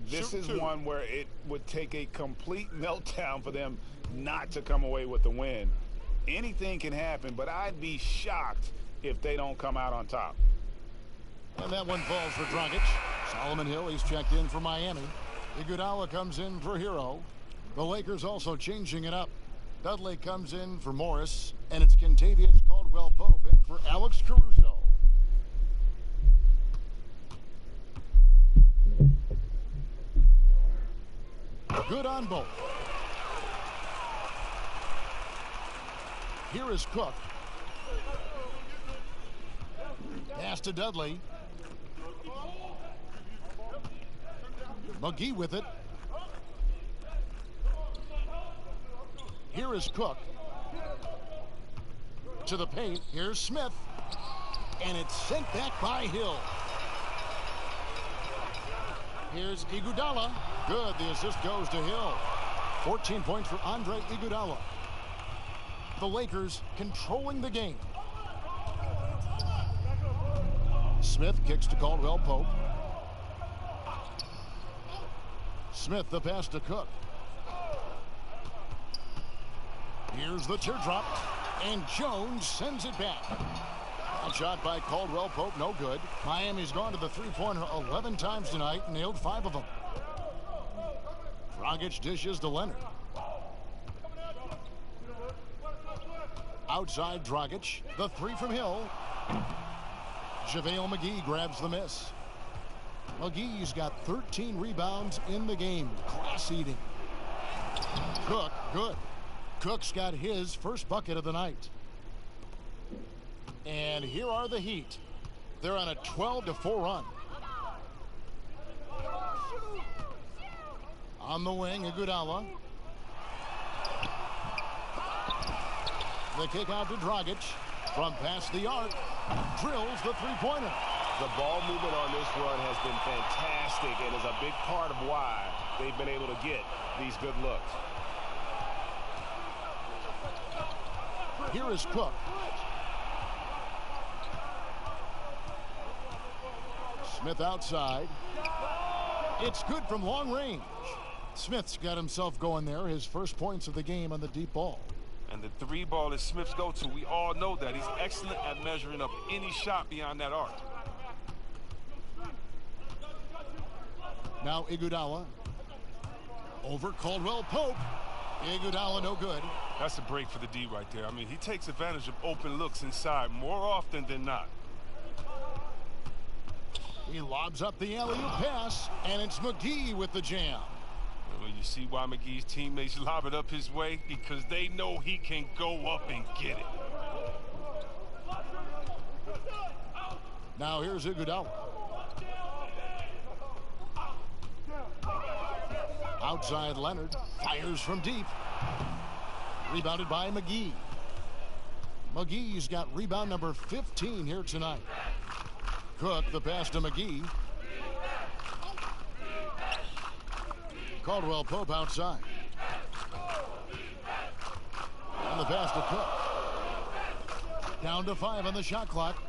this is one where it would take a complete meltdown for them not to come away with the win. Anything can happen, but I'd be shocked if they don't come out on top. And that one falls for Dragic. Solomon Hill, he's checked in for Miami. Iguodala comes in for Hero. The Lakers also changing it up. Dudley comes in for Morris, and it's Kentavious Caldwell-Pope in for Alex Caruso. Good on both. Here is Cook. Pass to Dudley. McGee with it. Here is Cook. To the paint. Here's Smith. And it's sent back by Hill. Here's Iguodala. Good. The assist goes to Hill. 14 points for Andre Iguodala. The Lakers controlling the game. Smith kicks to Caldwell-Pope. Smith the pass to Cook. Here's the teardrop. And Jones sends it back. That shot by Caldwell-Pope, no good. Miami's gone to the three-pointer 11 times tonight, nailed 5 of them. Dragic dishes to Leonard. Outside Dragic, the three from Hill. JaVale McGee grabs the miss. McGee's got 13 rebounds in the game. Class eating. Cook, good. Cook's got his first bucket of the night. And here are the Heat. They're on a 12-4 run. On the wing, Iguodala. The kick out to Dragic. From past the arc, drills the three-pointer. The ball movement on this run has been fantastic and is a big part of why they've been able to get these good looks. Here is Cook. Smith outside. It's good from long range. Smith's got himself going there. His first points of the game on the deep ball. And the three ball is Smith's go-to. We all know that. He's excellent at measuring up any shot beyond that arc. Now Iguodala. Over Caldwell-Pope. Iguodala no good. That's a break for the D right there. I mean, he takes advantage of open looks inside more often than not. He lobs up the alley-oop pass, and it's McGee with the jam. Well, you see why McGee's teammates lob it up his way? Because they know he can go up and get it. Now here's Iguodala. Outside Leonard. Fires from deep. Rebounded by McGee. McGee's got rebound number 15 here tonight. Cook the pass to McGee. Caldwell-Pope outside. And the pass to Cook. Down to 5 on the shot clock.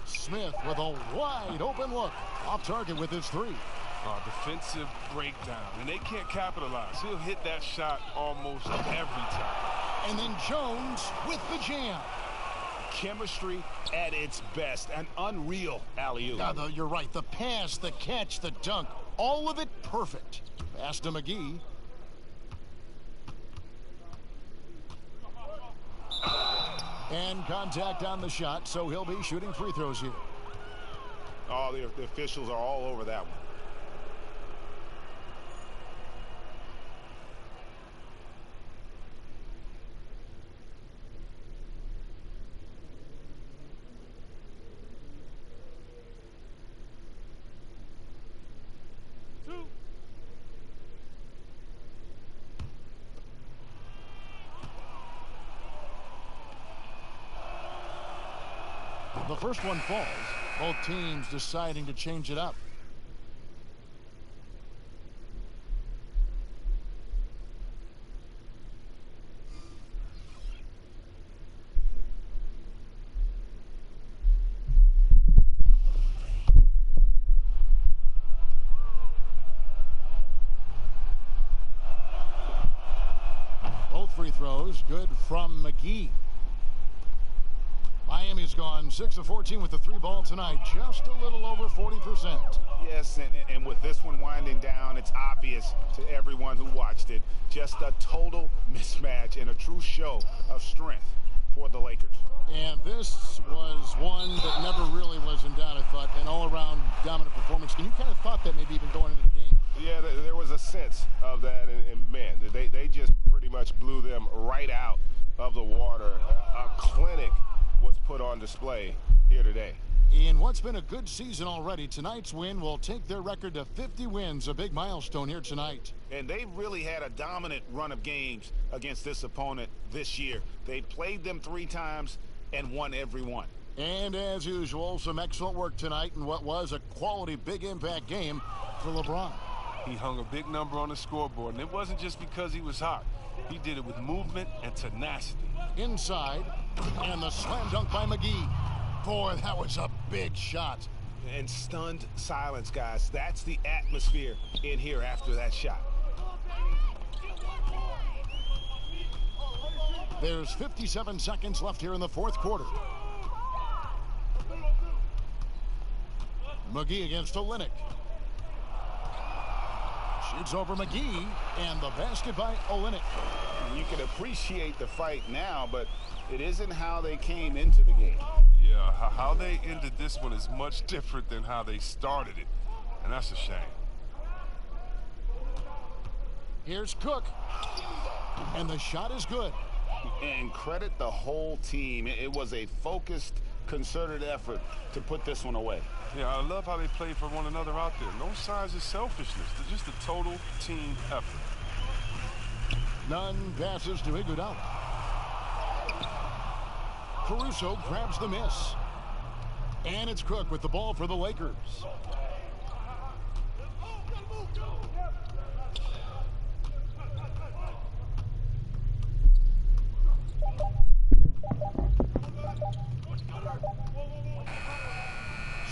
Smith with a wide open look. Off target with his three. Defensive breakdown, and they can't capitalize. He'll hit that shot almost every time. And then Jones with the jam. Chemistry at its best. An unreal alley-oop. Yeah, you're right. The pass, the catch, the dunk, all of it perfect. Pass to McGee. And contact on the shot, so he'll be shooting free throws here. Oh, the officials are all over that one. The first one falls. Both teams deciding to change it up. Both free throws good from McGee. Miami's gone 6 of 14 with the 3-ball tonight, just a little over 40%. Yes, and with this one winding down, it's obvious to everyone who watched it. Just a total mismatch and a true show of strength for the Lakers. And this was one that never really was in doubt, I thought, an all-around dominant performance. And you kind of thought that maybe even going into the game. Yeah, there was a sense of that, and man, they just pretty much blew them right out of the water. A clinic was put on display here today. In what's been a good season already, tonight's win will take their record to 50 wins, a big milestone here tonight. And they've really had a dominant run of games against this opponent this year. They played them 3 times and won every one. And as usual, some excellent work tonight in what was a quality big impact game for LeBron. He hung a big number on the scoreboard, and it wasn't just because he was hot. He did it with movement and tenacity. Inside, and the slam dunk by McGee. Boy, that was a big shot. And stunned silence, guys. That's the atmosphere in here after that shot. There's 57 seconds left here in the fourth quarter. McGee against Olynyk. Shoots over McGee, and the basket by Olynyk. You can appreciate the fight now, but it isn't how they came into the game. Yeah, how they ended this one is much different than how they started it, and that's a shame. Here's Cook, and the shot is good. And credit the whole team. It was a focused, concerted effort to put this one away. Yeah, I love how they play for one another out there. No signs of selfishness. They're just a total team effort. None passes to Iguodala. Caruso grabs the miss. And it's Cook with the ball for the Lakers.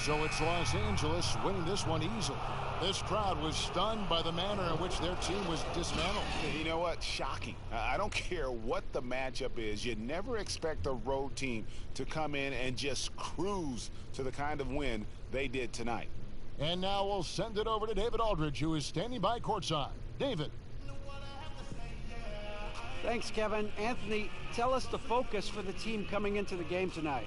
So it's Los Angeles winning this one easily. This crowd was stunned by the manner in which their team was dismantled. You know what? Shocking. I don't care what the matchup is. You never expect a road team to come in and just cruise to the kind of win they did tonight. And now we'll send it over to David Aldridge, who is standing by courtside. David. Thanks, Kevin. Anthony, tell us the focus for the team coming into the game tonight.